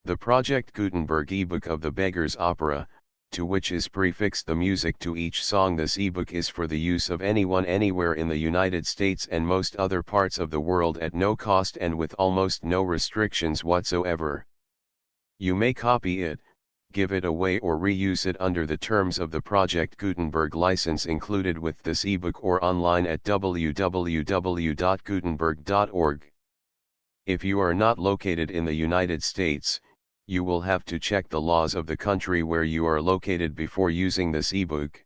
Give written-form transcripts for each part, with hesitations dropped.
The Project Gutenberg ebook of the Beggar's Opera, to which is prefixed the music to each song. This ebook is for the use of anyone anywhere in the United States and most other parts of the world at no cost and with almost no restrictions whatsoever. You may copy it, give it away or reuse it under the terms of the Project Gutenberg license included with this ebook or online at www.gutenberg.org. If you are not located in the United States, you will have to check the laws of the country where you are located before using this ebook.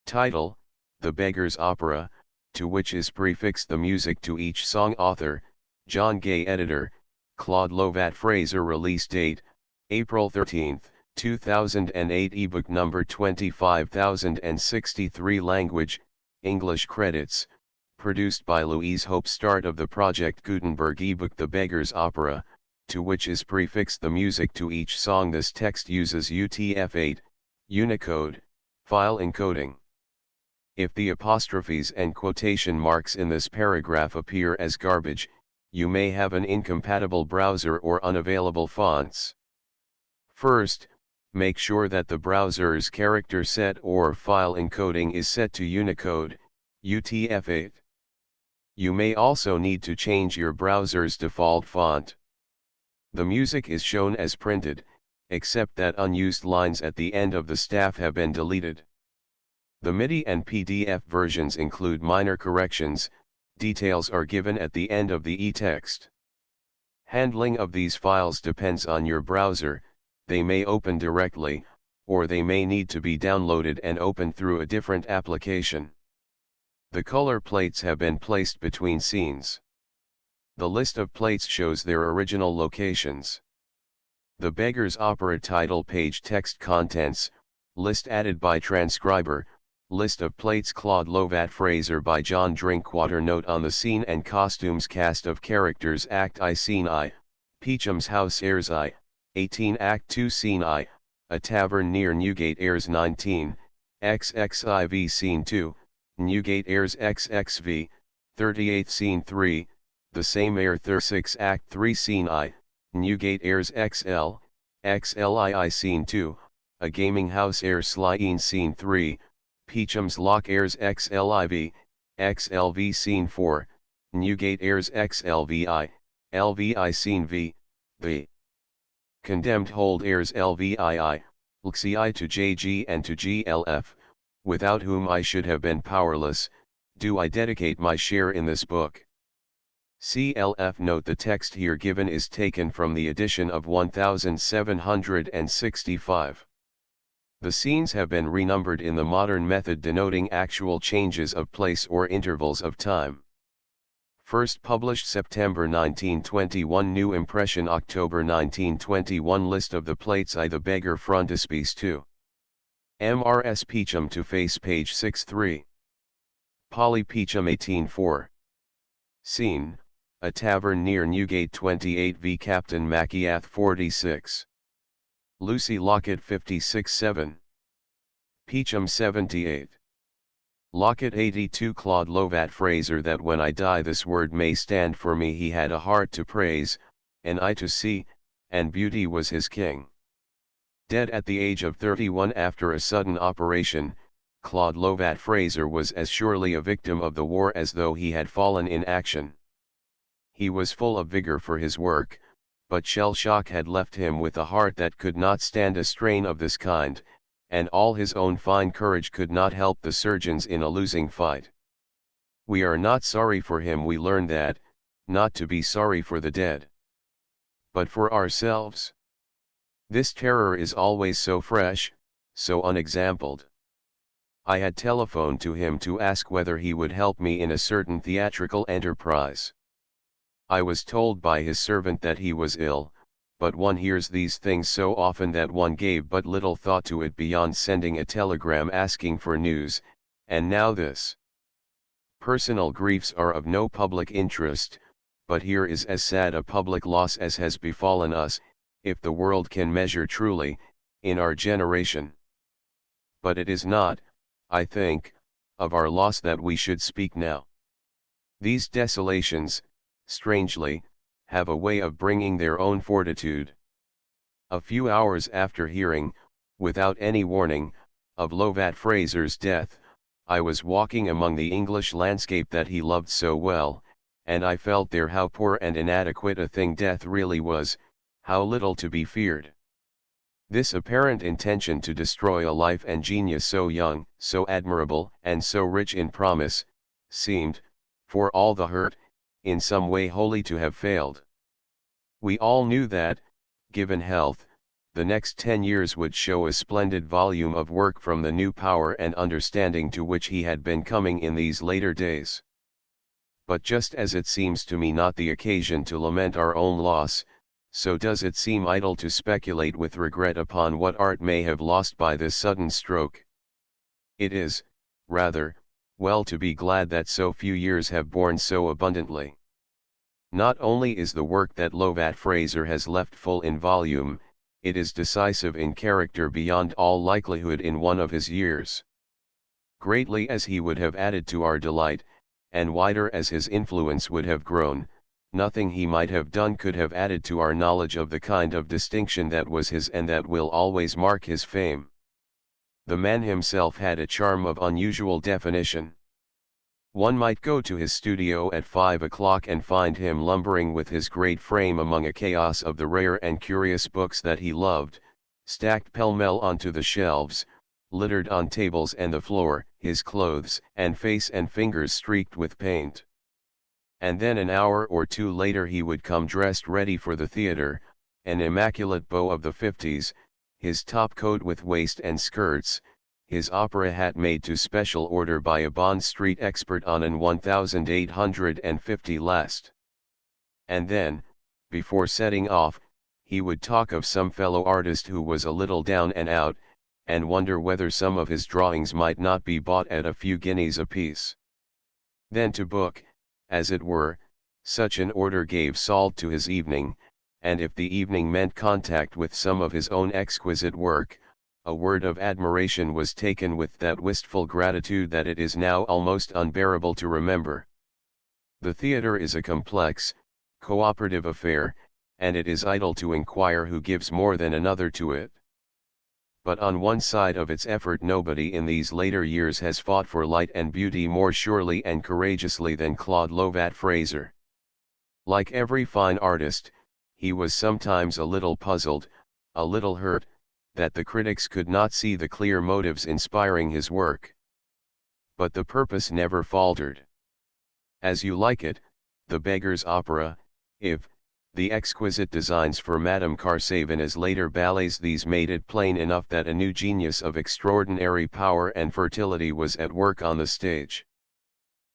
Title: The Beggar's Opera, to which is prefixed the music to each song. Author: John Gay. Editor: Claude Lovat. Fraser. Release date: April 13, 2008. Ebook number 25063. Language: English. Credits: produced by Louise Hope. Start of the Project Gutenberg ebook The Beggar's Opera, to which is prefixed the music to each song. This text uses UTF-8, Unicode, file encoding. If the apostrophes and quotation marks in this paragraph appear as garbage, you may have an incompatible browser or unavailable fonts. First, make sure that the browser's character set or file encoding is set to Unicode, UTF-8. You may also need to change your browser's default font. The music is shown as printed, except that unused lines at the end of the staff have been deleted. The MIDI and PDF versions include minor corrections. Details are given at the end of the e-text. Handling of these files depends on your browser. They may open directly, or they may need to be downloaded and opened through a different application. The color plates have been placed between scenes. The list of plates shows their original locations. The Beggar's Opera title page. Text contents, list added by transcriber, list of plates. Claude Lovat. Fraser by John Drinkwater. Note on the scene and costumes. Cast of characters. Act I. Scene I, Peacham's house. Airs I, 18. Act 2. Scene I, a tavern near Newgate. Airs 19, XXIV. Scene 2, Newgate. Airs XXV, 38. Scene 3, the same air. 36. Act 3. Scene I, Newgate. Airs XL, XLII. Scene 2, a gaming house. Airs Slien. Scene 3, Peacham's Lock. Airs XLIV, XLV. Scene 4, Newgate. Airs XLVI, LVI. Scene V, the Condemned Hold. Airs LVII, LXI to JG and to GLF, without whom I should have been powerless. Do I dedicate my share in this book? CLF. Note the text here given is taken from the edition of 1765. The scenes have been renumbered in the modern method denoting actual changes of place or intervals of time. First published September 1921. New impression October 1921. List of the plates. I. The Beggar. Frontispiece 2. Mrs. Peacham to face. Page 6-3. Polly Peacham. 1804. Scene: a tavern near Newgate. 28 v. Captain Maciath. 46. Lucy Lockett. 56-7. Peacham. 78. Lockett. 82. Claude Lovat. Fraser. That when I die this word may stand for me. He had a heart to praise, an eye to see, and beauty was his king. Dead at the age of 31 after a sudden operation, Claude Lovat. Fraser was as surely a victim of the war as though he had fallen in action. He was full of vigor for his work, but shell shock had left him with a heart that could not stand a strain of this kind, and all his own fine courage could not help the surgeons in a losing fight. We are not sorry for him. We learn that, not to be sorry for the dead, but for ourselves. This terror is always so fresh, so unexampled. I had telephoned to him to ask whether he would help me in a certain theatrical enterprise. I was told by his servant that he was ill, but one hears these things so often that one gave but little thought to it beyond sending a telegram asking for news, and now this. Personal griefs are of no public interest, but here is as sad a public loss as has befallen us, if the world can measure truly, in our generation. But it is not, I think, of our loss that we should speak now. These desolations, strangely, have a way of bringing their own fortitude. A few hours after hearing, without any warning, of Lovat Fraser's death, I was walking among the English landscape that he loved so well, and I felt there how poor and inadequate a thing death really was, how little to be feared. This apparent intention to destroy a life and genius so young, so admirable, and so rich in promise, seemed, for all the hurt, in some way wholly to have failed. We all knew that, given health, the next 10 years would show a splendid volume of work from the new power and understanding to which he had been coming in these later days. But just as it seems to me not the occasion to lament our own loss, so does it seem idle to speculate with regret upon what art may have lost by this sudden stroke. It is, rather, well to be glad that so few years have borne so abundantly. Not only is the work that Lovat Fraser has left full in volume, it is decisive in character beyond all likelihood in one of his years. Greatly as he would have added to our delight, and wider as his influence would have grown, nothing he might have done could have added to our knowledge of the kind of distinction that was his and that will always mark his fame. The man himself had a charm of unusual definition. One might go to his studio at 5 o'clock and find him lumbering with his great frame among a chaos of the rare and curious books that he loved, stacked pell-mell onto the shelves, littered on tables and the floor, his clothes and face and fingers streaked with paint. And then an hour or two later he would come dressed ready for the theater, an immaculate beau of the 50s, his top coat with waist and skirts, his opera hat made to special order by a Bond Street expert on an 1850 last. And then, before setting off, he would talk of some fellow artist who was a little down and out, and wonder whether some of his drawings might not be bought at a few guineas apiece. Then to book, as it were, such an order gave salt to his evening, and if the evening meant contact with some of his own exquisite work, a word of admiration was taken with that wistful gratitude that it is now almost unbearable to remember. The theater is a complex, cooperative affair, and it is idle to inquire who gives more than another to it. But on one side of its effort nobody in these later years has fought for light and beauty more surely and courageously than Claude Lovat Fraser. Like every fine artist, he was sometimes a little puzzled, a little hurt, that the critics could not see the clear motives inspiring his work. But the purpose never faltered. As You Like It, the Beggar's Opera, if, the exquisite designs for Madame Carsavina's later ballets, these made it plain enough that a new genius of extraordinary power and fertility was at work on the stage.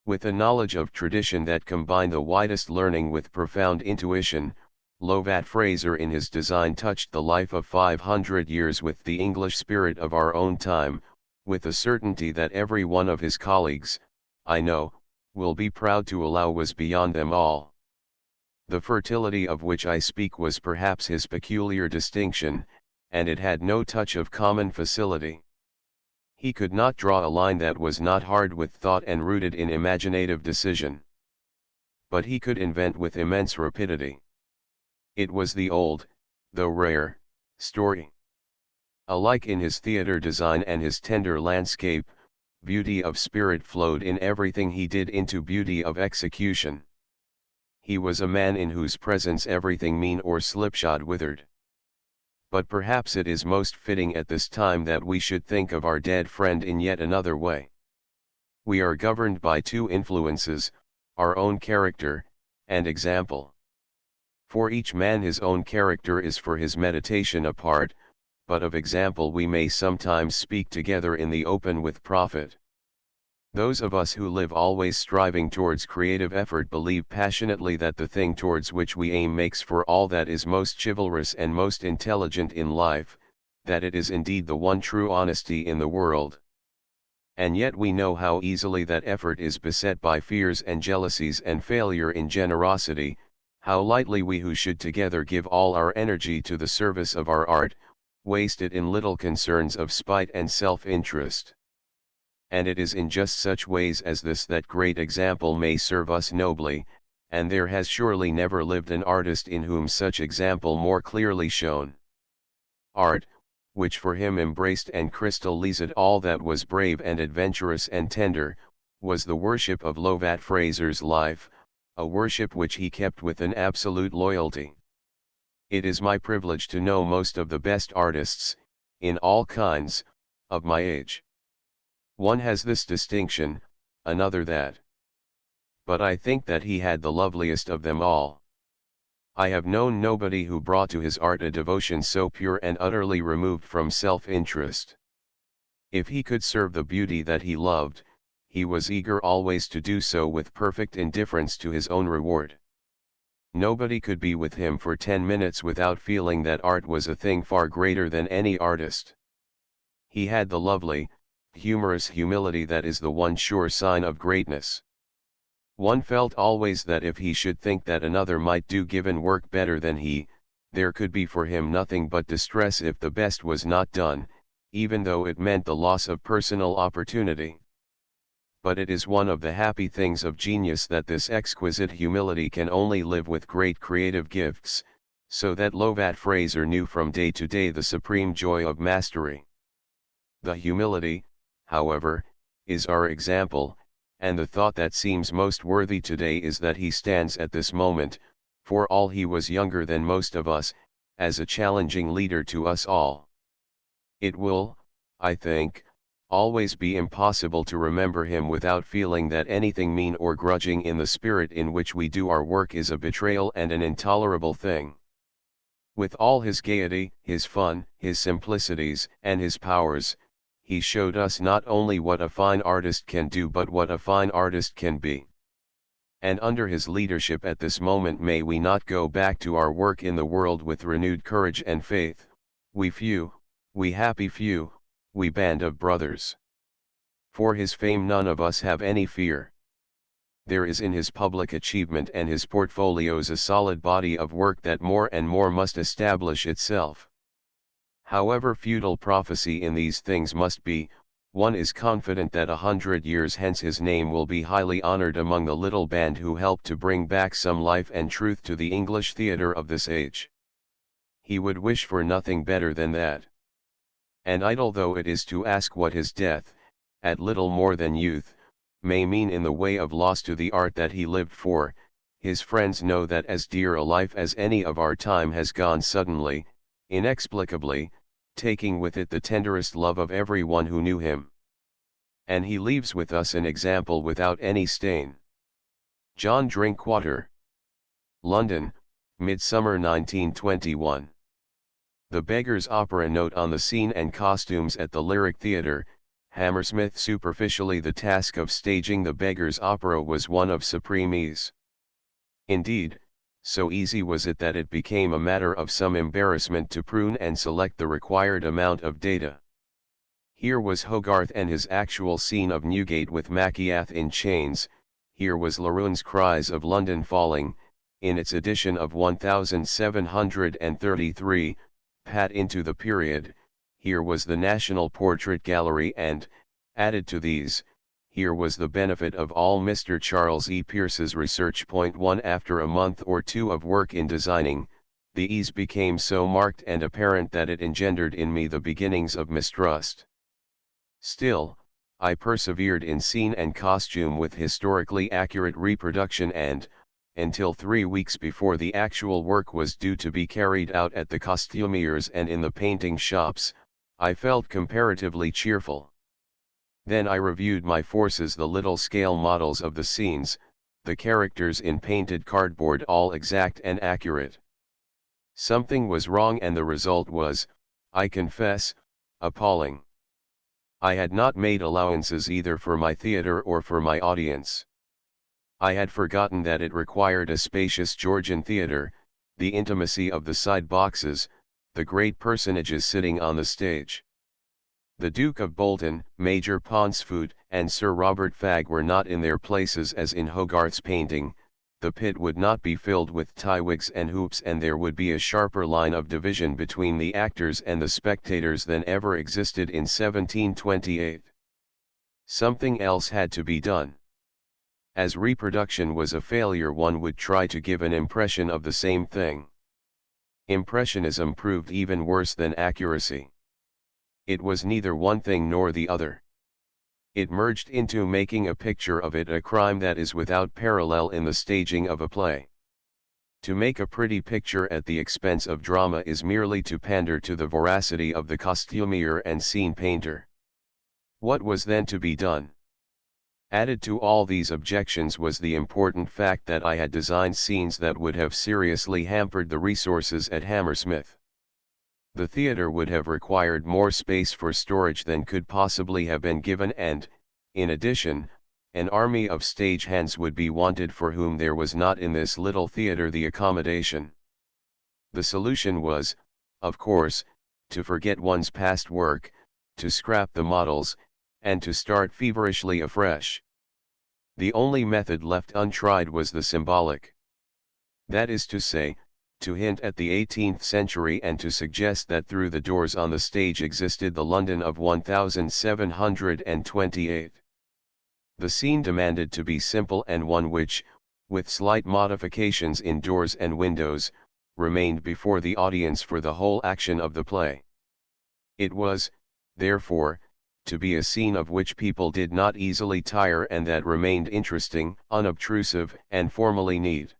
With a knowledge of tradition that combined the widest learning with profound intuition, Lovat Fraser in his design touched the life of 500 years with the English spirit of our own time, with a certainty that every one of his colleagues, I know, will be proud to allow was beyond them all. The fertility of which I speak was perhaps his peculiar distinction, and it had no touch of common facility. He could not draw a line that was not hard with thought and rooted in imaginative decision. But he could invent with immense rapidity. It was the old, though rare, story. Alike in his theater design and his tender landscape, beauty of spirit flowed in everything he did into beauty of execution. He was a man in whose presence everything mean or slipshod withered. But perhaps it is most fitting at this time that we should think of our dead friend in yet another way. We are governed by two influences, our own character, and example. For each man his own character is for his meditation apart, but of example we may sometimes speak together in the open with profit. Those of us who live always striving towards creative effort believe passionately that the thing towards which we aim makes for all that is most chivalrous and most intelligent in life, that it is indeed the one true honesty in the world. And yet we know how easily that effort is beset by fears and jealousies and failure in generosity, how lightly we who should together give all our energy to the service of our art, waste it in little concerns of spite and self-interest. And it is in just such ways as this that great example may serve us nobly, and there has surely never lived an artist in whom such example more clearly shone. art, which for him embraced and crystallized all that was brave and adventurous and tender, was the worship of Lovat Fraser's life, a worship which he kept with an absolute loyalty. It is my privilege to know most of the best artists, in all kinds, of my age. One has this distinction, another that. But I think that he had the loveliest of them all. I have known nobody who brought to his art a devotion so pure and utterly removed from self-interest. If he could serve the beauty that he loved, he was eager always to do so with perfect indifference to his own reward. Nobody could be with him for 10 minutes without feeling that art was a thing far greater than any artist. He had the lovely, humorous humility that is the one sure sign of greatness. One felt always that if he should think that another might do given work better than he, there could be for him nothing but distress if the best was not done, even though it meant the loss of personal opportunity. But it is one of the happy things of genius that this exquisite humility can only live with great creative gifts, so that Lovat Fraser knew from day to day the supreme joy of mastery. The humility, however, is our example, and the thought that seems most worthy today is that he stands at this moment, for all he was younger than most of us, as a challenging leader to us all. It will, I think, always be impossible to remember him without feeling that anything mean or grudging in the spirit in which we do our work is a betrayal and an intolerable thing. With all his gaiety, his fun, his simplicities, and his powers, he showed us not only what a fine artist can do but what a fine artist can be. And under his leadership at this moment may we not go back to our work in the world with renewed courage and faith, we few, we happy few, we band of brothers. For his fame none of us have any fear. There is in his public achievement and his portfolios a solid body of work that more and more must establish itself. However futile prophecy in these things must be, one is confident that 100 years hence his name will be highly honored among the little band who helped to bring back some life and truth to the English theatre of this age. He would wish for nothing better than that. And idle though it is to ask what his death, at little more than youth, may mean in the way of loss to the art that he lived for, his friends know that as dear a life as any of our time has gone suddenly, inexplicably, taking with it the tenderest love of every one who knew him. And he leaves with us an example without any stain. John Drinkwater. London, Midsummer 1921. The Beggar's Opera. Note on the scene and costumes at the Lyric Theatre. Hammersmith. Superficially, the task of staging the Beggar's Opera was one of supreme ease. Indeed, so easy was it that it became a matter of some embarrassment to prune and select the required amount of data. Here was Hogarth and his actual scene of Newgate with Maciath in chains, here was Larune's Cries of London Falling, in its edition of 1733, pat into the period, here was the National Portrait Gallery and, added to these, here was the benefit of all Mr. Charles E. Pierce's research. 1 After a month or two of work in designing, the ease became so marked and apparent that it engendered in me the beginnings of mistrust. Still, I persevered in scene and costume with historically accurate reproduction and, until 3 weeks before the actual work was due to be carried out at the costumier's and in the painting shops, I felt comparatively cheerful. Then I reviewed my forces, the little scale models of the scenes, the characters in painted cardboard, all exact and accurate. Something was wrong and the result was, I confess, appalling. I had not made allowances either for my theatre or for my audience. I had forgotten that it required a spacious Georgian theatre, the intimacy of the side boxes, the great personages sitting on the stage. The Duke of Bolton, Major Ponsfoot, and Sir Robert Fagg were not in their places as in Hogarth's painting, the pit would not be filled with tie-wigs and hoops, and there would be a sharper line of division between the actors and the spectators than ever existed in 1728. Something else had to be done. As reproduction was a failure, one would try to give an impression of the same thing. Impressionism proved even worse than accuracy. It was neither one thing nor the other. It merged into making a picture of it a crime that is without parallel in the staging of a play. To make a pretty picture at the expense of drama is merely to pander to the voracity of the costumier and scene painter. What was then to be done? Added to all these objections was the important fact that I had designed scenes that would have seriously hampered the resources at Hammersmith. The theatre would have required more space for storage than could possibly have been given, and, in addition, an army of stage hands would be wanted for whom there was not in this little theatre the accommodation. The solution was, of course, to forget one's past work, to scrap the models, and to start feverishly afresh. The only method left untried was the symbolic. That is to say, to hint at the 18th century and to suggest that through the doors on the stage existed the London of 1728. The scene demanded to be simple and one which, with slight modifications in doors and windows, remained before the audience for the whole action of the play. It was, therefore, to be a scene of which people did not easily tire and that remained interesting, unobtrusive, and formally neat.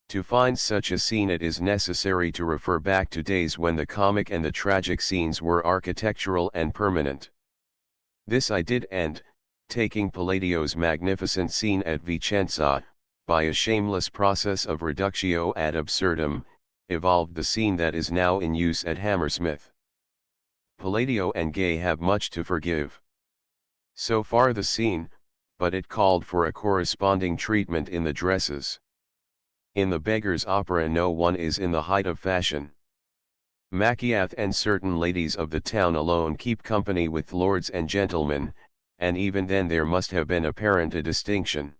To find such a scene it is necessary to refer back to days when the comic and the tragic scenes were architectural and permanent. This I did, and, taking Palladio's magnificent scene at Vicenza, by a shameless process of reductio ad absurdum, evolved the scene that is now in use at Hammersmith. Palladio and Gay have much to forgive. So far the scene, but it called for a corresponding treatment in the dresses. In the Beggar's opera no one is in the height of fashion. Machiath and certain ladies of the town alone keep company with lords and gentlemen, and even then there must have been apparent a distinction.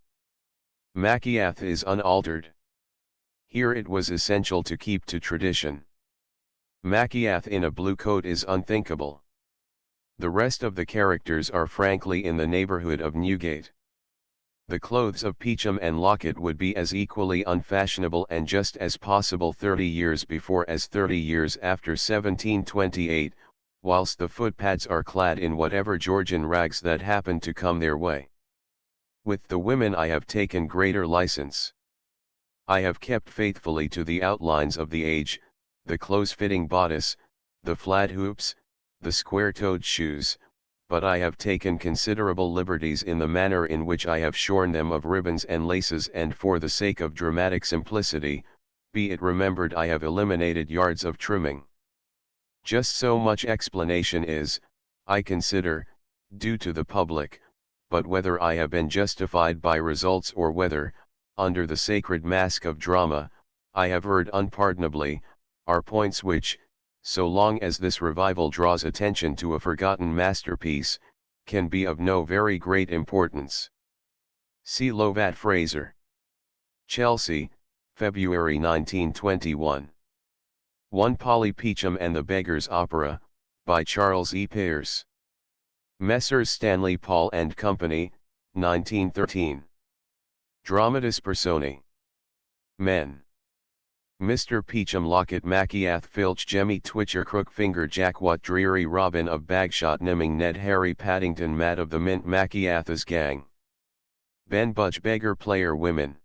Machiath is unaltered. Here it was essential to keep to tradition. Machiath in a blue coat is unthinkable. The rest of the characters are frankly in the neighborhood of Newgate. The clothes of Peacham and Lockett would be as equally unfashionable and just as possible 30 years before as 30 years after 1728, whilst the footpads are clad in whatever Georgian rags that happen to come their way. With the women I have taken greater license. I have kept faithfully to the outlines of the age, the close-fitting bodice, the flat hoops, the square-toed shoes, but I have taken considerable liberties in the manner in which I have shorn them of ribbons and laces, and for the sake of dramatic simplicity, be it remembered I have eliminated yards of trimming. Just so much explanation is, I consider, due to the public, but whether I have been justified by results or whether, under the sacred mask of drama, I have erred unpardonably, are points which, so long as this revival draws attention to a forgotten masterpiece, can be of no very great importance. See Lovat Fraser. Chelsea, February 1921. 1 Polly Peacham and the Beggar's Opera, by Charles E. Pearce. Messrs. Stanley Paul and Company, 1913. Dramatis Personae. Men. Mr. Peacham, Lockett, Machiath, Filch, Jemmy, Twitcher, Crookfinger, Jackwat, Dreary, Robin of Bagshot, Nimming, Ned, Harry, Paddington, Matt of the Mint, Machiath's Gang. Ben Budge, Beggar, Player, Women.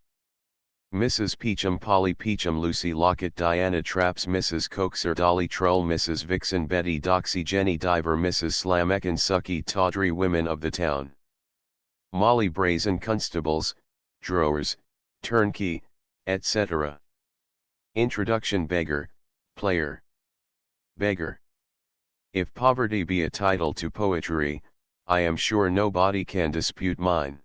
Mrs. Peacham, Polly Peacham, Lucy Lockett, Diana Traps, Mrs. Coaxer, Dolly Troll, Mrs. Vixen, Betty Doxy, Jenny Diver, Mrs. Slamekin, Sucky, Tawdry, Women of the Town. Molly Brazen, Constables, Drawers, Turnkey, etc. Introduction. Beggar, Player. Beggar. If poverty be a title to poetry, I am sure nobody can dispute mine.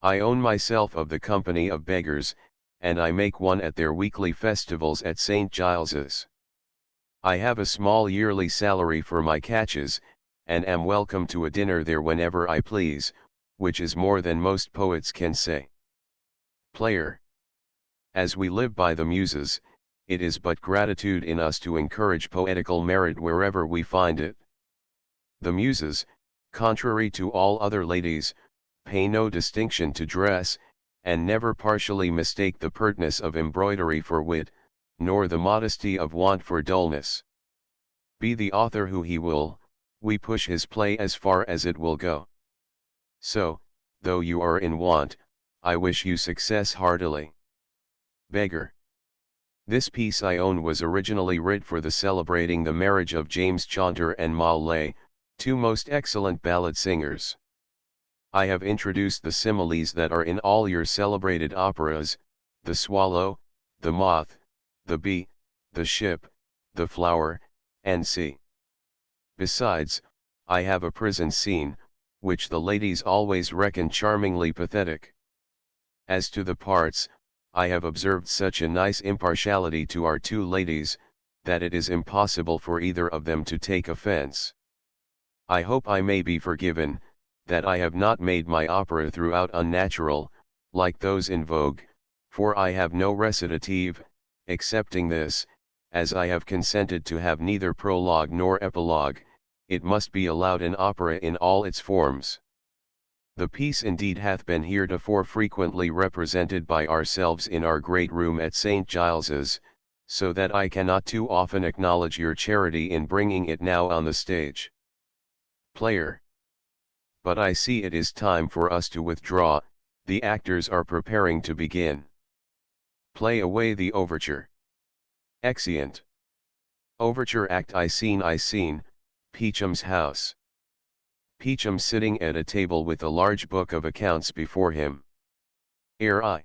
I own myself of the company of beggars, and I make one at their weekly festivals at St. Giles's. I have a small yearly salary for my catches, and am welcome to a dinner there whenever I please, which is more than most poets can say. Player. As we live by the Muses, it is but gratitude in us to encourage poetical merit wherever we find it. The Muses, contrary to all other ladies, pay no distinction to dress, and never partially mistake the pertness of embroidery for wit, nor the modesty of want for dullness. Be the author who he will, we push his play as far as it will go. So, though you are in want, I wish you success heartily. Beggar. This piece I own was originally writ for the celebrating the marriage of James Chaunter and Mal Lay, two most excellent ballad singers. I have introduced the similes that are in all your celebrated operas, the swallow, the moth, the bee, the ship, the flower, and sea. Besides, I have a prison scene, which the ladies always reckon charmingly pathetic. As to the parts, I have observed such a nice impartiality to our two ladies, that it is impossible for either of them to take offence. I hope I may be forgiven, that I have not made my opera throughout unnatural, like those in vogue, for I have no recitative, excepting this, as I have consented to have neither prologue nor epilogue, it must be allowed an opera in all its forms. The piece indeed hath been heretofore frequently represented by ourselves in our great room at St. Giles's, so that I cannot too often acknowledge your charity in bringing it now on the stage. Player. But I see it is time for us to withdraw, the actors are preparing to begin. Play away the overture. Exeunt. Overture Act I scene, Peacham's house. Peacham sitting at a table with a large book of accounts before him. Air I.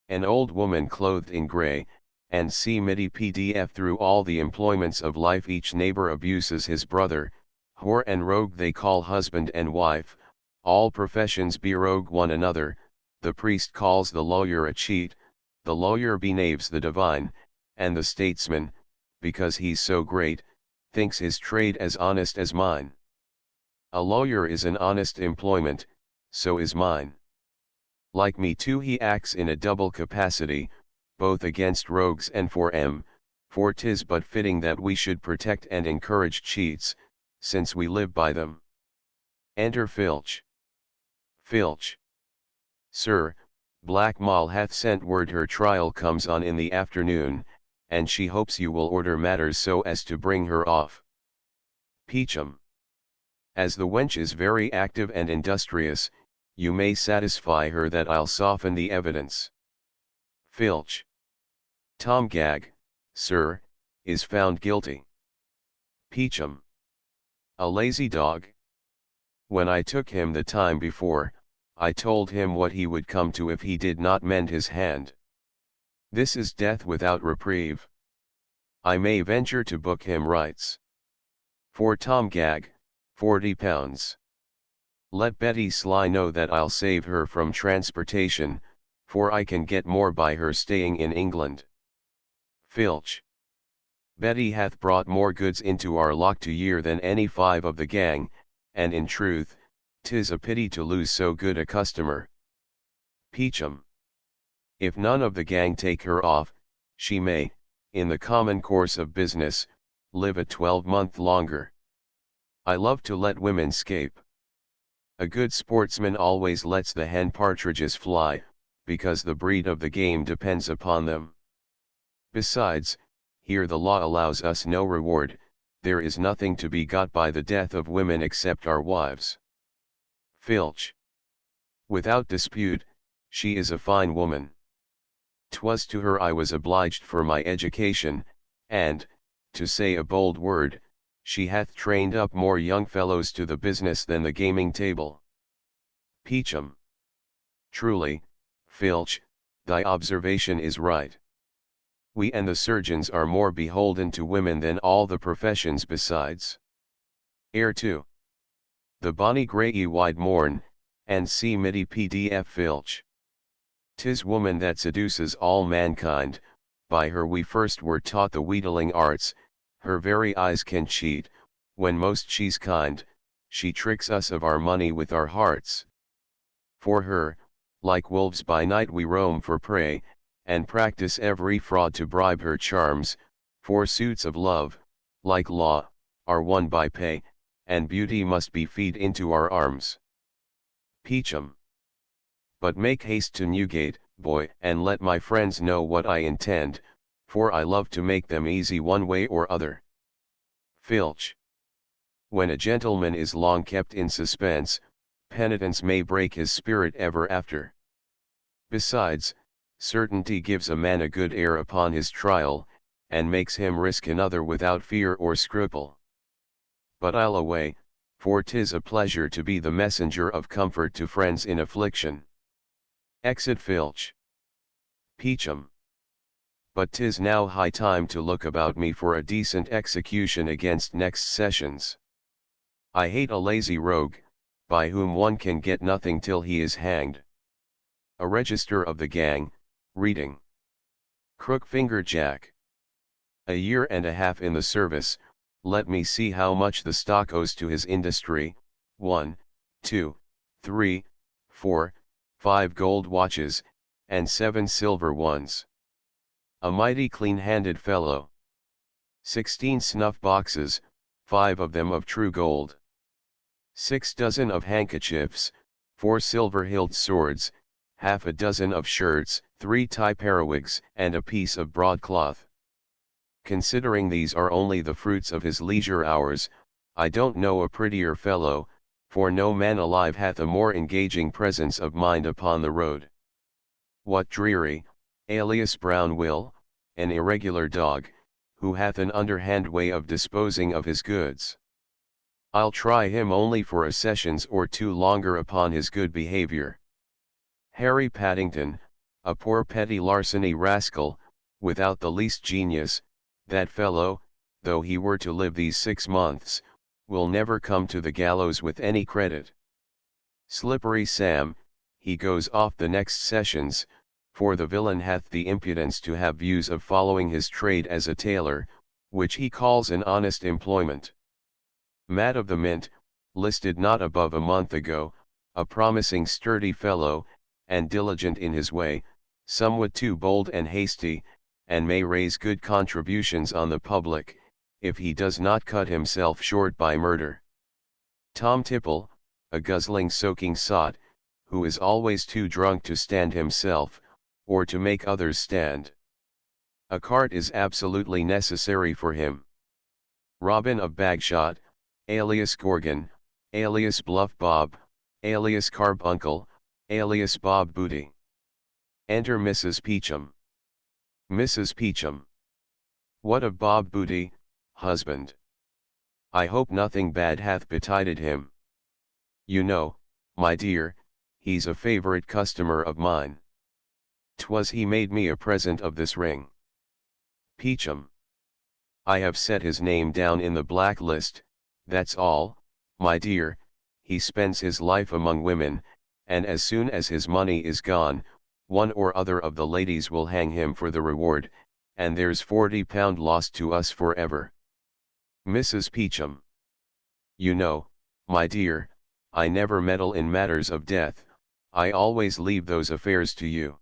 An old woman clothed in grey, and C. Midi PDF through all the employments of life each neighbor abuses his brother, whore and rogue they call husband and wife, all professions berogue one another, the priest calls the lawyer a cheat, the lawyer beknaves the divine, and the statesman, because he's so great, thinks his trade as honest as mine. A lawyer is an honest employment, so is mine. Like me too he acts in a double capacity, both against rogues and for 'tis but fitting that we should protect and encourage cheats, since we live by them. Enter Filch. Filch. Sir, Black Moll hath sent word her trial comes on in the afternoon, and she hopes you will order matters so as to bring her off. Peacham. As the wench is very active and industrious, you may satisfy her that I'll soften the evidence. Filch. Tom Gag, sir, is found guilty. Peacham. A lazy dog. When I took him the time before, I told him what he would come to if he did not mend his hand. This is death without reprieve. I may venture to book him rights. For Tom Gag, £40. Let Betty Sly know that I'll save her from transportation, for I can get more by her staying in England. Filch. Betty hath brought more goods into our lock to year than any 5 of the gang, and in truth, 'tis a pity to lose so good a customer. Peacham. If none of the gang take her off, she may, in the common course of business, live a 12-month longer. I love to let women scape. A good sportsman always lets the hen partridges fly, because the breed of the game depends upon them. Besides, here the law allows us no reward, there is nothing to be got by the death of women except our wives. Filch. Without dispute, she is a fine woman. 'Twas to her I was obliged for my education, and, to say a bold word, she hath trained up more young fellows to the business than the gaming table. Peacham. Truly, Filch, thy observation is right. We and the surgeons are more beholden to women than all the professions besides. Heir 2. The bonny grey wide morn, and C. Midi PDF Filch. 'Tis woman that seduces all mankind, by her we first were taught the wheedling arts, her very eyes can cheat, when most she's kind, she tricks us of our money with our hearts. For her, like wolves by night we roam for prey, and practice every fraud to bribe her charms, for suits of love, like law, are won by pay, and beauty must be feed into our arms. Peacham. But make haste to Newgate, boy, and let my friends know what I intend, for I love to make them easy one way or other. Filch. When a gentleman is long kept in suspense, penitence may break his spirit ever after. Besides, certainty gives a man a good air upon his trial, and makes him risk another without fear or scruple. But I'll away, for 'tis a pleasure to be the messenger of comfort to friends in affliction. Exit Filch. Peachum. But 'tis now high time to look about me for a decent execution against next sessions. I hate a lazy rogue, by whom one can get nothing till he is hanged. A register of the gang, reading. Crook-fingered Jack. A year and a half in the service, let me see how much the stock owes to his industry. 1, 2, 3, 4, 5 gold watches, and 7 silver ones. A mighty clean-handed fellow. 16 snuff boxes, 5 of them of true gold. 6 dozen of handkerchiefs, 4 silver-hilt swords, half a dozen of shirts, 3 tie periwigs, and a piece of broadcloth. Considering these are only the fruits of his leisure hours, I don't know a prettier fellow, for no man alive hath a more engaging presence of mind upon the road. What Dreary, alias Brown Will, an irregular dog, who hath an underhand way of disposing of his goods. I'll try him only for a sessions or 2 longer upon his good behavior. Harry Paddington, a poor petty larceny rascal, without the least genius, that fellow, though he were to live these 6 months, will never come to the gallows with any credit. Slippery Sam, he goes off the next sessions, for the villain hath the impudence to have views of following his trade as a tailor, which he calls an honest employment. Matt of the Mint, listed not above a month ago, a promising sturdy fellow, and diligent in his way, somewhat too bold and hasty, and may raise good contributions on the public, if he does not cut himself short by murder. Tom Tipple, a guzzling soaking sot, who is always too drunk to stand himself, or to make others stand. A cart is absolutely necessary for him. Robin of Bagshot, alias Gorgon, alias Bluff Bob, alias Carbuncle, alias Bob Booty. Enter Mrs. Peachum. Mrs. Peachum. What of Bob Booty, husband? I hope nothing bad hath betided him. You know, my dear, he's a favorite customer of mine. 'Twas he made me a present of this ring. Peachum. I have set his name down in the black list, that's all, my dear. He spends his life among women, and as soon as his money is gone, one or other of the ladies will hang him for the reward, and there's £40 lost to us forever. Mrs. Peachum. You know, my dear, I never meddle in matters of death, I always leave those affairs to you.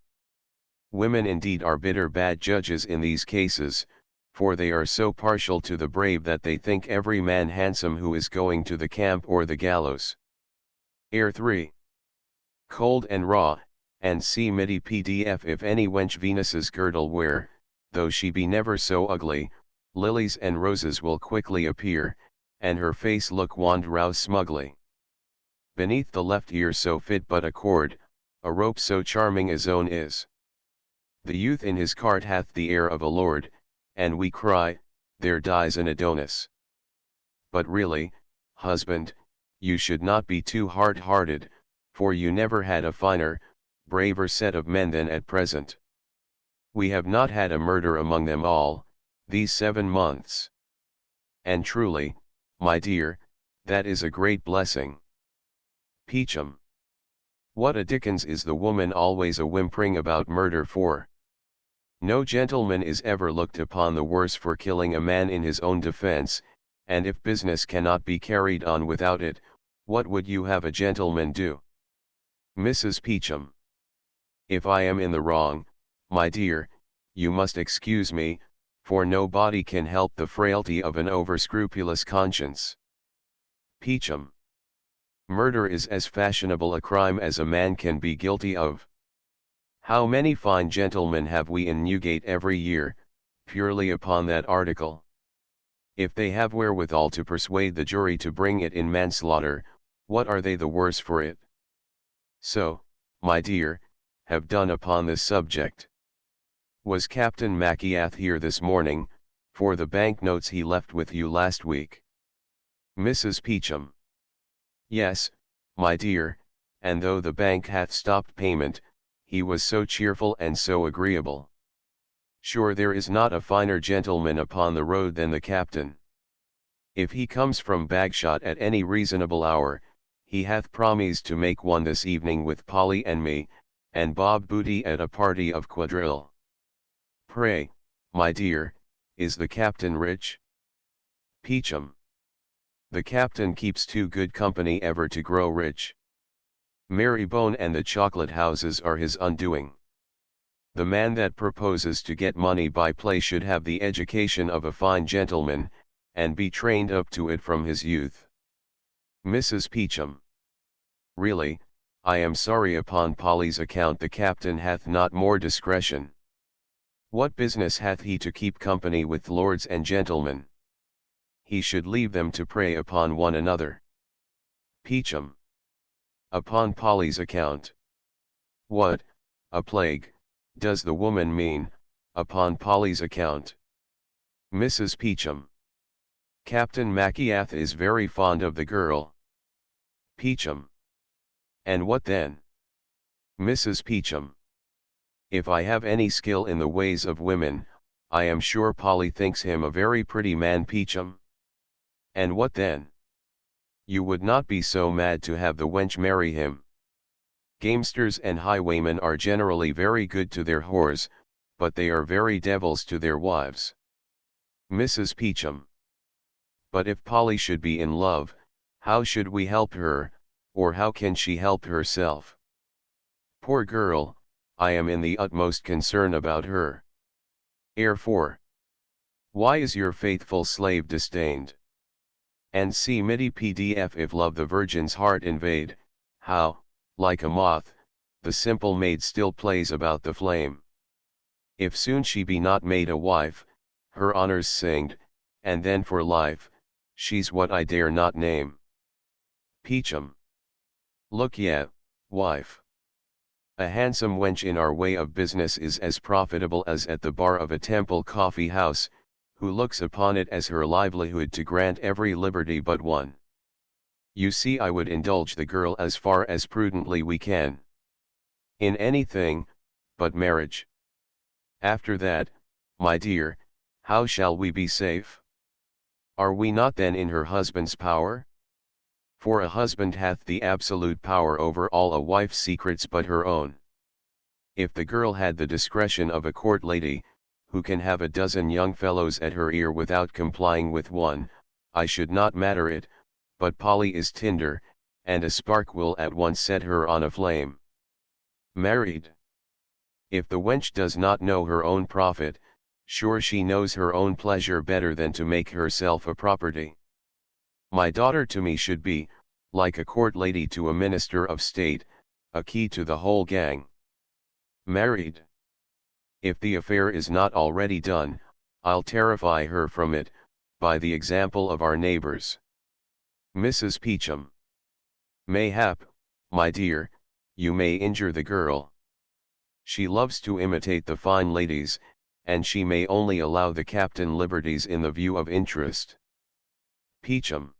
Women indeed are bitter bad judges in these cases, for they are so partial to the brave that they think every man handsome who is going to the camp or the gallows. Air 3. Cold and raw, and see MIDI PDF. If any wench Venus's girdle wear, though she be never so ugly, lilies and roses will quickly appear, and her face look wand rouse smugly. Beneath the left ear so fit but a cord, a rope so charming as own is. The youth in his cart hath the air of a lord, and we cry, there dies an Adonis. But really, husband, you should not be too hard-hearted, for you never had a finer, braver set of men than at present. We have not had a murder among them all, these 7 months. And truly, my dear, that is a great blessing. Peachum. What a dickens is the woman always a-whimpering about murder for? No gentleman is ever looked upon the worse for killing a man in his own defense, and if business cannot be carried on without it, what would you have a gentleman do? Mrs. Peachum. If I am in the wrong, my dear, you must excuse me, for nobody can help the frailty of an over-scrupulous conscience. Peachum. Murder is as fashionable a crime as a man can be guilty of. How many fine gentlemen have we in Newgate every year, purely upon that article. If they have wherewithal to persuade the jury to bring it in manslaughter, what are they the worse for it? So, my dear, have done upon this subject. Was Captain Maciath here this morning, for the banknotes he left with you last week? Mrs. Peacham. Yes, my dear, and though the bank hath stopped payment, he was so cheerful and so agreeable. Sure there is not a finer gentleman upon the road than the captain. If he comes from Bagshot at any reasonable hour, he hath promised to make one this evening with Polly and me, and Bob Booty at a party of quadrille. Pray, my dear, is the captain rich? Peacham. The captain keeps too good company ever to grow rich. Marybone and the chocolate houses are his undoing. The man that proposes to get money by play should have the education of a fine gentleman, and be trained up to it from his youth. Mrs. Peacham. Really, I am sorry upon Polly's account the captain hath not more discretion. What business hath he to keep company with lords and gentlemen? He should leave them to prey upon one another. Peacham. Upon Polly's account. What, a plague, does the woman mean, upon Polly's account? Mrs. Peacham. Captain Maciath is very fond of the girl. Peacham. And what then? Mrs. Peacham. If I have any skill in the ways of women, I am sure Polly thinks him a very pretty man. Peacham. And what then? You would not be so mad to have the wench marry him. Gamesters and highwaymen are generally very good to their whores, but they are very devils to their wives. Mrs. Peacham. But if Polly should be in love, how should we help her, or how can she help herself? Poor girl, I am in the utmost concern about her. Therefore, why is your faithful slave disdained? And see midi pdf if love the virgin's heart invade, how, like a moth, the simple maid still plays about the flame. If soon she be not made a wife, her honors singed, and then for life, she's what I dare not name. Peacham. Look ye, wife. A handsome wench in our way of business is as profitable as at the bar of a Temple coffee house, who looks upon it as her livelihood to grant every liberty but one. You see I would indulge the girl as far as prudently we can. In anything, but marriage. After that, my dear, how shall we be safe? Are we not then in her husband's power? For a husband hath the absolute power over all a wife's secrets but her own. If the girl had the discretion of a court lady, who can have a dozen young fellows at her ear without complying with one, I should not matter it, but Polly is tinder, and a spark will at once set her on a flame. Married. If the wench does not know her own profit, sure she knows her own pleasure better than to make herself a property. My daughter to me should be, like a court lady to a minister of state, a key to the whole gang. Married. If the affair is not already done, I'll terrify her from it, by the example of our neighbors. Mrs. Peacham. Mayhap, my dear, you may injure the girl. She loves to imitate the fine ladies, and she may only allow the captain liberties in the view of interest. Peacham.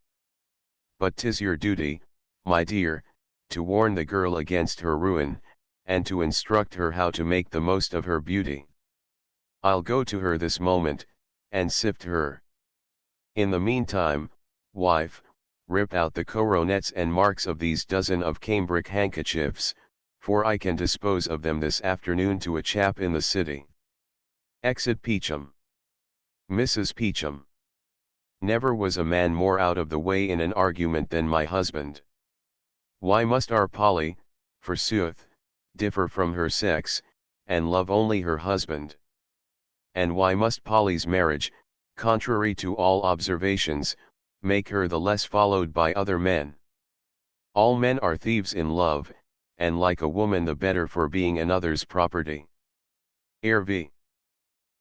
But 'tis your duty, my dear, to warn the girl against her ruin, and to instruct her how to make the most of her beauty. I'll go to her this moment, and sift her. In the meantime, wife, rip out the coronets and marks of these dozen of cambric handkerchiefs, for I can dispose of them this afternoon to a chap in the city. Exit Peacham. Mrs. Peacham. Never was a man more out of the way in an argument than my husband. Why must our Polly, forsooth, differ from her sex, and love only her husband? And why must Polly's marriage, contrary to all observations, make her the less followed by other men? All men are thieves in love, and like a woman the better for being another's property. R.V.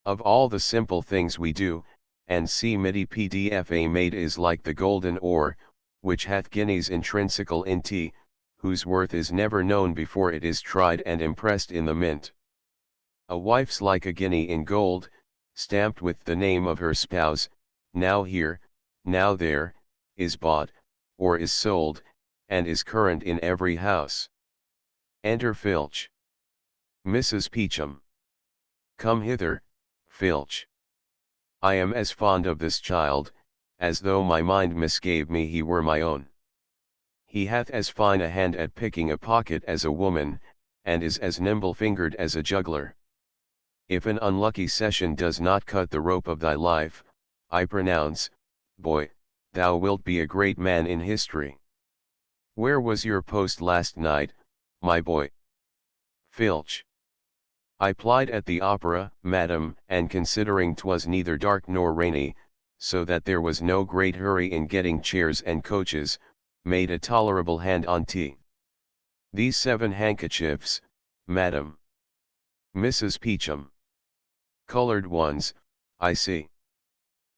Of all the simple things we do, and see MIDI PDF a made is like the golden ore, which hath guineas intrinsical in tea, whose worth is never known before it is tried and impressed in the mint. A wife's like a guinea in gold, stamped with the name of her spouse, now here, now there, is bought, or is sold, and is current in every house. Enter Filch. Mrs. Peachum. Come hither, Filch. I am as fond of this child, as though my mind misgave me he were my own. He hath as fine a hand at picking a pocket as a woman, and is as nimble-fingered as a juggler. If an unlucky session does not cut the rope of thy life, I pronounce, boy, thou wilt be a great man in history. Where was your post last night, my boy? Filch. I plied at the opera, madam, and considering 'twas neither dark nor rainy, so that there was no great hurry in getting chairs and coaches, made a tolerable hand on tea. These 7 handkerchiefs, madam. Mrs. Peachum. Colored ones, I see.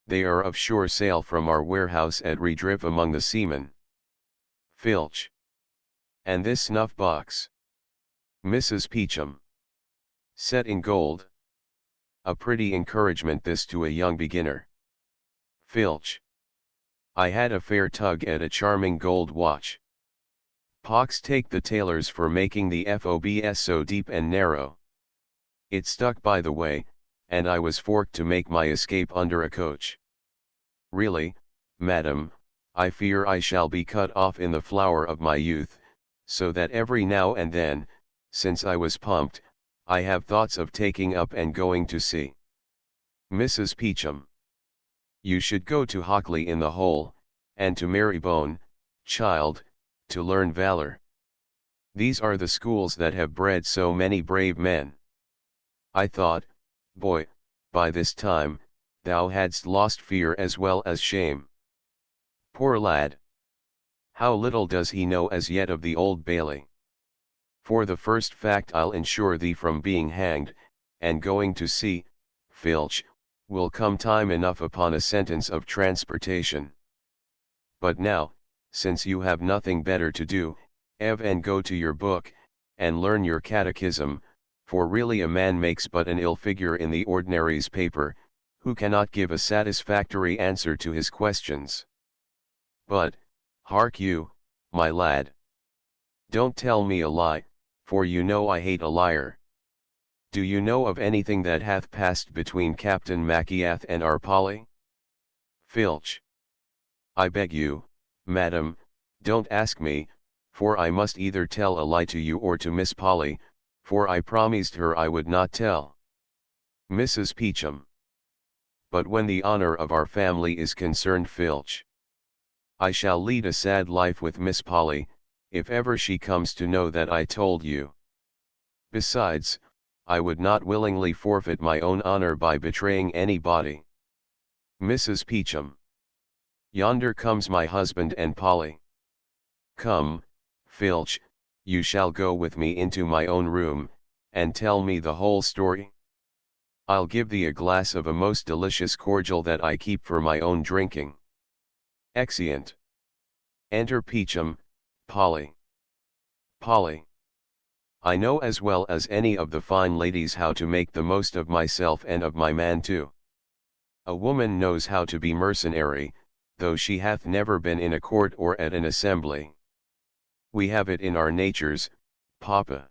They are of sure sale from our warehouse at Redriff among the seamen. Filch. And this snuff box. Mrs. Peachum. Set in gold. A pretty encouragement this to a young beginner. Filch. I had a fair tug at a charming gold watch. Pox take the tailors for making the FOBS so deep and narrow. It stuck by the way, and I was forked to make my escape under a coach. Really, madam, I fear I shall be cut off in the flower of my youth, so that every now and then, since I was pumped, I have thoughts of taking up and going to sea. Mrs. Peachum. You should go to Hockley in the Hole, and to Marybone, child, to learn valor. These are the schools that have bred so many brave men. I thought, boy, by this time, thou hadst lost fear as well as shame. Poor lad! How little does he know as yet of the Old Bailey. For the first fact I'll insure thee from being hanged, and going to sea, Filch, will come time enough upon a sentence of transportation. But now, since you have nothing better to do, and go to your book, and learn your catechism, for really a man makes but an ill figure in the ordinary's paper, who cannot give a satisfactory answer to his questions. But, hark you, my lad. Don't tell me a lie, for you know I hate a liar. Do you know of anything that hath passed between Captain Maciath and our Polly? Filch. I beg you, madam, don't ask me, for I must either tell a lie to you or to Miss Polly, for I promised her I would not tell. Mrs. Peachum. But when the honor of our family is concerned, Filch, I shall lead a sad life with Miss Polly, if ever she comes to know that I told you. Besides, I would not willingly forfeit my own honor by betraying anybody. Mrs. Peachum. Yonder comes my husband and Polly. Come, Filch, you shall go with me into my own room, and tell me the whole story. I'll give thee a glass of a most delicious cordial that I keep for my own drinking. Exeunt. Enter Peachum, Polly. Polly. I know as well as any of the fine ladies how to make the most of myself and of my man too. A woman knows how to be mercenary, though she hath never been in a court or at an assembly. We have it in our natures, Papa.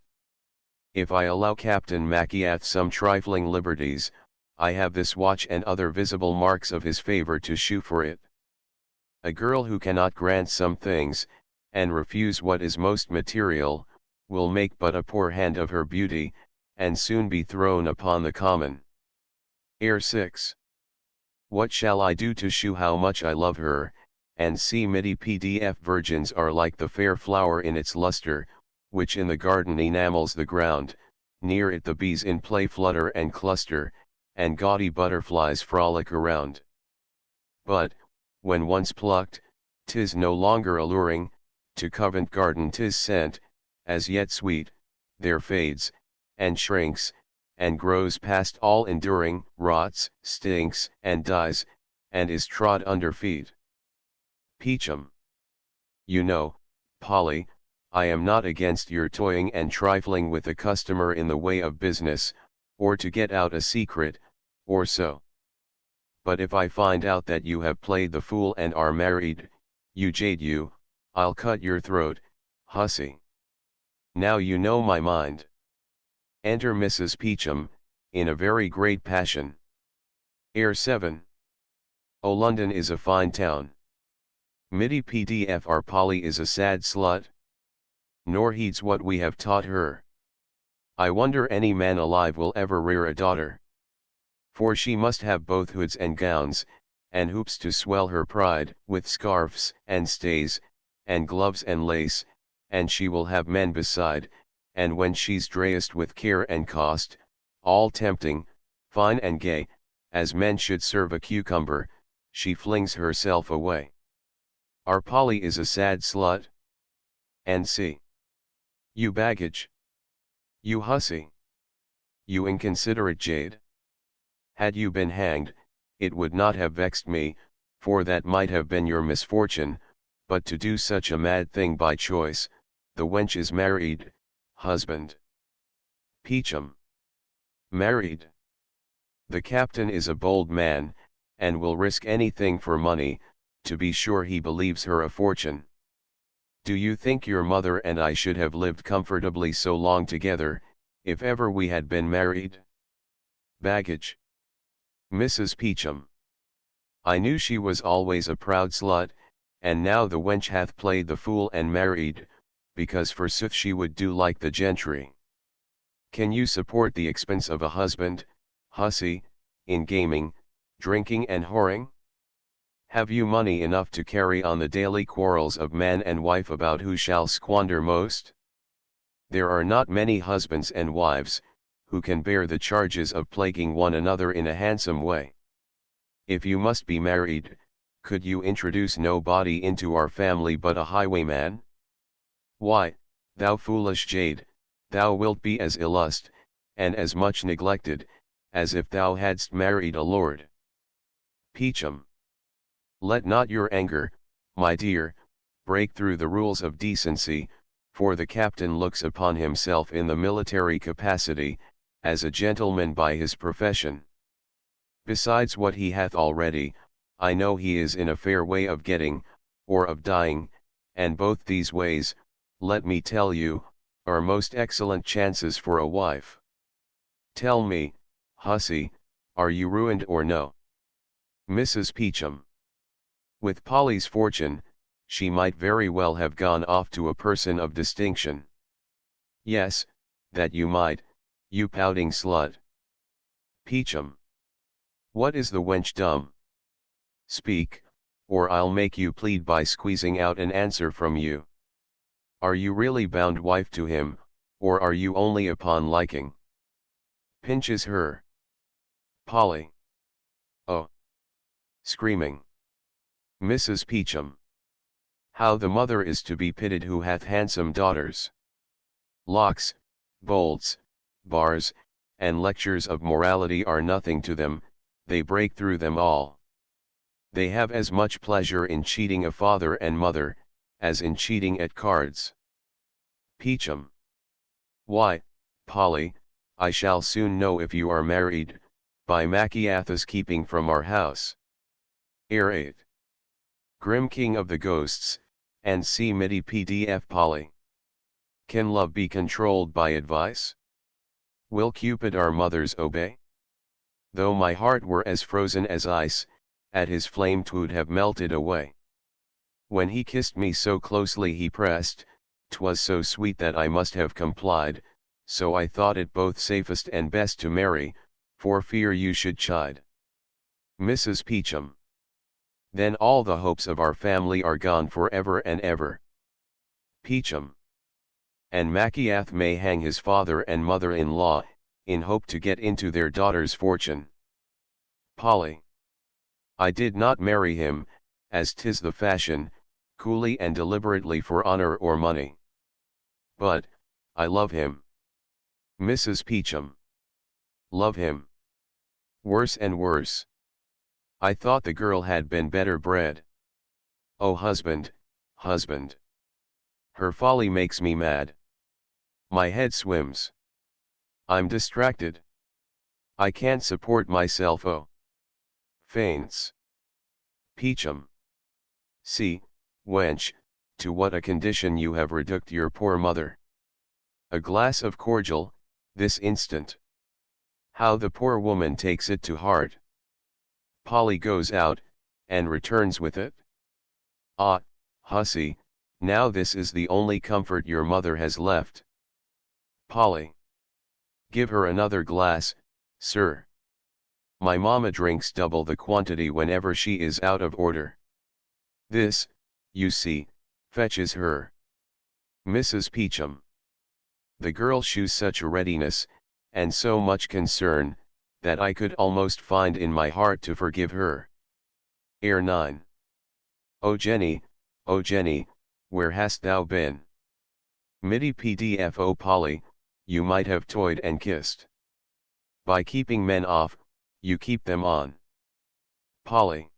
If I allow Captain Maciath some trifling liberties, I have this watch and other visible marks of his favor to shew for it. A girl who cannot grant some things, and refuse what is most material, will make but a poor hand of her beauty, and soon be thrown upon the common. Air 6. What shall I do to shew how much I love her, and see MIDI PDF virgins are like the fair flower in its luster, which in the garden enamels the ground, near it the bees in play flutter and cluster, and gaudy butterflies frolic around. But, when once plucked, 'tis no longer alluring, to Covent Garden 'tis sent, as yet sweet, there fades, and shrinks, and grows past all enduring, rots, stinks, and dies, and is trod under feet. Peachum. You know, Polly, I am not against your toying and trifling with a customer in the way of business, or to get out a secret, or so. But if I find out that you have played the fool and are married, you jade you, I'll cut your throat, hussy. Now you know my mind. Enter Mrs. Peachum, in a very great passion. Air 7. Oh, London is a fine town. Middy PDF our Polly is a sad slut. Nor heeds what we have taught her. I wonder any man alive will ever rear a daughter. For she must have both hoods and gowns, and hoops to swell her pride, with scarfs and stays, and gloves and lace, and she will have men beside, and when she's dressed with care and cost, all tempting, fine and gay, as men should serve a cucumber, she flings herself away. Our Polly is a sad slut. And see. You baggage. You hussy. You inconsiderate jade. Had you been hanged, it would not have vexed me, for that might have been your misfortune, but to do such a mad thing by choice, the wench is married, husband. Peachum. Married. The captain is a bold man, and will risk anything for money, to be sure he believes her a fortune. Do you think your mother and I should have lived comfortably so long together, if ever we had been married? Baggage. Mrs. Peachum. I knew she was always a proud slut, and now the wench hath played the fool and married, because forsooth she would do like the gentry. Can you support the expense of a husband, hussy, in gaming, drinking and whoring? Have you money enough to carry on the daily quarrels of man and wife about who shall squander most? There are not many husbands and wives, who can bear the charges of plaguing one another in a handsome way. If you must be married, could you introduce nobody into our family but a highwayman? Why, thou foolish jade, thou wilt be as illust, and as much neglected, as if thou hadst married a lord. Peachum. Let not your anger, my dear, break through the rules of decency, for the captain looks upon himself in the military capacity, as a gentleman by his profession. Besides what he hath already, I know he is in a fair way of getting, or of dying, and both these ways, let me tell you, are most excellent chances for a wife. Tell me, hussy, are you ruined or no? Mrs. Peachum. With Polly's fortune, she might very well have gone off to a person of distinction. Yes, that you might, you pouting slut. Peachum. What is the wench dumb? Speak, or I'll make you plead by squeezing out an answer from you. Are you really bound wife to him, or are you only upon liking? Pinches her. Polly. Oh. Screaming. Mrs. Peachum. How the mother is to be pitied who hath handsome daughters. Locks, bolts, bars, and lectures of morality are nothing to them, they break through them all. They have as much pleasure in cheating a father and mother, as in cheating at cards. Peachum. Why, Polly, I shall soon know if you are married, by Machiathas keeping from our house. Air 8. Grim king of the ghosts, and see Middy PDF Polly. Can love be controlled by advice? Will Cupid our mothers obey? Though my heart were as frozen as ice, at his flame 'twould have melted away. When he kissed me so closely he pressed, 'twas so sweet that I must have complied, so I thought it both safest and best to marry, for fear you should chide. Mrs. Peachum. Then all the hopes of our family are gone for ever and ever. Peachum. And Machiath may hang his father and mother-in-law, in hope to get into their daughter's fortune. Polly. I did not marry him, as 'tis the fashion, coolly and deliberately for honor or money. But, I love him. Mrs. Peachum. Love him. Worse and worse. I thought the girl had been better bred. Oh husband, husband. Her folly makes me mad. My head swims. I'm distracted. I can't support myself. Oh. Faints. Peachum. See, wench, to what a condition you have reduced your poor mother. A glass of cordial, this instant. How the poor woman takes it to heart. Polly goes out, and returns with it. Ah, hussy, now this is the only comfort your mother has left. Polly. Give her another glass, sir. My mamma drinks double the quantity whenever she is out of order. This, you see, fetches her. Mrs. Peachum. The girl shews such a readiness, and so much concern, that I could almost find in my heart to forgive her. Air 9. O Jenny, where hast thou been? Midi PDF. O Polly, you might have toyed and kissed. By keeping men off, you keep them on. Polly.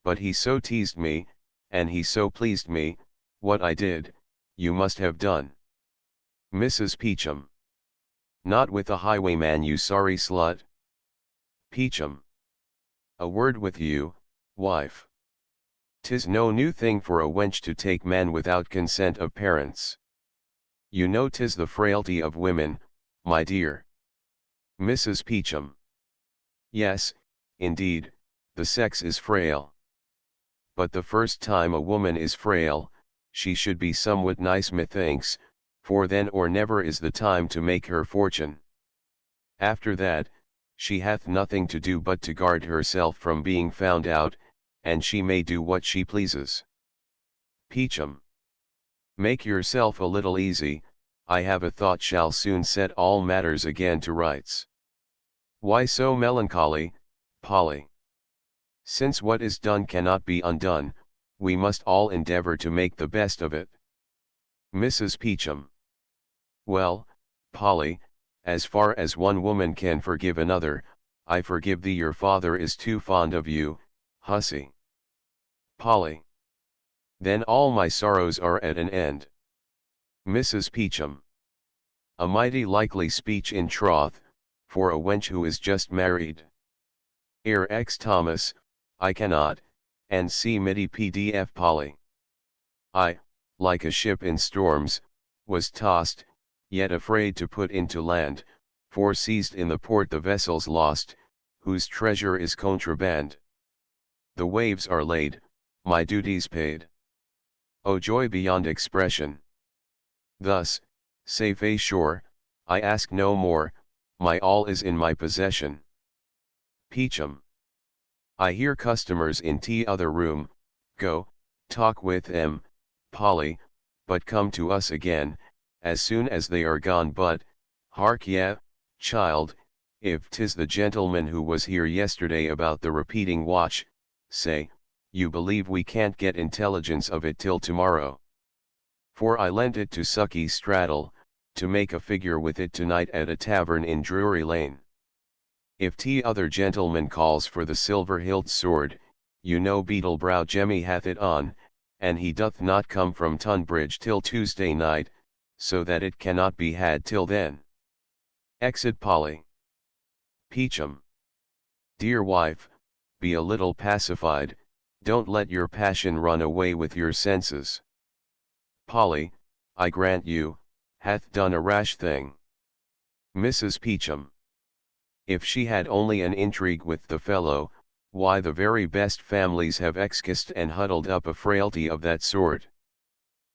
But he so teased me, and he so pleased me, what I did, you must have done. Mrs. Peachum. Not with a highwayman, you sorry slut. Peachum. A word with you, wife. 'Tis no new thing for a wench to take man without consent of parents. You know 'tis the frailty of women, my dear. Mrs. Peachum. Yes, indeed, the sex is frail. But the first time a woman is frail, she should be somewhat nice methinks, for then or never is the time to make her fortune. After that, she hath nothing to do but to guard herself from being found out, and she may do what she pleases. Peachum. Make yourself a little easy, I have a thought shall soon set all matters again to rights. Why so melancholy, Polly? Since what is done cannot be undone, we must all endeavor to make the best of it. Mrs. Peachum. Well, Polly, as far as one woman can forgive another, I forgive thee. Your father is too fond of you, hussy. Polly. Then all my sorrows are at an end. Mrs. Peachum. A mighty likely speech in troth, for a wench who is just married. Ere X Thomas, I cannot, and see Midi PDF. Polly. I, like a ship in storms, was tossed, yet afraid to put into land, for seized in the port the vessels lost, whose treasure is contraband. The waves are laid, my duties paid. O joy beyond expression! Thus, safe ashore, I ask no more, my all is in my possession. Peachum. I hear customers in t'other room, go, talk with them, Polly, but come to us again, as soon as they are gone. But, hark ye, child, if 'tis the gentleman who was here yesterday about the repeating watch, say, you believe we can't get intelligence of it till tomorrow. For I lent it to Sucky Straddle, to make a figure with it tonight at a tavern in Drury Lane. If t'other gentleman calls for the silver-hilt sword, you know Beetlebrow Jemmy hath it on, and he doth not come from Tunbridge till Tuesday night, so that it cannot be had till then. Exit Polly. Peachum. Dear wife, be a little pacified, don't let your passion run away with your senses. Polly, I grant you, hath done a rash thing. Mrs. Peachum. If she had only an intrigue with the fellow, why the very best families have excused and huddled up a frailty of that sort.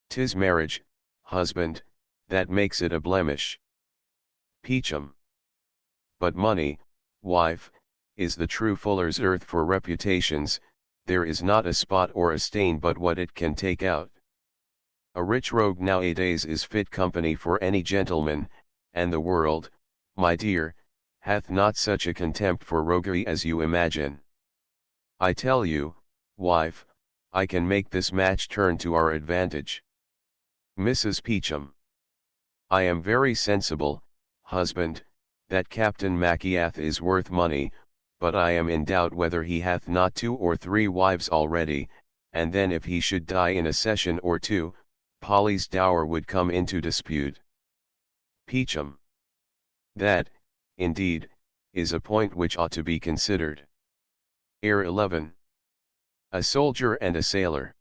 'Tis marriage, husband, that makes it a blemish. Peachum. But money, wife, is the true fuller's earth for reputations, there is not a spot or a stain but what it can take out. A rich rogue nowadays is fit company for any gentleman, and the world, my dear, hath not such a contempt for roguery as you imagine. I tell you, wife, I can make this match turn to our advantage. Mrs. Peachum. I am very sensible, husband, that Captain Maciath is worth money, but I am in doubt whether he hath not 2 or 3 wives already, and then if he should die in a session or 2, Polly's dower would come into dispute. Peachum. That, indeed, is a point which ought to be considered. Air 11. A soldier and a sailor.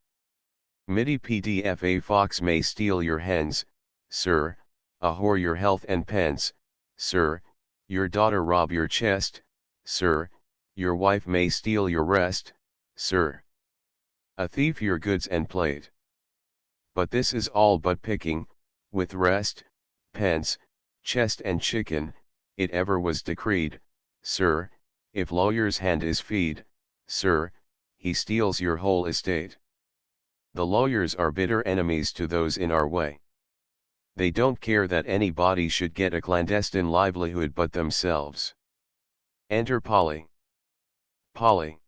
MIDI PDF. A fox may steal your hens, sir, a whore your health and pence, sir, your daughter rob your chest, sir, your wife may steal your rest, sir. A thief your goods and plate. But this is all but picking, with rest, pence, chest and chicken, it ever was decreed, sir, if lawyer's hand is feed, sir, he steals your whole estate. The lawyers are bitter enemies to those in our way. They don't care that anybody should get a clandestine livelihood but themselves. Enter Polly. Polly.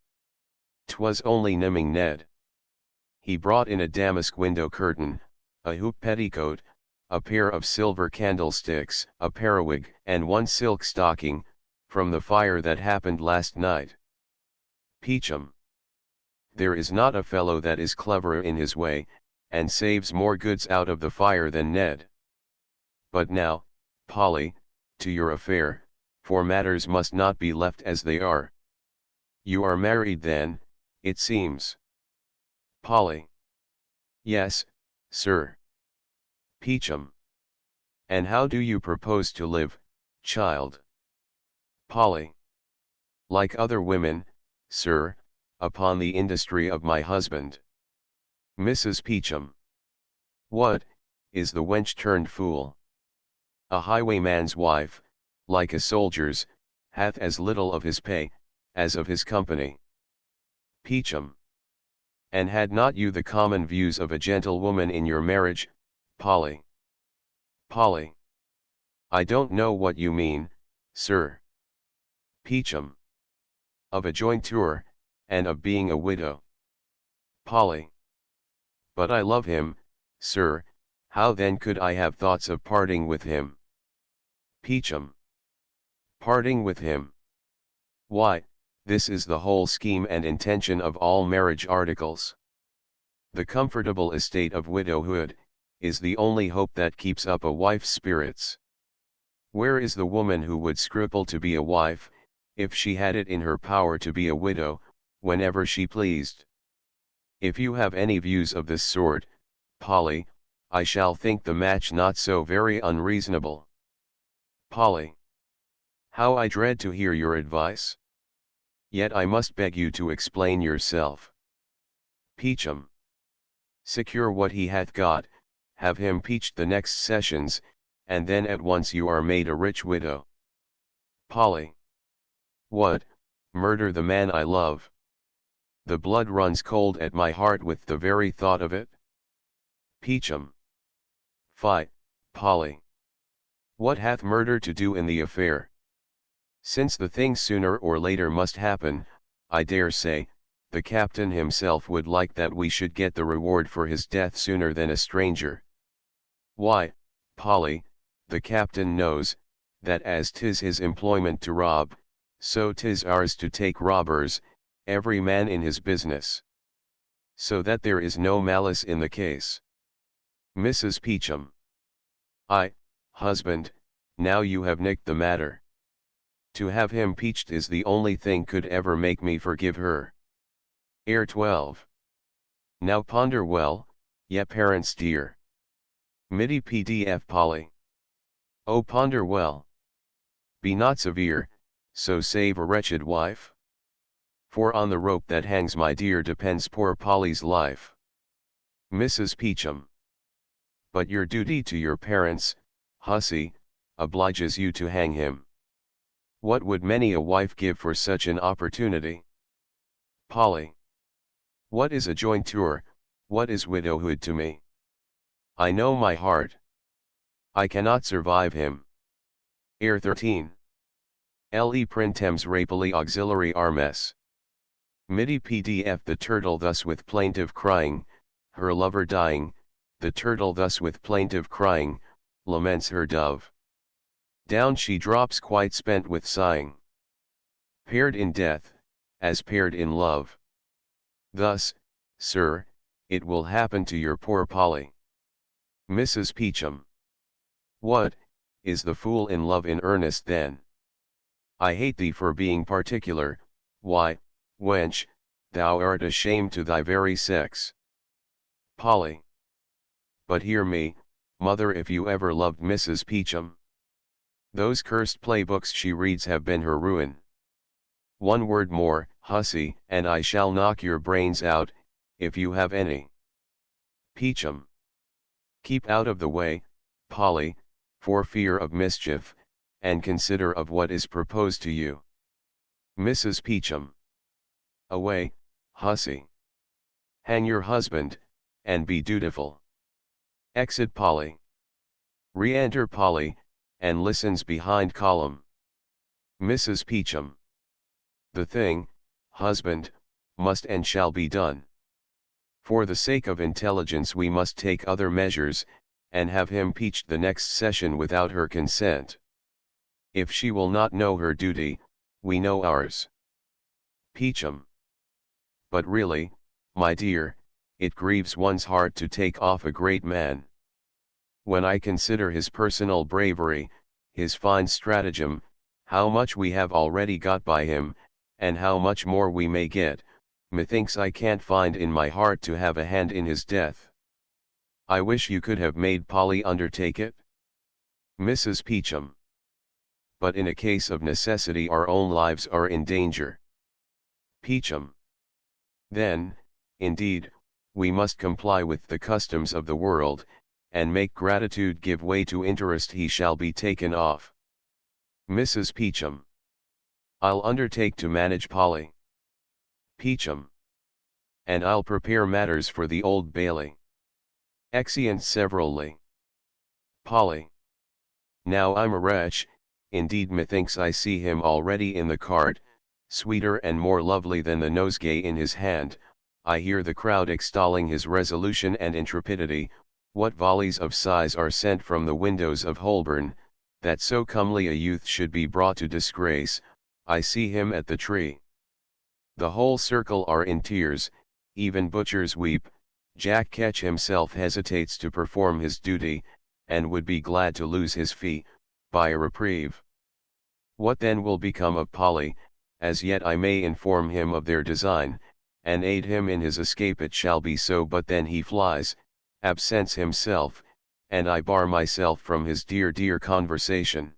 'Twas only Nimming Ned. He brought in a damask window curtain, a hoop petticoat, a pair of silver candlesticks, a periwig, and 1 silk stocking, from the fire that happened last night. Peachum. There is not a fellow that is cleverer in his way, and saves more goods out of the fire than Ned. But now, Polly, to your affair, for matters must not be left as they are. You are married then, it seems. Polly. Yes, sir. Peachum. And how do you propose to live, child? Polly. Like other women, sir, upon the industry of my husband. Mrs. Peachum. What, is the wench turned fool? A highwayman's wife, like a soldier's, hath as little of his pay, as of his company. Peachum. And had not you the common views of a gentlewoman in your marriage, Polly? Polly. I don't know what you mean, sir. Peachum. Of a jointure, and of being a widow. Polly. But I love him, sir, how then could I have thoughts of parting with him? Peachum. Parting with him. Why, this is the whole scheme and intention of all marriage articles. The comfortable estate of widowhood, is the only hope that keeps up a wife's spirits. Where is the woman who would scruple to be a wife, if she had it in her power to be a widow, whenever she pleased? If you have any views of this sort, Polly, I shall think the match not so very unreasonable. Polly. How I dread to hear your advice. Yet I must beg you to explain yourself. Peachum. Secure what he hath got, have him peached the next sessions, and then at once you are made a rich widow. Polly. What, murder the man I love? The blood runs cold at my heart with the very thought of it. Peachum. Fie, Polly. What hath murder to do in the affair? Since the thing sooner or later must happen, I dare say, the captain himself would like that we should get the reward for his death sooner than a stranger. Why, Polly, the captain knows, that as 'tis his employment to rob, so 'tis ours to take robbers, every man in his business. So that there is no malice in the case. Mrs. Peachum. Husband, now you have nicked the matter. To have him peached is the only thing could ever make me forgive her. Air 12. Now ponder well, ye parents dear. MIDI PDF. Polly. Oh, ponder well. Be not severe, so save a wretched wife. For on the rope that hangs my dear depends poor Polly's life. Mrs. Peachum. But your duty to your parents, hussy, obliges you to hang him. What would many a wife give for such an opportunity? Polly. What is a jointure, what is widowhood to me? I know my heart. I cannot survive him. Air 13. Le printemps rapili auxiliary armes. MIDI PDF. The turtle thus with plaintive crying, her lover dying, the turtle thus with plaintive crying, laments her dove. Down she drops quite spent with sighing. Paired in death, as paired in love. Thus, sir, it will happen to your poor Polly. Mrs. Peachum. What, is the fool in love in earnest then? I hate thee for being particular, why, wench, thou art a shame to thy very sex. Polly. But hear me, mother, if you ever loved Mrs. Peachum. Those cursed playbooks she reads have been her ruin. One word more, hussy, and I shall knock your brains out, if you have any. Peachum. Keep out of the way, Polly, for fear of mischief, and consider of what is proposed to you. Mrs. Peachum. Away, hussy. Hang your husband, and be dutiful. Exit Polly. Re-enter Polly, and listens behind column. Mrs. Peachum. The thing, husband, must and shall be done. For the sake of intelligence we must take other measures, and have him peached the next session without her consent. If she will not know her duty, we know ours. Peachum. But really, my dear, it grieves one's heart to take off a great man. When I consider his personal bravery, his fine stratagem, how much we have already got by him, and how much more we may get, methinks I can't find in my heart to have a hand in his death. I wish you could have made Polly undertake it. Mrs. Peachum. But in a case of necessity our own lives are in danger. Peachum. Then, indeed, we must comply with the customs of the world, and make gratitude give way to interest. He shall be taken off. Mrs. Peachum. I'll undertake to manage Polly. Peachum. And I'll prepare matters for the Old Bailey. Exeunt severally. Polly. Now I'm a wretch, indeed methinks I see him already in the cart, sweeter and more lovely than the nosegay in his hand. I hear the crowd extolling his resolution and intrepidity. What volleys of sighs are sent from the windows of Holborn, that so comely a youth should be brought to disgrace. I see him at the tree. The whole circle are in tears, even butchers weep. Jack Ketch himself hesitates to perform his duty, and would be glad to lose his fee, by a reprieve. What then will become of Polly? As yet I may inform him of their design, and aid him in his escape. It shall be so, but then he flies, absents himself, and I bar myself from his dear conversation.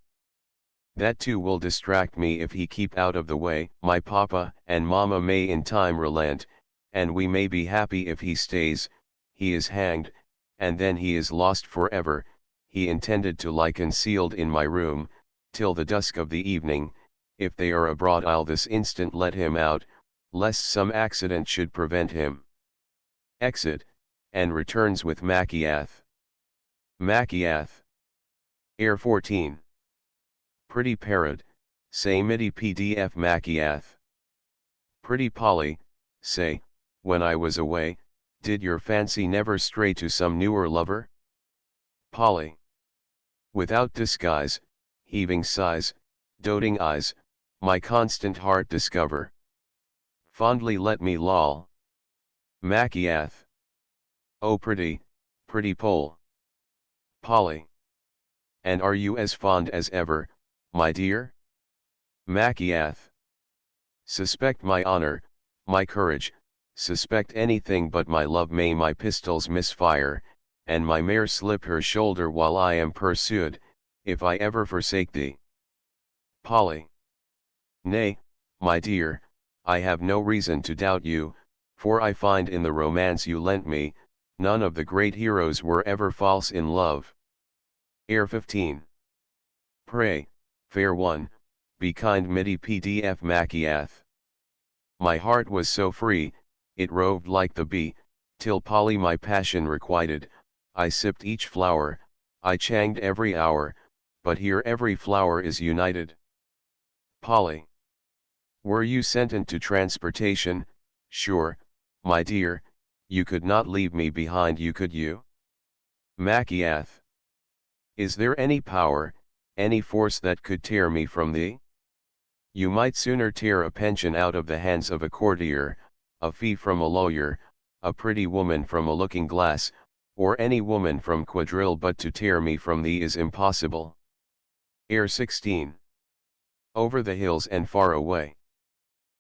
That too will distract me if he keep out of the way. My papa and mamma may in time relent, and we may be happy if he stays. He is hanged, and then he is lost forever. He intended to lie concealed in my room, till the dusk of the evening. If they are abroad I'll this instant let him out, lest some accident should prevent him. Exit, and returns with Machiath. Machiath. Air 14. Pretty parrot, say midi PDF Machiath. Pretty Polly, say, when I was away, did your fancy never stray to some newer lover? Polly. Without disguise, heaving sighs, doting eyes, my constant heart discover. Fondly let me loll. Machiath. Oh pretty Pole. Polly. And are you as fond as ever, my dear? Machiath. Suspect my honor, my courage, suspect anything but my love. May my pistols misfire, and my mare slip her shoulder while I am pursued, if I ever forsake thee. Polly. Nay, my dear, I have no reason to doubt you, for I find in the romance you lent me, none of the great heroes were ever false in love. Air 15. Pray, fair one, be kind midi PDF Machiath. My heart was so free, it roved like the bee, till Polly my passion requited. I sipped each flower, I changed every hour, but here every flower is united. Polly. Were you sentenced to transportation, sure, my dear, you could not leave me behind you, could you? Machiath. Is there any power, any force that could tear me from thee? You might sooner tear a pension out of the hands of a courtier, a fee from a lawyer, a pretty woman from a looking-glass, or any woman from quadrille, but to tear me from thee is impossible. Air 16. Over the hills and far away.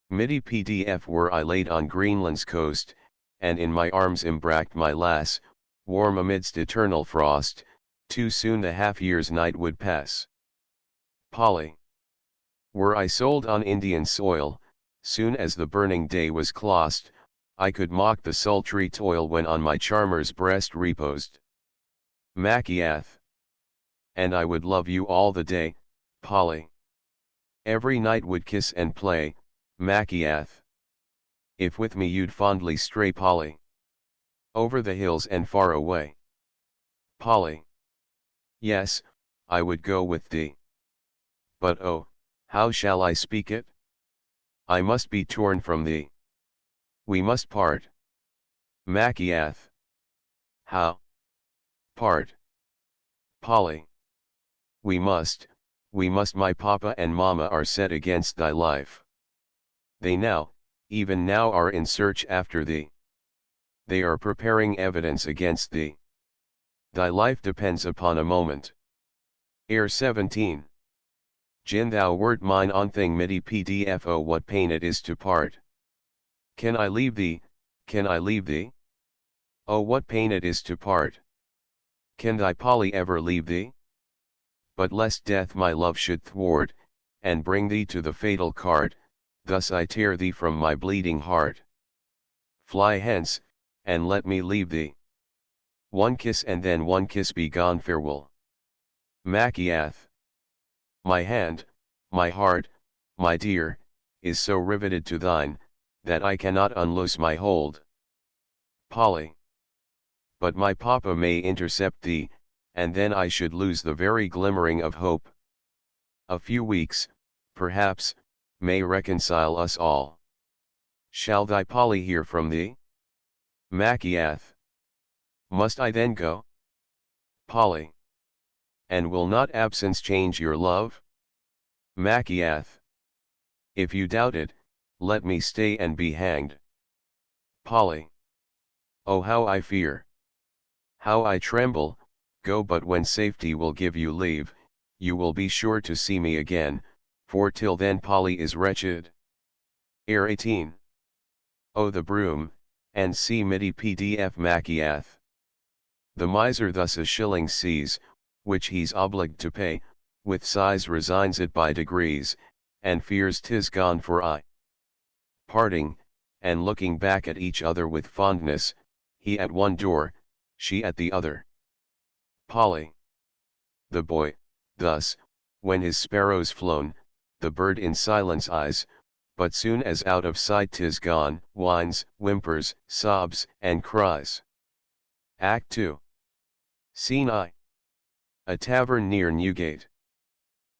Midi PDF were I laid on Greenland's coast, and in my arms embracked my lass, warm amidst eternal frost, too soon the half-year's night would pass. Polly. Were I sold on Indian soil, soon as the burning day was clost, I could mock the sultry toil when on my charmer's breast reposed. Machiath. And I would love you all the day, Polly. Every night would kiss and play, Machiath. If with me you'd fondly stray, Polly. Over the hills and far away. Polly. Yes, I would go with thee. But oh, how shall I speak it? I must be torn from thee. We must part. Machiath. How? Part. Polly. We must, my papa and mamma are set against thy life. They now, even now are in search after thee. They are preparing evidence against thee. Thy life depends upon a moment. Air 17. Gin thou wert mine on thing midi PDF, oh what pain it is to part. Can I leave thee, can I leave thee? Oh what pain it is to part. Can thy Polly ever leave thee? But lest death my love should thwart, and bring thee to the fatal cart, thus I tear thee from my bleeding heart. Fly hence, and let me leave thee. One kiss and then one kiss, be gone, farewell. Machiath. My hand, my heart, my dear, is so riveted to thine, that I cannot unloose my hold. Polly. But my papa may intercept thee, and then I should lose the very glimmering of hope. A few weeks, perhaps, may reconcile us all. Shall thy Polly hear from thee? Machiath. Must I then go? Polly. And will not absence change your love? Machiath. If you doubt it, let me stay and be hanged. Polly. Oh how I fear! How I tremble! Go but when safety will give you leave, you will be sure to see me again, for till then Polly is wretched. Air 18. Oh the broom, and see midi PDF Machiath. The miser thus a shilling sees, which he's obliged to pay, with sighs resigns it by degrees, and fears 'tis gone for aye. Parting, and looking back at each other with fondness, he at one door, she at the other. Polly. The boy, thus, when his sparrow's flown, the bird in silence eyes, but soon as out of sight 'tis gone, whines, whimpers, sobs, and cries. Act 2. Scene I. A tavern near Newgate.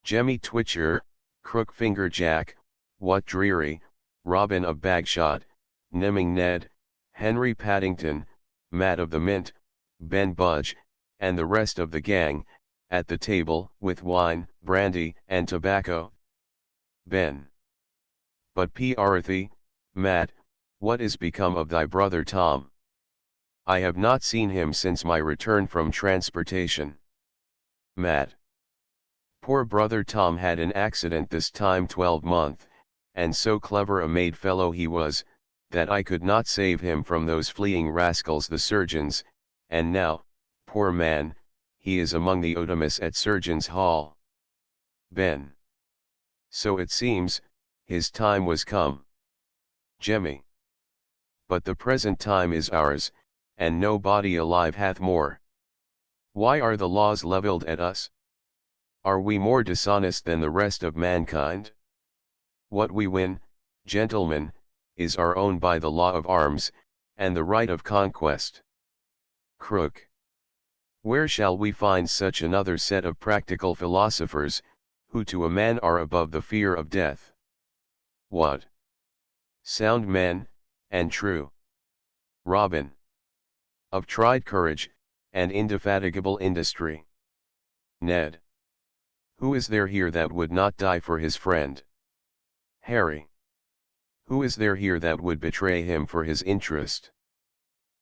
Jemmy Twitcher, Crook-finger Jack, What Dreary, Robin of Bagshot, Nimming Ned, Henry Paddington, Matt of the Mint, Ben Budge, and the rest of the gang, at the table, with wine, brandy, and tobacco. Ben. But Prithee, Matt, what is become of thy brother Tom? I have not seen him since my return from transportation. Matt. Poor brother Tom had an accident this time 12-month, and so clever a made fellow he was, that I could not save him from those fleeing rascals the surgeons, and now, poor man, he is among the Otimus at Surgeons' Hall. Ben. So it seems, his time was come. Jemmy. But the present time is ours, and no body alive hath more. Why are the laws levelled at us? Are we more dishonest than the rest of mankind? What we win, gentlemen, is our own by the law of arms, and the right of conquest. Crook. Where shall we find such another set of practical philosophers, who to a man are above the fear of death? What? Sound men, and true. Robin. Of tried courage, and indefatigable industry. Ned. Who is there here that would not die for his friend? Harry. Who is there here that would betray him for his interest?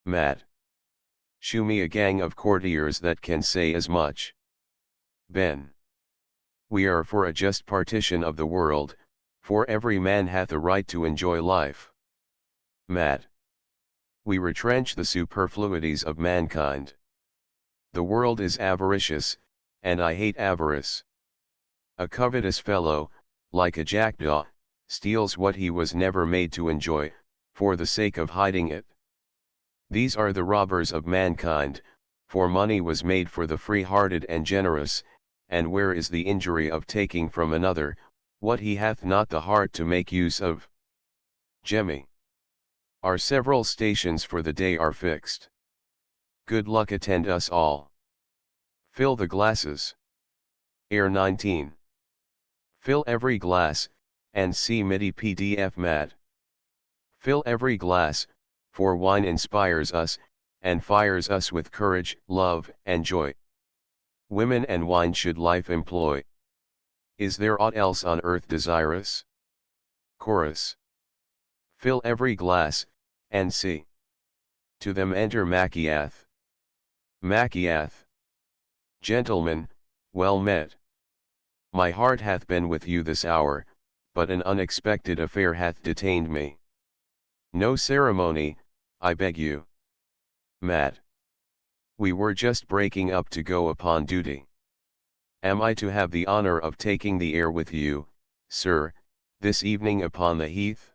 Matt. Shew me a gang of courtiers that can say as much. Ben. We are for a just partition of the world, for every man hath a right to enjoy life. Matt. We retrench the superfluities of mankind. The world is avaricious, and I hate avarice. A covetous fellow, like a jackdaw, steals what he was never made to enjoy, for the sake of hiding it. These are the robbers of mankind, for money was made for the free-hearted and generous, and where is the injury of taking from another, what he hath not the heart to make use of? Jemmy. Our several stations for the day are fixed. Good luck attend us all. Fill the glasses. Air 19. Fill every glass, and see MIDI PDF Mad. Fill every glass, for wine inspires us, and fires us with courage, love, and joy. Women and wine should life employ. Is there aught else on earth desirous? Chorus. Fill every glass, and see. To them enter Machiath. Machiath. Gentlemen, well met. My heart hath been with you this hour, but an unexpected affair hath detained me. No ceremony, I beg you. Matt. We were just breaking up to go upon duty. Am I to have the honor of taking the air with you, sir, this evening upon the heath?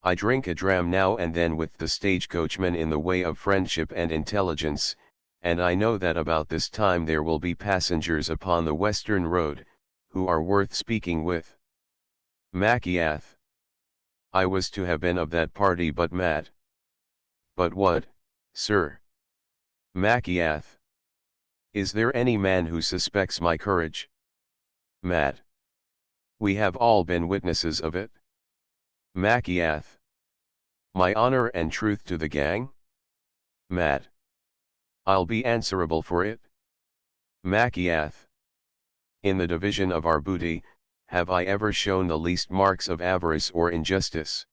I drink a dram now and then with the stagecoachman in the way of friendship and intelligence, and I know that about this time there will be passengers upon the western road, who are worth speaking with. Machiath. I was to have been of that party but Matt. But what, sir? Machiath. Is there any man who suspects my courage? Matt. We have all been witnesses of it. Machiath. My honor and truth to the gang? Matt. I'll be answerable for it. Machiath. In the division of our booty, have I ever shown the least marks of avarice or injustice?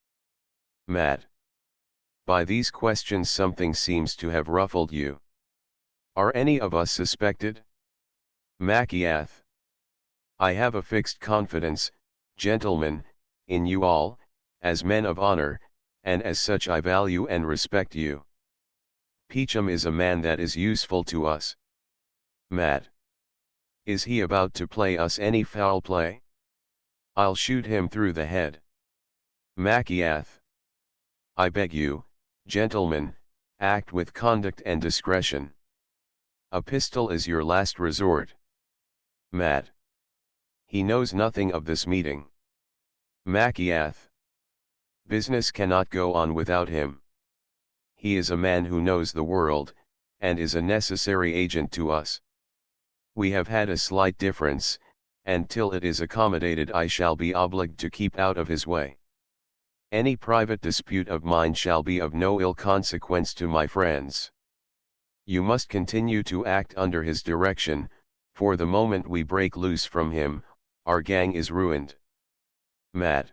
Matt. By these questions something seems to have ruffled you. Are any of us suspected? Machiath. I have a fixed confidence, gentlemen, in you all, as men of honor, and as such I value and respect you. Peachum is a man that is useful to us. Matt. Is he about to play us any foul play? I'll shoot him through the head. Machiath. I beg you, gentlemen, act with conduct and discretion. A pistol is your last resort. Matt. He knows nothing of this meeting. Machiath. Business cannot go on without him. He is a man who knows the world, and is a necessary agent to us. We have had a slight difference, and till it is accommodated I shall be obliged to keep out of his way. Any private dispute of mine shall be of no ill consequence to my friends. You must continue to act under his direction, for the moment we break loose from him, our gang is ruined. Matt.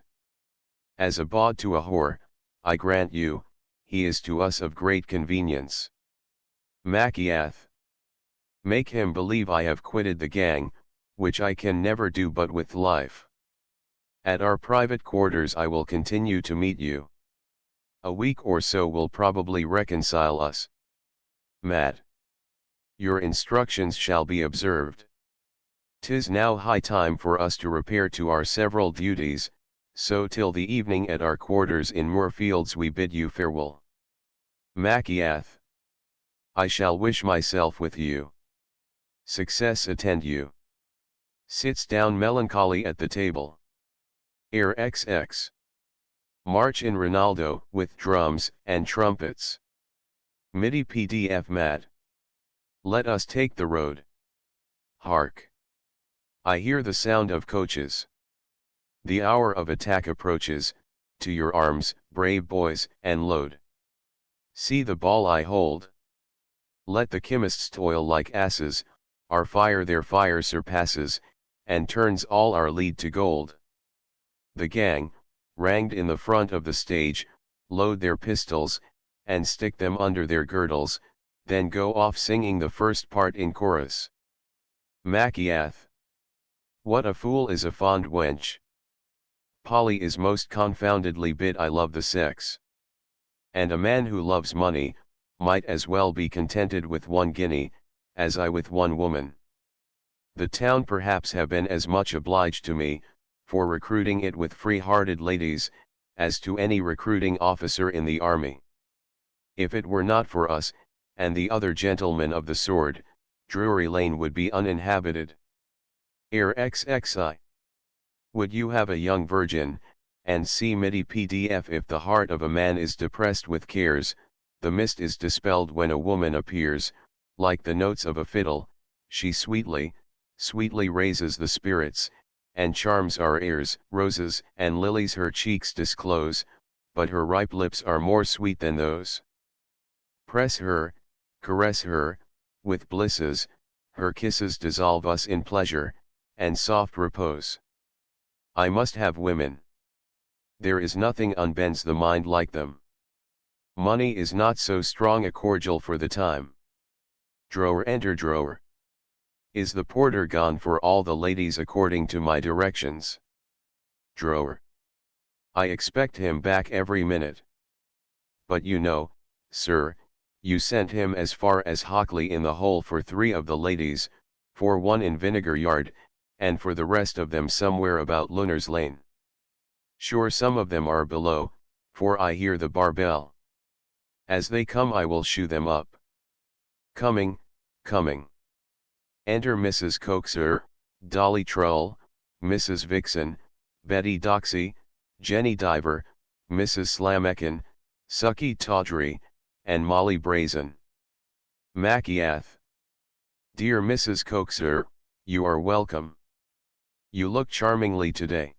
As a bawd to a whore, I grant you, he is to us of great convenience. Machiath. Make him believe I have quitted the gang, which I can never do but with life. At our private quarters I will continue to meet you. A week or so will probably reconcile us. Matt. Your instructions shall be observed. 'Tis now high time for us to repair to our several duties, so till the evening at our quarters in Moorfields we bid you farewell. Machiath. I shall wish myself with you. Success attend you. Sits down melancholy at the table. Air XX. March in Ronaldo with drums and trumpets. MIDI PDF Matt. Let us take the road. Hark! I hear the sound of coaches. The hour of attack approaches, to your arms, brave boys, and load. See the ball I hold. Let the chemists toil like asses, our fire their fire surpasses, and turns all our lead to gold. The gang, ranged in the front of the stage, load their pistols, and stick them under their girdles, then go off singing the first part in chorus. Machiath. What a fool is a fond wench. Polly is most confoundedly bit I love the sex. And a man who loves money, might as well be contented with 1 guinea, as I with 1 woman. The town perhaps have been as much obliged to me, for recruiting it with free-hearted ladies, as to any recruiting officer in the army. If it were not for us, and the other gentlemen of the sword, Drury Lane would be uninhabited. Air XXI. Would you have a young virgin, and see MIDI PDF? If the heart of a man is depressed with cares, the mist is dispelled when a woman appears, like the notes of a fiddle, she sweetly, sweetly raises the spirits, and charms our ears. Roses and lilies her cheeks disclose, but her ripe lips are more sweet than those. Press her, caress her, with blisses, her kisses dissolve us in pleasure, and soft repose. I must have women. There is nothing unbends the mind like them. Money is not so strong a cordial for the time. Drawer, enter drawer. Is the porter gone for all the ladies according to my directions? Drawer. I expect him back every minute. But you know, sir, you sent him as far as Hockley in the hole for 3 of the ladies, for 1 in Vinegar Yard, and for the rest of them somewhere about Lunar's Lane. Sure some of them are below, for I hear the bar bell. As they come I will shew them up. Coming, coming. Enter Mrs. Coaxer, Dolly Trull, Mrs. Vixen, Betty Doxy, Jenny Diver, Mrs. Slamekin, Sucky Tawdry, and Molly Brazen. Machiath. Dear Mrs. Coaxer, you are welcome. You look charmingly today.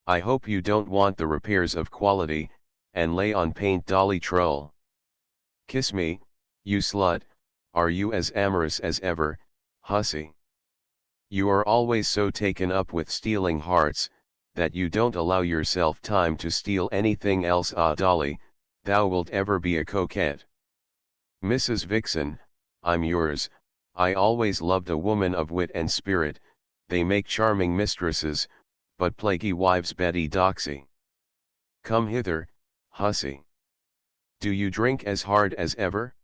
I hope you don't want the repairs of quality, and lay on paint. Dolly Trull. Kiss me, you slut, are you as amorous as ever, hussy? You are always so taken up with stealing hearts, that you don't allow yourself time to steal anything else. Ah Dolly, thou wilt ever be a coquette. Mrs. Vixen, I'm yours. I always loved a woman of wit and spirit, they make charming mistresses, but plaguy wives. Betty Doxy. Come hither, hussy. Do you drink as hard as ever?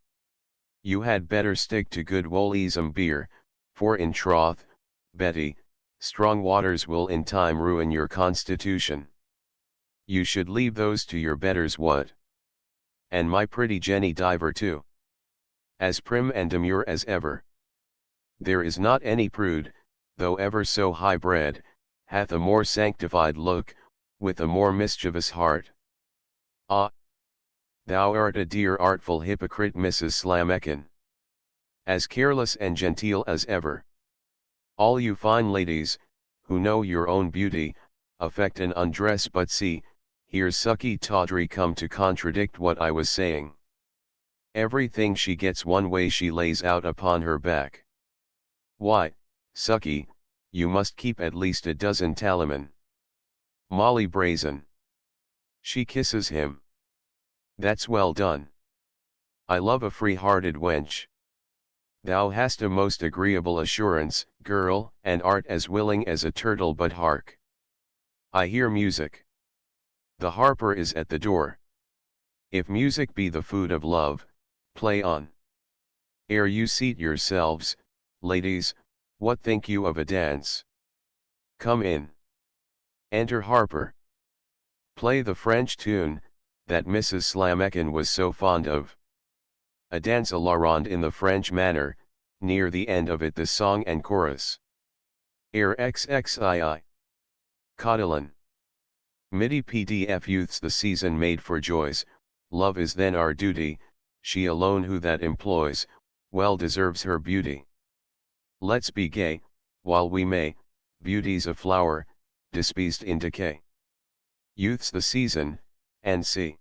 You had better stick to good Woolesome beer, for in troth, Betty, strong waters will in time ruin your constitution. You should leave those to your betters. What? And my pretty Jenny Diver too. As prim and demure as ever. There is not any prude, though ever so high bred, hath a more sanctified look, with a more mischievous heart. Ah! Thou art a dear artful hypocrite. Mrs. Slamekin. As careless and genteel as ever. All you fine ladies, who know your own beauty, affect an undress. But see, here's Sucky Tawdry come to contradict what I was saying. Everything she gets one way she lays out upon her back. Why, Sucky, you must keep at least a dozen talisman. Molly Brazen. She kisses him. That's well done. I love a free-hearted wench. Thou hast a most agreeable assurance, girl, and art as willing as a turtle. But hark! I hear music. The harper is at the door. If music be the food of love, play on. Ere you seat yourselves, ladies, what think you of a dance? Come in. Enter harper. Play the French tune, that Mrs. Slamekin was so fond of. A dance a la ronde in the French manner, near the end of it the song and chorus. Air XXII. Codillon. MIDI PDF. Youth's the season made for joys, love is then our duty, she alone who that employs, well deserves her beauty. Let's be gay, while we may, beauty's a flower, despised in decay. Youth's the season, and see.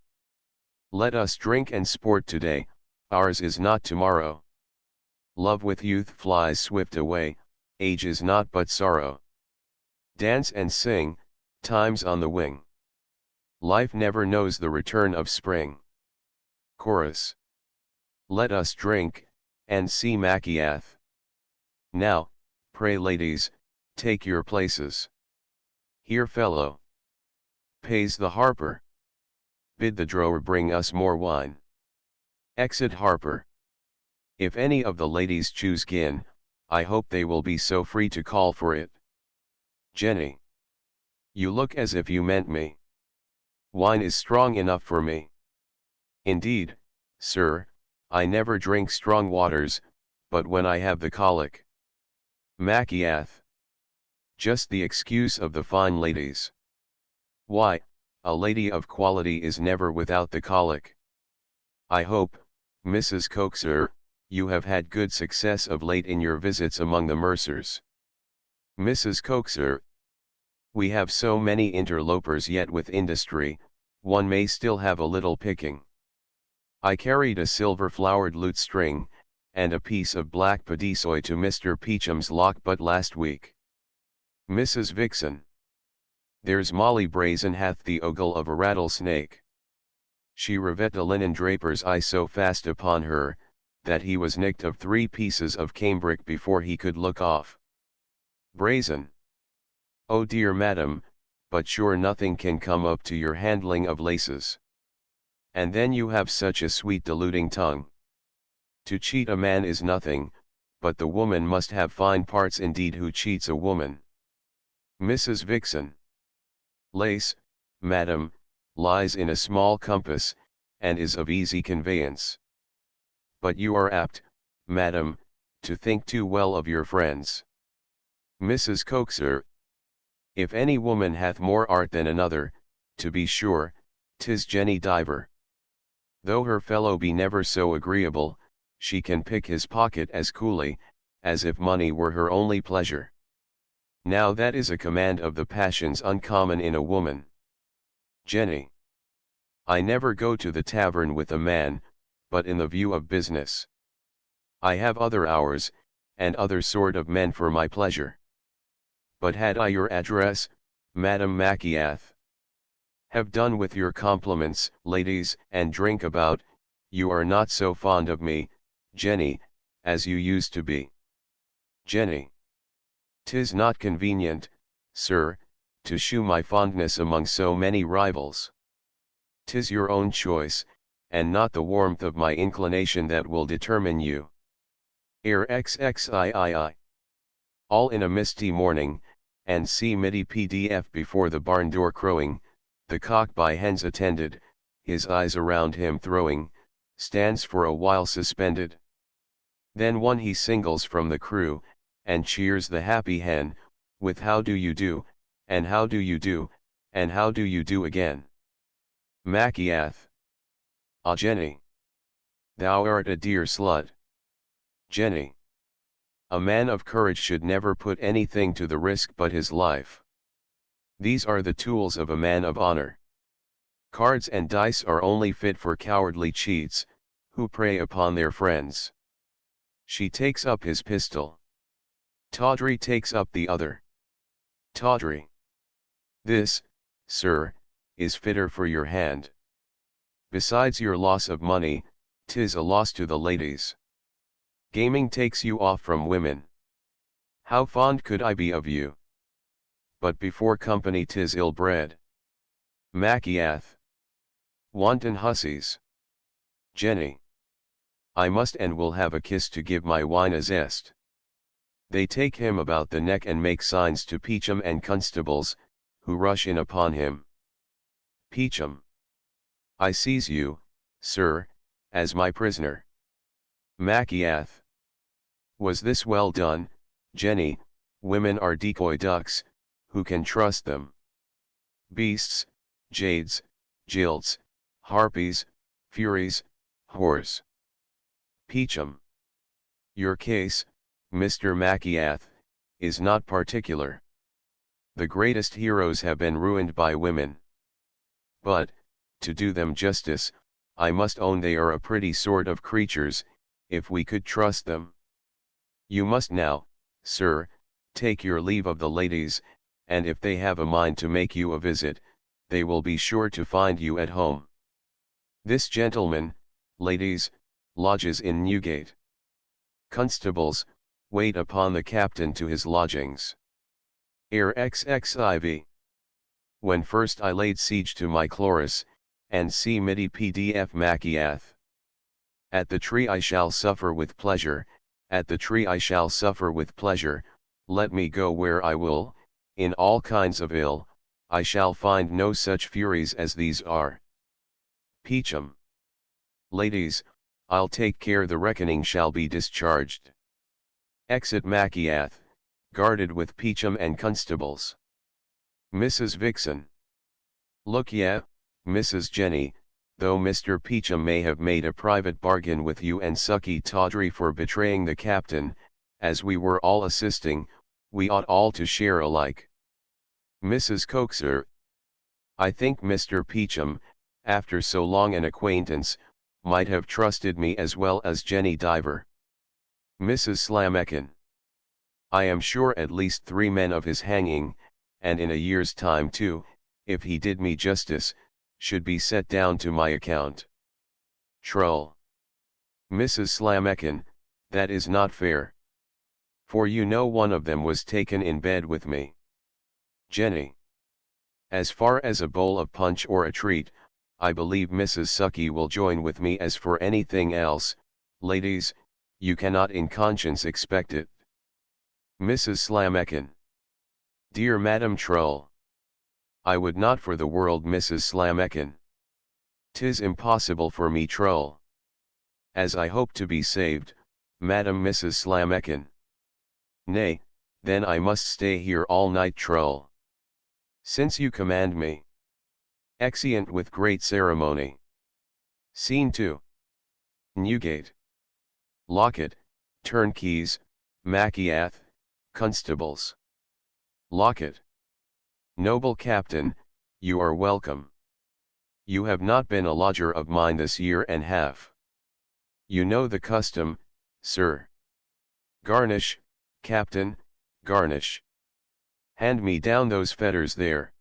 Let us drink and sport today, ours is not tomorrow. Love with youth flies swift away, age is not but sorrow. Dance and sing, time's on the wing. Life never knows the return of spring. Chorus. Let us drink, and see Mackiath. Now, pray ladies, take your places. Here fellow. Pays the harper. Bid the drower bring us more wine. Exit harper. If any of the ladies choose gin, I hope they will be so free to call for it. Jenny. You look as if you meant me. Wine is strong enough for me. Indeed, sir, I never drink strong waters, but when I have the colic. Mackiath. Just the excuse of the fine ladies. Why, a lady of quality is never without the colic. I hope, Mrs. Coaxer, you have had good success of late in your visits among the mercers. Mrs. Coaxer. We have so many interlopers, yet with industry, one may still have a little picking. I carried a silver-flowered lute string, and a piece of black padesoy to Mr. Peacham's lock but last week. Mrs. Vixen. There's Molly Brazen hath the ogle of a rattlesnake. She revet the linen draper's eye so fast upon her, that he was nicked of 3 pieces of cambric before he could look off. Brazen. Oh dear madam, but sure nothing can come up to your handling of laces. And then you have such a sweet deluding tongue. To cheat a man is nothing, but the woman must have fine parts indeed who cheats a woman. Mrs. Vixen. Lace, madam, lies in a small compass, and is of easy conveyance. But you are apt, madam, to think too well of your friends. Mrs. Coaxer. If any woman hath more art than another, to be sure, 'tis Jenny Diver. Though her fellow be never so agreeable, she can pick his pocket as coolly, as if money were her only pleasure. Now that is a command of the passions uncommon in a woman. Jenny. I never go to the tavern with a man, but in the view of business. I have other hours, and other sort of men for my pleasure. But had I your address, Madam Mackiath? Have done with your compliments, ladies, and drink about, you are not so fond of me, Jenny, as you used to be. Jenny. 'Tis not convenient, sir, to shew my fondness among so many rivals. 'Tis your own choice, and not the warmth of my inclination that will determine you. Air XXIII. All in a misty morning, and see middy PDF before the barn door crowing, the cock by hens attended, his eyes around him throwing, stands for a while suspended. Then one he singles from the crew, and cheers the happy hen, with how do you do, and how do you do, and how do you do again. Mackiath. Ah Jenny. Thou art a dear slut. Jenny. A man of courage should never put anything to the risk but his life. These are the tools of a man of honor. Cards and dice are only fit for cowardly cheats, who prey upon their friends. She takes up his pistol. Tawdry takes up the other. Tawdry. This, sir, is fitter for your hand. Besides your loss of money, 'tis a loss to the ladies. Gaming takes you off from women. How fond could I be of you? But before company 'tis ill-bred. Mackiath. Wanton hussies. Jenny. I must and will have a kiss to give my wine a zest. They take him about the neck and make signs to Peacham and constables, who rush in upon him. Peacham. I seize you, sir, as my prisoner. Mackiath. Was this well done, Jenny? Women are decoy ducks, who can trust them? Beasts, jades, jilts, harpies, furies, whores. Peacham. Your case, Mr. Mackiath, is not particular. The greatest heroes have been ruined by women. But, to do them justice, I must own they are a pretty sort of creatures, if we could trust them. You must now, sir, take your leave of the ladies, and if they have a mind to make you a visit, they will be sure to find you at home. This gentleman, ladies, lodges in Newgate. Constables, wait upon the captain to his lodgings. Air XXIV. When first I laid siege to my Chloris, and see midi PDF Machiath. At the tree I shall suffer with pleasure, at the tree I shall suffer with pleasure, let me go where I will, in all kinds of ill, I shall find no such furies as these are. Peachum. Ladies, I'll take care the reckoning shall be discharged. Exit Machiath, guarded with Peachum and constables. Mrs. Vixen. Look ye, Mrs. Jenny, though Mr. Peachum may have made a private bargain with you and Sucky Tawdry for betraying the captain, as we were all assisting, we ought all to share alike. Mrs. Coaxer. I think Mr. Peachum, after so long an acquaintance, might have trusted me as well as Jenny Diver. Mrs. Slamekin. I am sure at least 3 men of his hanging, and in a year's time too, if he did me justice, should be set down to my account. Troll. Mrs. Slamekin, that is not fair. For you know one of them was taken in bed with me. Jenny. As far as a bowl of punch or a treat, I believe Mrs. Sucky will join with me as for anything else, ladies, you cannot in conscience expect it. Mrs. Slamekin. Dear Madam Troll. I would not for the world, Mrs. Slamekin. 'Tis impossible for me, Troll. As I hope to be saved, Madam Mrs. Slamekin. Nay, then I must stay here all night, Troll. Since you command me. Exeunt with great ceremony. Scene 2. Newgate. Locket, turnkeys, Machiath, constables. Locket. Noble captain, you are welcome. You have not been a lodger of mine this year and half. You know the custom, sir. Garnish, captain, garnish. Hand me down those fetters there.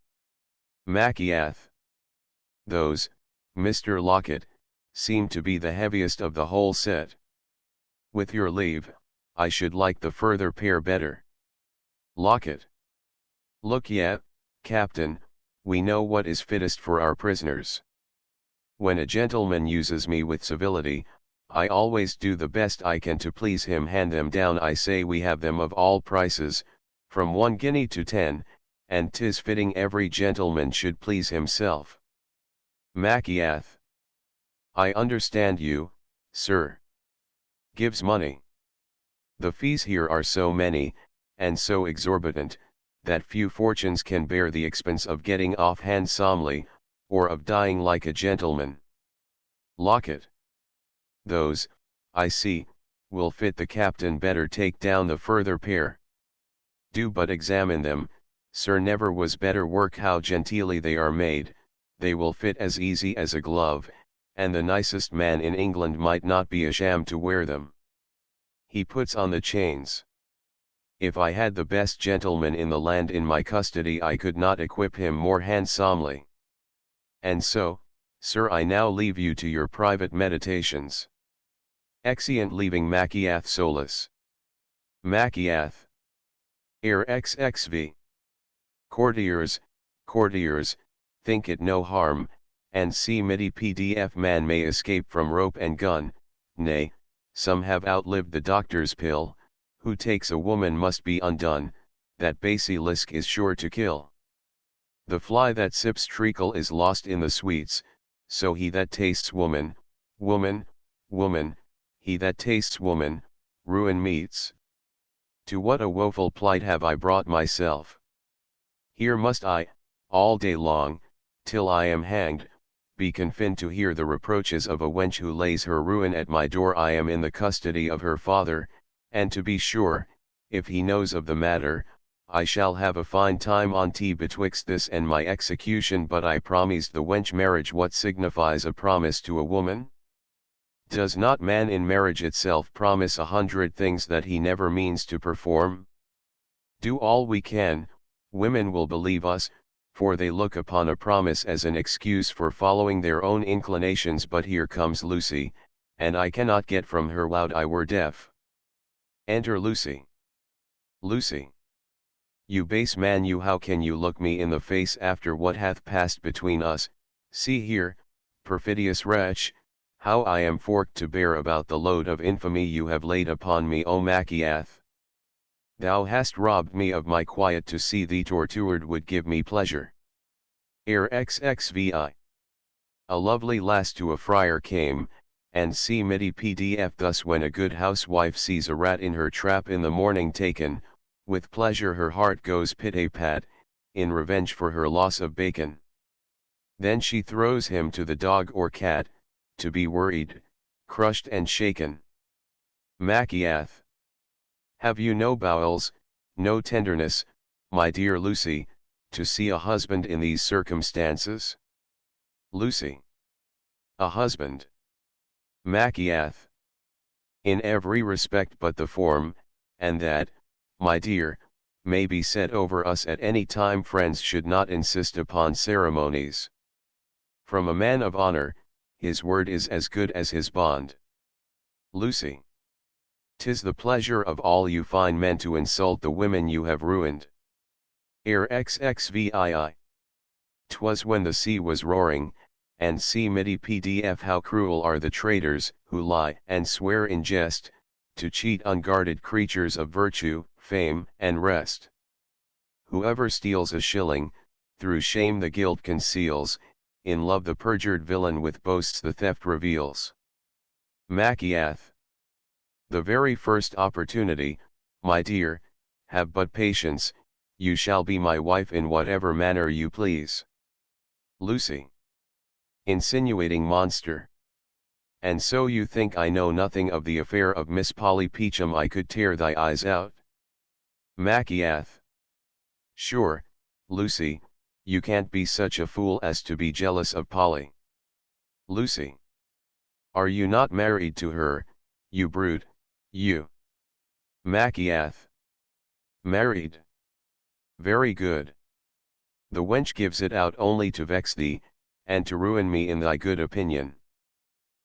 Machiath. Those, Mr. Locket, seem to be the heaviest of the whole set. With your leave, I should like the further pair better. Locket. Look ye, captain, we know what is fittest for our prisoners. When a gentleman uses me with civility, I always do the best I can to please him. Hand them down, I say. We have them of all prices, from 1 guinea to 10, and 'tis fitting every gentleman should please himself. Machiath. I understand you, sir. Gives money. The fees here are so many, and so exorbitant, that few fortunes can bear the expense of getting off handsomely, or of dying like a gentleman. Locket. Those, I see, will fit the captain better. Take down the further pair. Do but examine them, sir, never was better work. How genteelly they are made, they will fit as easy as a glove, and the nicest man in England might not be ashamed to wear them. He puts on the chains. If I had the best gentleman in the land in my custody, I could not equip him more handsomely. And so, sir, I now leave you to your private meditations. Exeunt, leaving Machiath solus. Machiath. Air XXV. Courtiers, courtiers, think it no harm, and see midi PDF man may escape from rope and gun. Nay, some have outlived the doctor's pill. Who takes a woman must be undone, that basilisk is sure to kill. The fly that sips treacle is lost in the sweets, so he that tastes woman, woman, woman, he that tastes woman, ruin meets. To what a woeful plight have I brought myself! Here must I, all day long, till I am hanged, be confined to hear the reproaches of a wench who lays her ruin at my door. I am in the custody of her father, and to be sure, if he knows of the matter, I shall have a fine time on tea betwixt this and my execution. But I promised the wench marriage. What signifies a promise to a woman? Does not man in marriage itself promise 100 things that he never means to perform? Do all we can, Women will believe us, for they look upon a promise as an excuse for following their own inclinations. But here comes Lucy, and I cannot get from her would I were deaf. Enter Lucy. Lucy. You base man, you, how can you look me in the face after what hath passed between us? See here, perfidious wretch, how I am forked to bear about the load of infamy you have laid upon me, O Machiath. Thou hast robbed me of my quiet, to see thee tortured would give me pleasure. Ere XXVI. A lovely lass to a friar came, and see midi pdf thus: when a good housewife sees a rat in her trap in the morning taken, with pleasure her heart goes pit-a-pat, in revenge for her loss of bacon. Then she throws him to the dog or cat, to be worried, crushed and shaken. Machiath. Have you no bowels, no tenderness, my dear Lucy, to see a husband in these circumstances? Lucy. A husband. Machiath. In every respect but the form, and that, my dear, may be said over us at any time. Friends should not insist upon ceremonies. From a man of honor, his word is as good as his bond. Lucy. 'Tis the pleasure of all you fine men to insult the women you have ruined. Ere XXVII. 'Twas when the sea was roaring, and see midi pdf how cruel are the traitors, who lie and swear in jest, to cheat unguarded creatures of virtue, fame, and rest. Whoever steals a shilling, through shame the guilt conceals, in love the perjured villain with boasts the theft reveals. Machiath. The very first opportunity, my dear, have but patience, you shall be my wife in whatever manner you please. Lucy. Insinuating monster. And so you think I know nothing of the affair of Miss Polly Peachum? I could tear thy eyes out. Machiath. Sure, Lucy, you can't be such a fool as to be jealous of Polly. Lucy. Are you not married to her, you brute, you? Machiath. Married. Very good. The wench gives it out only to vex thee, and to ruin me in thy good opinion.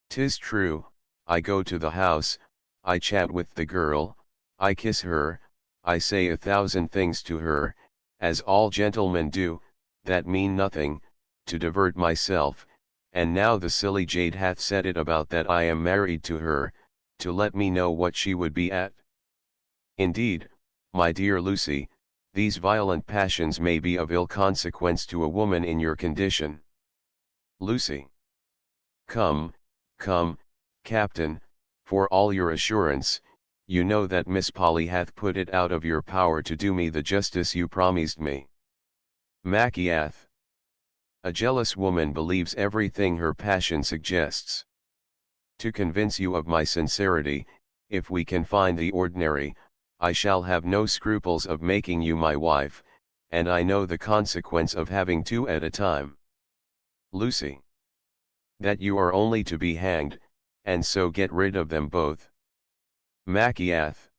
'Tis true, I go to the house, I chat with the girl, I kiss her, I say 1,000 things to her, as all gentlemen do, that mean nothing, to divert myself, and now the silly jade hath said it about that I am married to her, to let me know what she would be at. Indeed, my dear Lucy, these violent passions may be of ill consequence to a woman in your condition. Lucy. Come, come, Captain, for all your assurance, you know that Miss Polly hath put it out of your power to do me the justice you promised me. Machiath. A jealous woman believes everything her passion suggests. To convince you of my sincerity, if we can find the ordinary, I shall have no scruples of making you my wife, and I know the consequence of having two at a time. Lucy. That you are only to be hanged, and so get rid of them both. Machiath.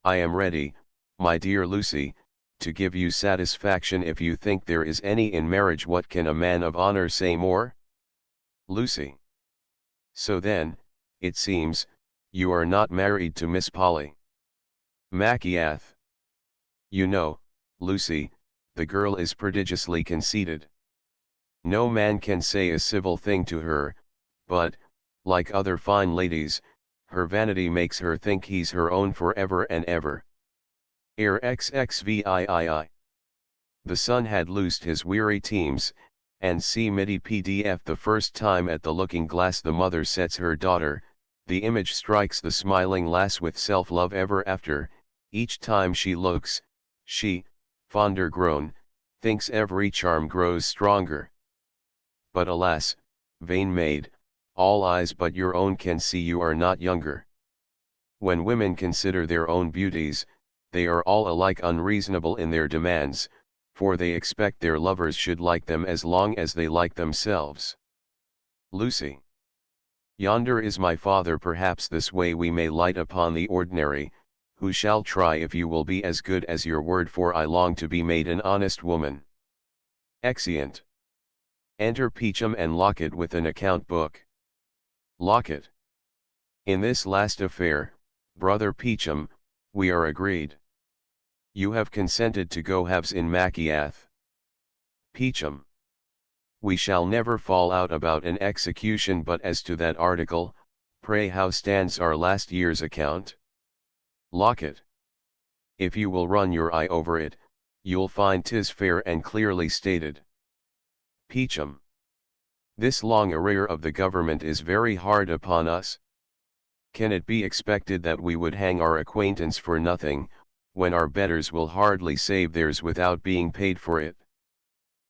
I am ready, my dear Lucy, to give you satisfaction if you think there is any in marriage. What can a man of honor say more? Lucy. So then, it seems, you are not married to Miss Polly. Machiath. You know, Lucy, the girl is prodigiously conceited. No man can say a civil thing to her, but, like other fine ladies, her vanity makes her think he's her own forever and ever. Ere XXVII. The sun had loosed his weary teams, and see midi pdf the first time at the looking glass the mother sets her daughter, the image strikes the smiling lass with self-love ever after, each time she looks, she, fonder grown, thinks every charm grows stronger. But alas, vain maid, all eyes but your own can see you are not younger. When women consider their own beauties, they are all alike unreasonable in their demands, for they expect their lovers should like them as long as they like themselves. Lucy. Yonder is my father. Perhaps this way we may light upon the ordinary, who shall try if you will be as good as your word, for I long to be made an honest woman. Exeunt. Enter Peachum and Locket with an account book. Locket. In this last affair, brother Peachum, we are agreed. You have consented to go halves in Machiath. Peachum. We shall never fall out about an execution, but as to that article, pray how stands our last year's account? Locket. If you will run your eye over it, you'll find 'tis fair and clearly stated. Peachum. This long arrear of the government is very hard upon us. Can it be expected that we would hang our acquaintance for nothing, when our betters will hardly save theirs without being paid for it?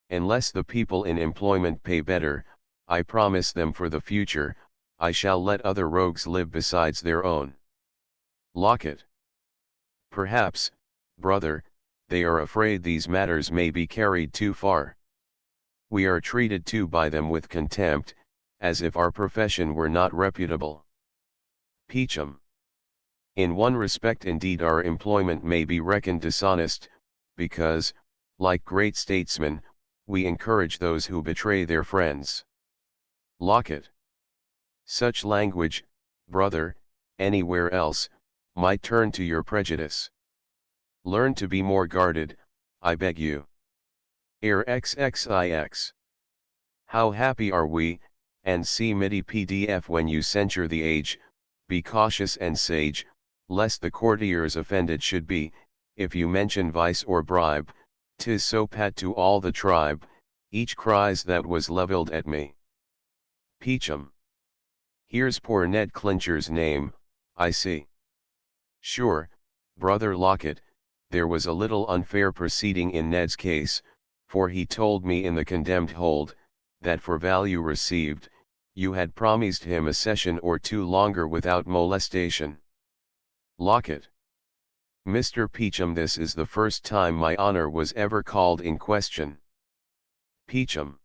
Unless the people in employment pay better, I promise them for the future, I shall let other rogues live besides their own. Locket. Perhaps, brother, they are afraid these matters may be carried too far. We are treated too by them with contempt, as if our profession were not reputable. Peachum. In one respect indeed our employment may be reckoned dishonest, because, like great statesmen, we encourage those who betray their friends. Locket. Such language, brother, anywhere else, might turn to your prejudice. Learn to be more guarded, I beg you. Air XXIX. How happy are we, and see MIDI PDF when you censure the age, be cautious and sage, lest the courtiers offended should be, if you mention vice or bribe, 'tis so pat to all the tribe, each cries that was levelled at me. Peachum. Here's poor Ned Clincher's name, I see. Sure, brother Locket, there was a little unfair proceeding in Ned's case, for he told me in the condemned hold, that for value received, you had promised him a session or two longer without molestation. Locket. Mr. Peachum, this is the first time my honor was ever called in question. Peachum.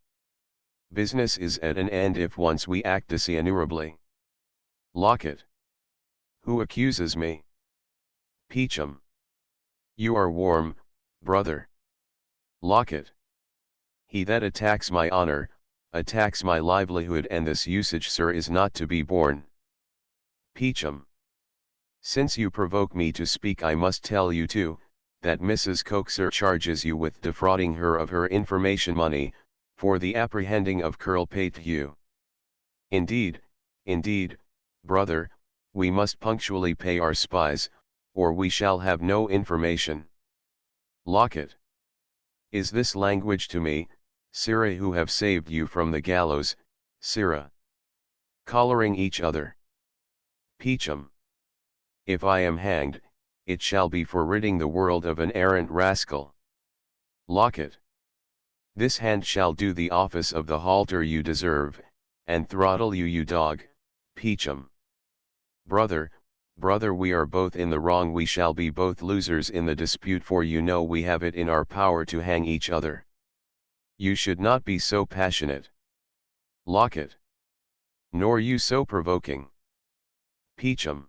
Business is at an end if once we act dishonorably. Locket. Who accuses me? Peachum. You are warm, brother. Locket. He that attacks my honor, attacks my livelihood, and this usage, sir, is not to be borne. Peachum. Since you provoke me to speak, I must tell you too, that Mrs. Coaxer charges you with defrauding her of her information money, for the apprehending of Curl Pate. Indeed, brother, we must punctually pay our spies, or we shall have no information. Locket. Is this language to me, sirrah, who have saved you from the gallows, sirrah? Collaring each other. Peachum. If I am hanged, it shall be for ridding the world of an arrant rascal. Locket. This hand shall do the office of the halter you deserve, and throttle you, you dog. Peachum. Brother, we are both in the wrong, we shall be both losers in the dispute, for you know we have it in our power to hang each other. You should not be so passionate. Locket. Nor you so provoking. Peachum.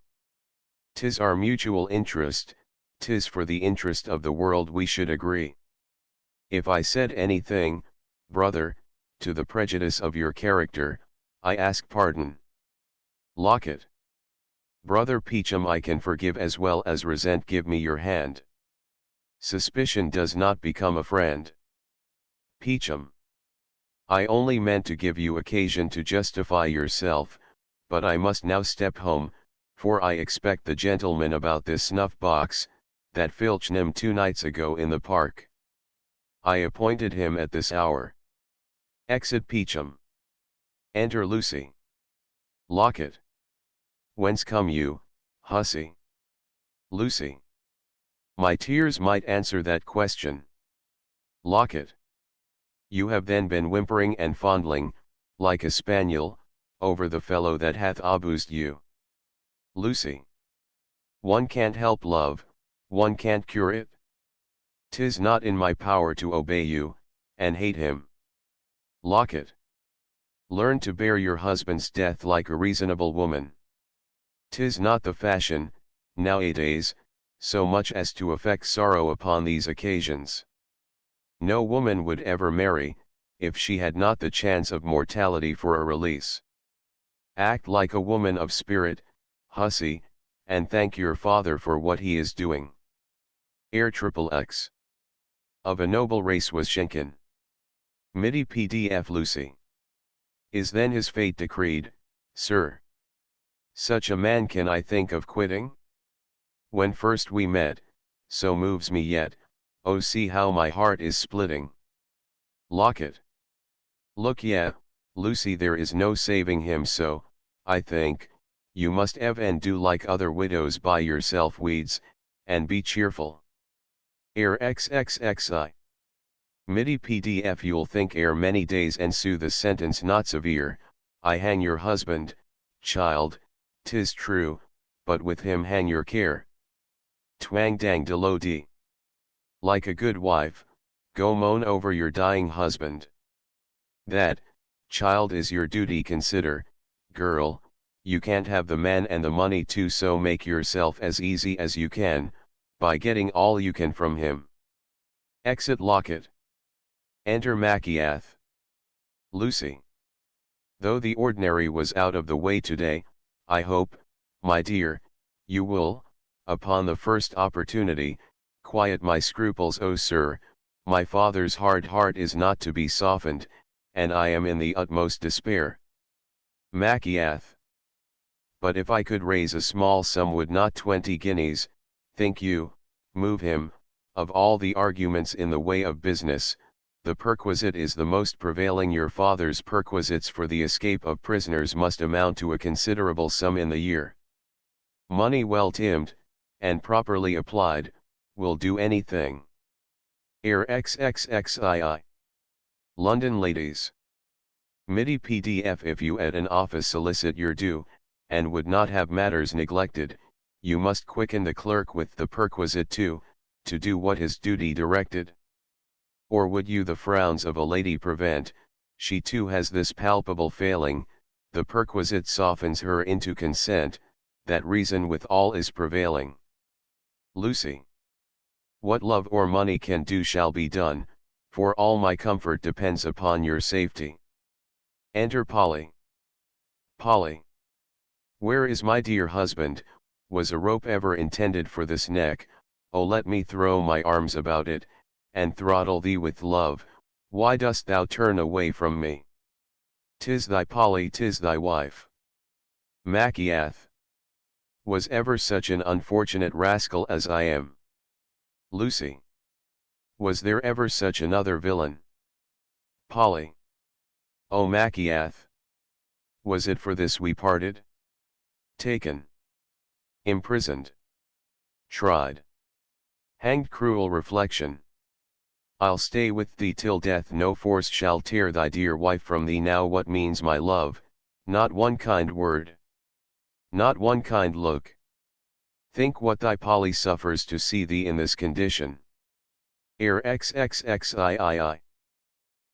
'Tis our mutual interest, 'tis for the interest of the world we should agree. If I said anything, brother, to the prejudice of your character, I ask pardon. Locket. Brother Peachum, I can forgive as well as resent, give me your hand. Suspicion does not become a friend. Peachum. I only meant to give you occasion to justify yourself, but I must now step home, for I expect the gentleman about this snuff box, that filched him 2 nights ago in the park. I appointed him at this hour. Exit Peachum. Enter Lucy. Locket. Whence come you, hussy? Lucy. My tears might answer that question. Locket. You have then been whimpering and fondling, like a spaniel, over the fellow that hath abused you. Lucy. One can't help love, one can't cure it. 'Tis not in my power to obey you, and hate him. Locket. Learn to bear your husband's death like a reasonable woman. 'Tis not the fashion, nowadays, so much as to affect sorrow upon these occasions. No woman would ever marry, if she had not the chance of mortality for a release. Act like a woman of spirit, hussy, and thank your father for what he is doing. Air XXX. Of a noble race was Schenken. MIDI PDF Lucy. Is then his fate decreed, sir? Such a man can I think of quitting? When first we met, so moves me yet, oh see how my heart is splitting. Locket. Look Lucy, there is no saving him, so, I think, you must ev and do like other widows, buy yourself weeds, and be cheerful. Air XXXI. MIDI PDF You'll think ere many days ensue the sentence not severe, I hang your husband, child, 'tis true, but with him hang your care. Twang dang de lo di. Like a good wife, go moan over your dying husband. That, child, is your duty consider, girl, you can't have the man and the money too, so make yourself as easy as you can, by getting all you can from him. Exit Locket. Enter Maciath. Lucy. Though the ordinary was out of the way today, I hope, my dear, you will, upon the first opportunity, quiet my scruples. Oh sir, my father's hard heart is not to be softened, and I am in the utmost despair. Maciath. But if I could raise a small sum, would not 20 guineas, think you, move him? Of all the arguments in the way of business, the perquisite is the most prevailing. Your father's perquisites for the escape of prisoners must amount to a considerable sum in the year. Money well timed, and properly applied, will do anything. Air XXXII. London ladies. MIDI PDF If you at an office solicit your due, and would not have matters neglected, you must quicken the clerk with the perquisite to do what his duty directed. Or would you the frowns of a lady prevent, she too has this palpable failing, the perquisite softens her into consent, that reason with all is prevailing. Lucy. What love or money can do shall be done, for all my comfort depends upon your safety. Enter Polly. Polly. Where is my dear husband? Was a rope ever intended for this neck? Oh, let me throw my arms about it, and throttle thee with love. Why dost thou turn away from me? 'Tis thy Polly, 'tis thy wife. Maciath. Was ever such an unfortunate rascal as I am? Lucy. Was there ever such another villain? Polly. O Maciath. Was it for this we parted? Taken. Imprisoned. Tried. Hanged. Cruel reflection. I'll stay with thee till death, no force shall tear thy dear wife from thee. Now what means my love? Not one kind word. Not one kind look. Think what thy Polly suffers to see thee in this condition. Air XXXII.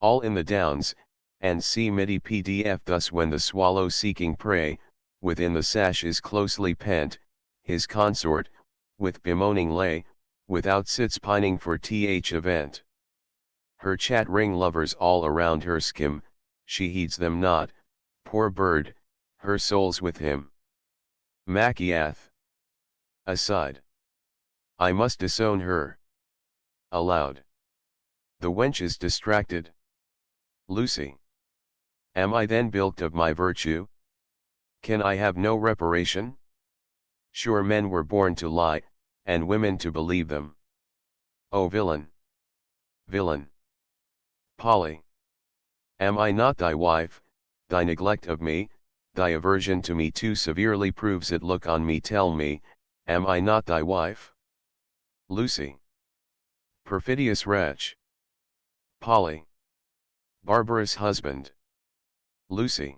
All in the Downs, and see MIDI PDF. Thus when the swallow seeking prey, within the sash is closely pent, his consort, with bemoaning lay, without sits pining for th event. Her chattering lovers all around her skim, she heeds them not, poor bird, her soul's with him. Maciath. Aside. I must disown her. Aloud. The wench is distracted. Lucy. Am I then bilked of my virtue? Can I have no reparation? Sure men were born to lie, and women to believe them. O villain! Villain! Polly. Am I not thy wife? Thy neglect of me, thy aversion to me too severely proves it. Look on me, tell me, am I not thy wife? Lucy. Perfidious wretch! Polly. Barbarous husband! Lucy.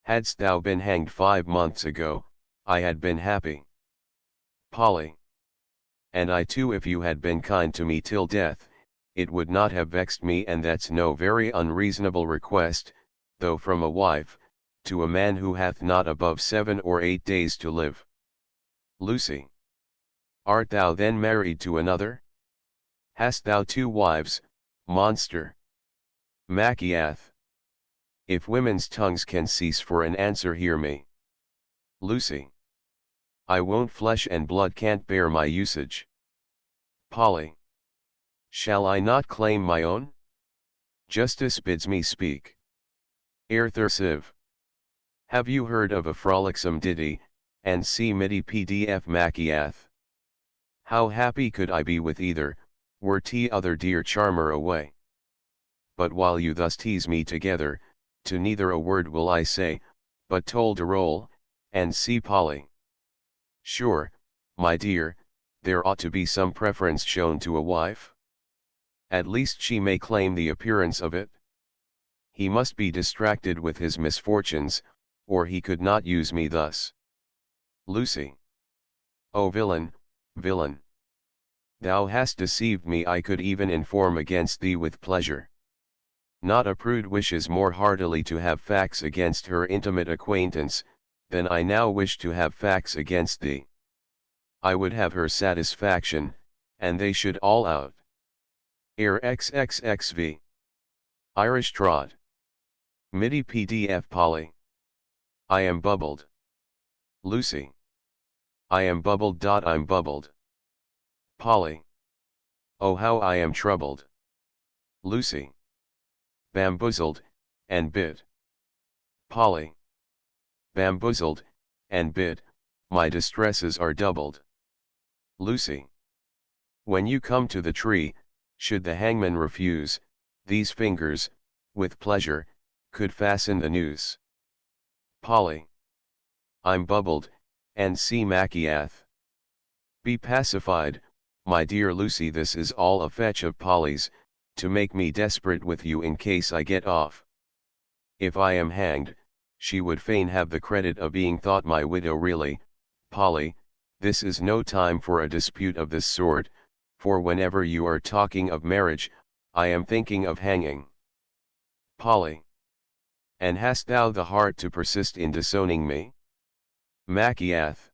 Hadst thou been hanged 5 months ago, I had been happy. Polly. And I too, if you had been kind to me till death, it would not have vexed me, and that's no very unreasonable request, though from a wife, to a man who hath not above 7 or 8 days to live. Lucy. Art thou then married to another? Hast thou two wives, monster? Machiath. If women's tongues can cease for an answer, hear me. Lucy. I won't, flesh and blood can't bear my usage. Polly. Shall I not claim my own? Justice bids me speak. Civ. Have you heard of a frolicsome ditty, and see MIDI PDF Machiath? How happy could I be with either, were other dear charmer away. But while you thus tease me together, to neither a word will I say, but told a roll, and see Polly. Sure, my dear, there ought to be some preference shown to a wife. At least she may claim the appearance of it. He must be distracted with his misfortunes, or he could not use me thus. Lucy. O villain, villain! Thou hast deceived me. I could even inform against thee with pleasure. Not a prude wishes more heartily to have facts against her intimate acquaintance, than I now wish to have facts against thee. I would have her satisfaction, and they should all out. XXXV. Irish Trot. MIDI PDF Polly. I am bubbled. Lucy. I am bubbled. I'm bubbled. Polly. Oh, how I am troubled. Lucy. Bamboozled, and bit. Polly. Bamboozled, and bit, my distresses are doubled. Lucy. When you come to the tree, should the hangman refuse, these fingers, with pleasure, could fasten the noose. Polly. I'm bubbled, and see Machiath. Be pacified, my dear Lucy, this is all a fetch of Polly's, to make me desperate with you in case I get off. If I am hanged, she would fain have the credit of being thought my widow. Really, Polly, this is no time for a dispute of this sort, for whenever you are talking of marriage, I am thinking of hanging. Polly. And hast thou the heart to persist in disowning me? Machiath.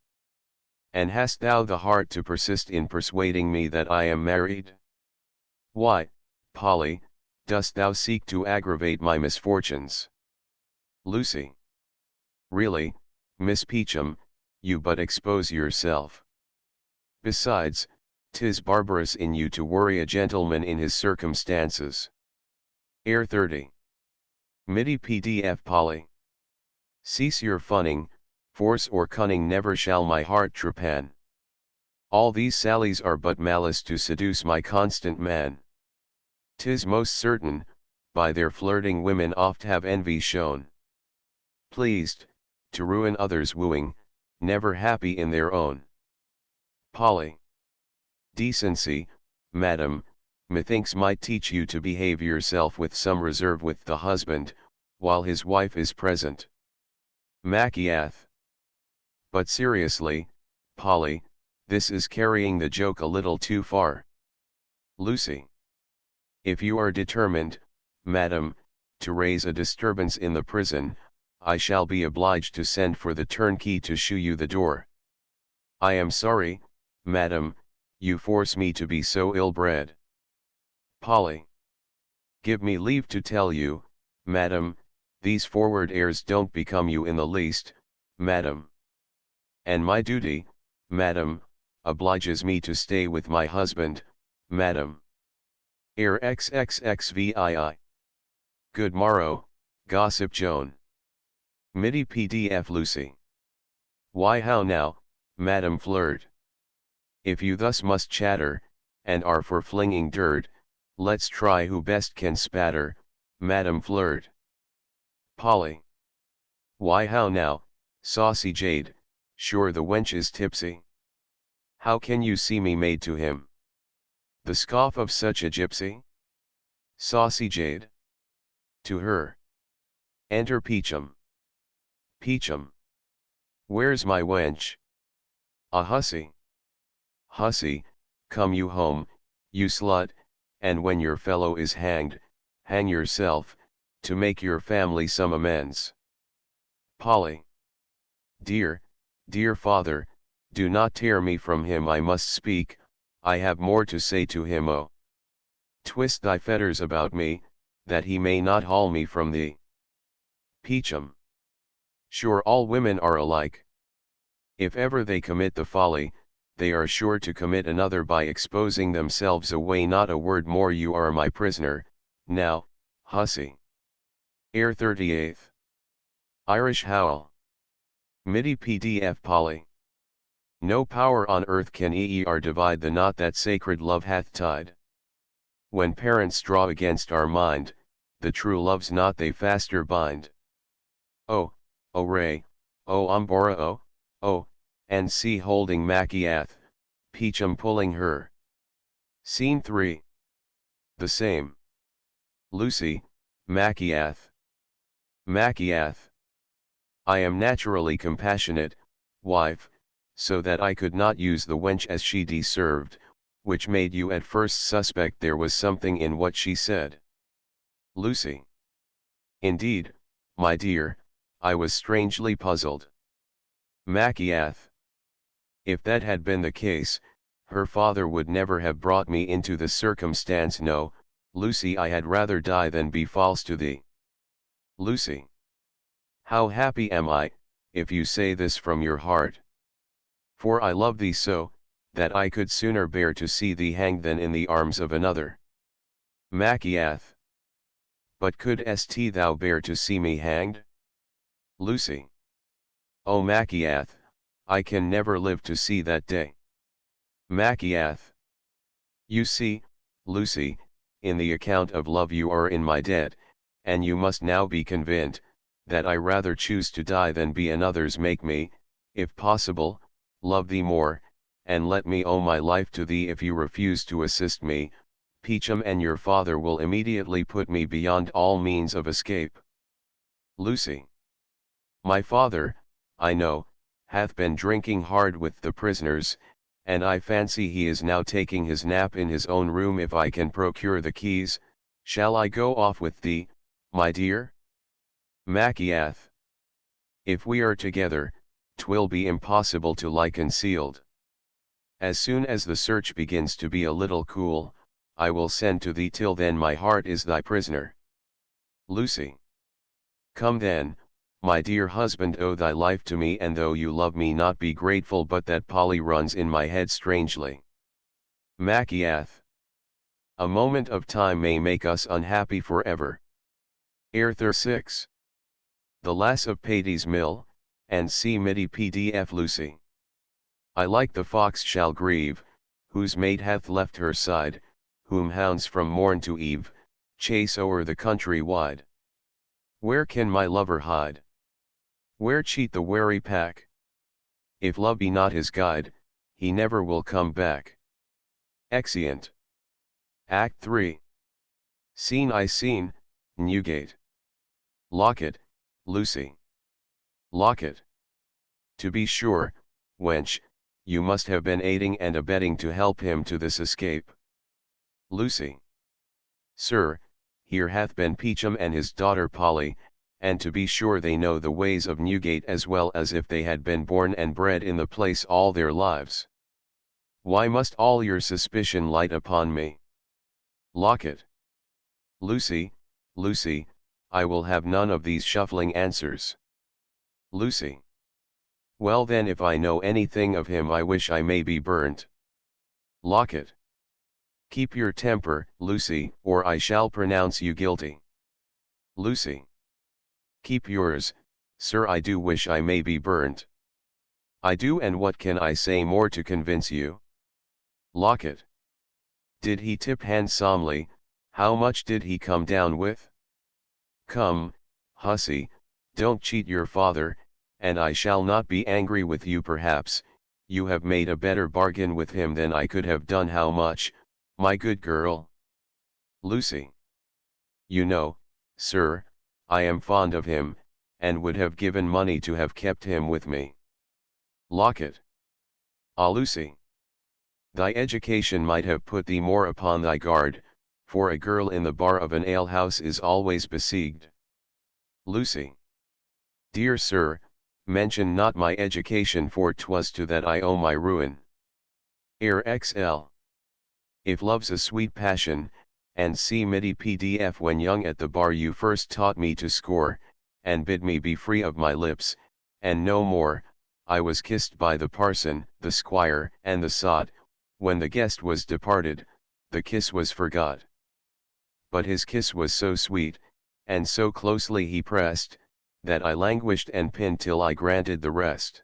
And hast thou the heart to persist in persuading me that I am married? Why, Polly, dost thou seek to aggravate my misfortunes? Lucy. Really, Miss Peachum, you but expose yourself. Besides, 'tis barbarous in you to worry a gentleman in his circumstances. 30. MIDI PDF Polly. Cease your funning, force or cunning never shall my heart trepan. All these sallies are but malice to seduce my constant man. 'Tis most certain, by their flirting women oft have envy shown. Pleased, to ruin others' wooing, never happy in their own. Polly. Decency, madam, methinks might teach you to behave yourself with some reserve with the husband, while his wife is present. Machiath. But seriously, Polly, this is carrying the joke a little too far. Lucy. If you are determined, madam, to raise a disturbance in the prison, I shall be obliged to send for the turnkey to shew you the door. I am sorry, madam, you force me to be so ill-bred. Polly. Give me leave to tell you, madam, these forward airs don't become you in the least, madam. And my duty, madam, obliges me to stay with my husband, madam. XXXVII. Good morrow, Gossip Joan. MIDI PDF Lucy. Why how now, Madam Flirt? If you thus must chatter, and are for flinging dirt, let's try who best can spatter, Madam Flirt. Polly. Why how now, saucy jade, sure the wench is tipsy. How can you see me made to him? The scoff of such a gypsy? Saucy jade. To her. Enter Peachum. Peachum. Where's my wench? A hussy. Hussy, come you home, you slut, and when your fellow is hanged, hang yourself, to make your family some amends. Polly. Dear, dear father, Do not tear me from him, I must speak, I have more to say to him. Oh, twist thy fetters about me, that he may not haul me from thee. Peachum. Sure all women are alike. If ever they commit the folly, they are sure to commit another by exposing themselves away. Not a word more, you are my prisoner, now, hussy. Air 38th. Irish Howl. MIDI PDF Polly. No power on earth can divide the knot that sacred love hath tied. When parents draw against our mind, the true love's knot they faster bind. Oh, oh Ray, oh Umbora, oh, and see holding Maciath, Peachum pulling her. Scene 3. The same. Lucy, Maciath. Maciath. I am naturally compassionate, wife, so that I could not use the wench as she deserved, which made you at first suspect there was something in what she said. Lucy. Indeed, my dear, I was strangely puzzled. Maciath. If that had been the case, her father would never have brought me into the circumstance. No, Lucy, I had rather die than be false to thee. Lucy. How happy am I, if you say this from your heart. For I love thee so, that I could sooner bear to see thee hanged than in the arms of another. Maciath. But couldst thou bear to see me hanged? Lucy. O Maciath, I can never live to see that day. Maciath. You see, Lucy, in the account of love you are in my debt, and you must now be convinced, that I rather choose to die than be another's. Make me, if possible, love thee more, and let me owe my life to thee. If you refuse to assist me, Peachum and your father will immediately put me beyond all means of escape. Lucy. My father, I know, hath been drinking hard with the prisoners, and I fancy he is now taking his nap in his own room. If I can procure the keys, shall I go off with thee, my dear? Maciath. If we are together, 'twill be impossible to lie concealed. As soon as the search begins to be a little cool, I will send to thee. Till then my heart is thy prisoner. Lucy. Come then, my dear husband, owe thy life to me, and though you love me not, be grateful. But that Polly runs in my head strangely. Maciath. A moment of time may make us unhappy forever. Air 36. The Lass of Patey's Mill, and see MIDI PDF. Lucy. I like the fox shall grieve, whose mate hath left her side, whom hounds from morn to eve, chase o'er the country wide. Where can my lover hide? Where cheat the wary pack? If love be not his guide, he never will come back. Exeunt. Act 3. Scene I. Scene, Newgate. Locket, Lucy. Locket. To be sure, wench, you must have been aiding and abetting to help him to this escape. Lucy. Sir, here hath been Peachum and his daughter Polly, and to be sure they know the ways of Newgate as well as if they had been born and bred in the place all their lives. Why must all your suspicion light upon me? Locket. Lucy, Lucy, I will have none of these shuffling answers. Lucy. Well then, if I know anything of him, I wish I may be burnt. Locket. Keep your temper, Lucy, or I shall pronounce you guilty. Lucy. Keep yours, sir, I do wish I may be burnt. I do, and what can I say more to convince you? Locket. Did he tip handsomely? How much did he come down with? Come, hussy, don't cheat your father, and I shall not be angry with you. Perhaps, you have made a better bargain with him than I could have done. How much, my good girl? Lucy. You know, sir, I am fond of him, and would have given money to have kept him with me. Locket. Ah, Lucy. Thy education might have put thee more upon thy guard, for a girl in the bar of an alehouse is always besieged. Lucy. Dear sir, mention not my education, for 'twas to that I owe my ruin. XL. If love's a sweet passion, and see MIDI PDF when young at the bar you first taught me to score, and bid me be free of my lips, and no more, I was kissed by the parson, the squire, and the sot, when the guest was departed, the kiss was forgot. But his kiss was so sweet, and so closely he pressed, that I languished and pined till I granted the rest.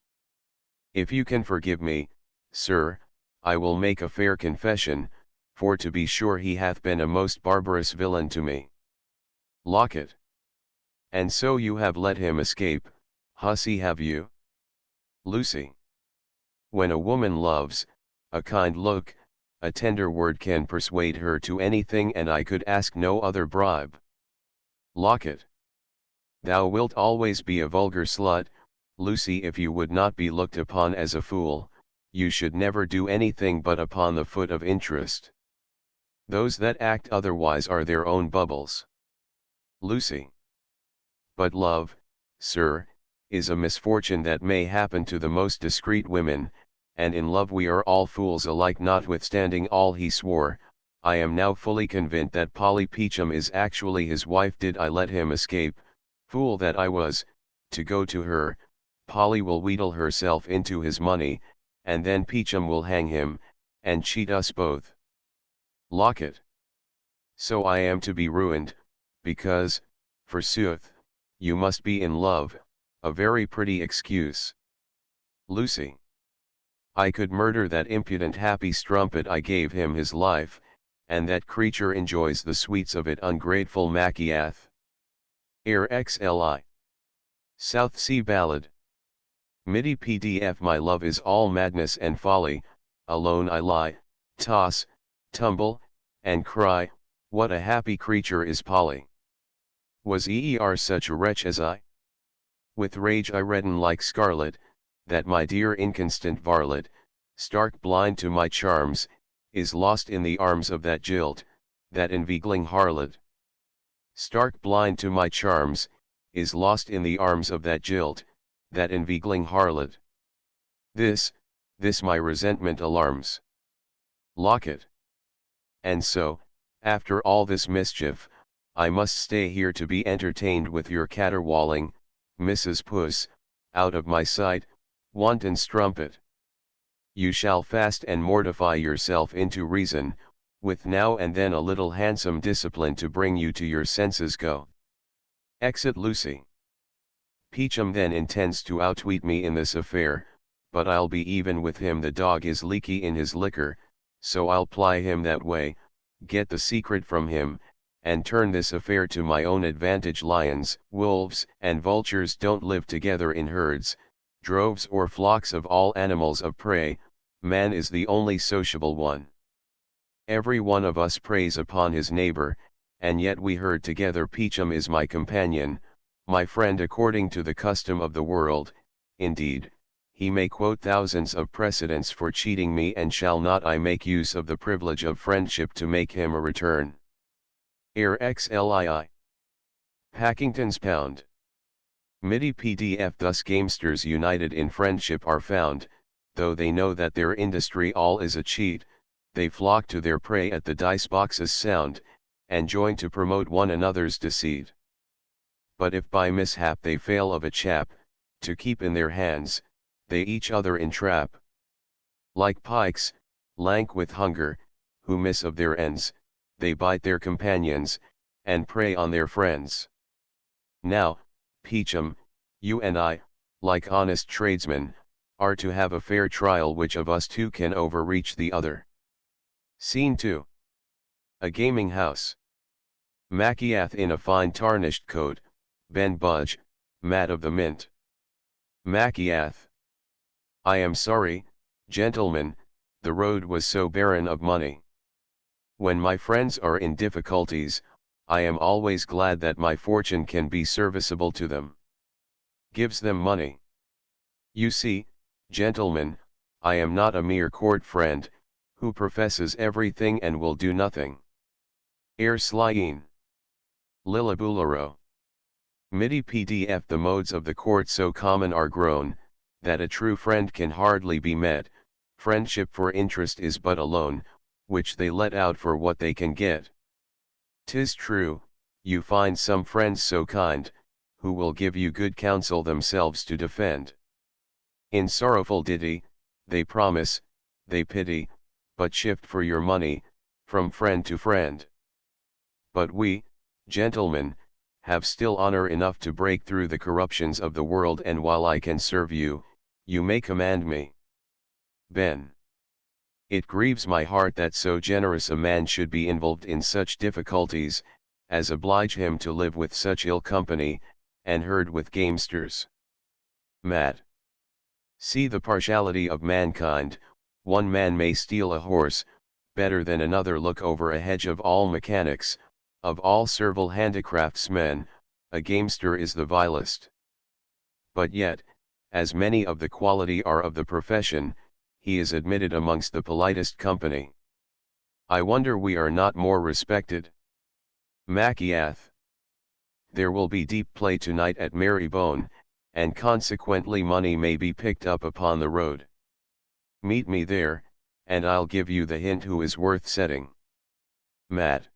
If you can forgive me, sir, I will make a fair confession, for to be sure he hath been a most barbarous villain to me. Locket. And so you have let him escape, hussy, have you? Lucy. When a woman loves, a kind look, a tender word can persuade her to anything, and I could ask no other bribe. Locket. Thou wilt always be a vulgar slut, Lucy. If you would not be looked upon as a fool, you should never do anything but upon the foot of interest. Those that act otherwise are their own bubbles. Lucy. But love, sir, is a misfortune that may happen to the most discreet women, and in love we are all fools alike. Notwithstanding all he swore, I am now fully convinced that Polly Peachum is actually his wife. Did I let him escape, fool that I was, to go to her, Polly will wheedle herself into his money, and then Peachum will hang him, and cheat us both. Locket. So I am to be ruined, because, forsooth, you must be in love, a very pretty excuse. Lucy. I could murder that impudent happy strumpet. I gave him his life, and that creature enjoys the sweets of it. Ungrateful Machiath. XLI. South Sea Ballad. MIDI PDF. My love is all madness and folly, alone I lie, toss, tumble, and cry, what a happy creature is Polly! Was such a wretch as I? With rage I redden like scarlet, that my dear inconstant varlet, stark blind to my charms, is lost in the arms of that jilt, that inveigling harlot. Stark blind to my charms, is lost in the arms of that jilt, that inveigling harlot. This my resentment alarms. Locket. And so, after all this mischief, I must stay here to be entertained with your caterwauling, Mrs. Puss, out of my sight, wanton strumpet. You shall fast and mortify yourself into reason, with now and then a little handsome discipline to bring you to your senses. Go. Exit Lucy. Peachum then intends to outwit me in this affair, but I'll be even with him. The dog is leaky in his liquor, so I'll ply him that way, get the secret from him, and turn this affair to my own advantage. Lions, wolves, and vultures don't live together in herds, droves or flocks of all animals of prey. Man is the only sociable one. Every one of us preys upon his neighbor, and yet we herd together. Peachum is my companion, my friend according to the custom of the world. Indeed, he may quote thousands of precedents for cheating me, and shall not I make use of the privilege of friendship to make him a return? XLII. Packington's Pound. MIDI PDF. Thus gamesters united in friendship are found, though they know that their industry all is a cheat, they flock to their prey at the dice box's sound, and join to promote one another's deceit. But if by mishap they fail of a chap, to keep in their hands, they each other entrap. Like pikes, lank with hunger, who miss of their ends, they bite their companions, and prey on their friends. Now, Peachum, you and I, like honest tradesmen, are to have a fair trial which of us two can overreach the other. Scene 2. A gaming house. Machiath in a fine tarnished coat, Ben Budge, Mat of the Mint. Machiath. I am sorry, gentlemen, the road was so barren of money. When my friends are in difficulties, I am always glad that my fortune can be serviceable to them. Gives them money. You see, gentlemen, I am not a mere court friend, who professes everything and will do nothing. Slyin. Lillabularo. MIDI PDF. The modes of the court so common are grown, that a true friend can hardly be met. Friendship for interest is but a loan, which they let out for what they can get. 'Tis true, you find some friends so kind, who will give you good counsel themselves to defend. In sorrowful ditty, they promise, they pity, but shift for your money, from friend to friend. But we, gentlemen, have still honor enough to break through the corruptions of the world, and while I can serve you, you may command me. Ben. It grieves my heart that so generous a man should be involved in such difficulties, as oblige him to live with such ill company, and herd with gamesters. Mat. See the partiality of mankind. One man may steal a horse, better than another look over a hedge. Of all mechanics, of all servile handicraftsmen, a gamester is the vilest. But yet, as many of the quality are of the profession, he is admitted amongst the politest company. I wonder we are not more respected. Maciath. There will be deep play tonight at Marybone, and consequently money may be picked up upon the road. Meet me there, and I'll give you the hint who is worth setting. Mat.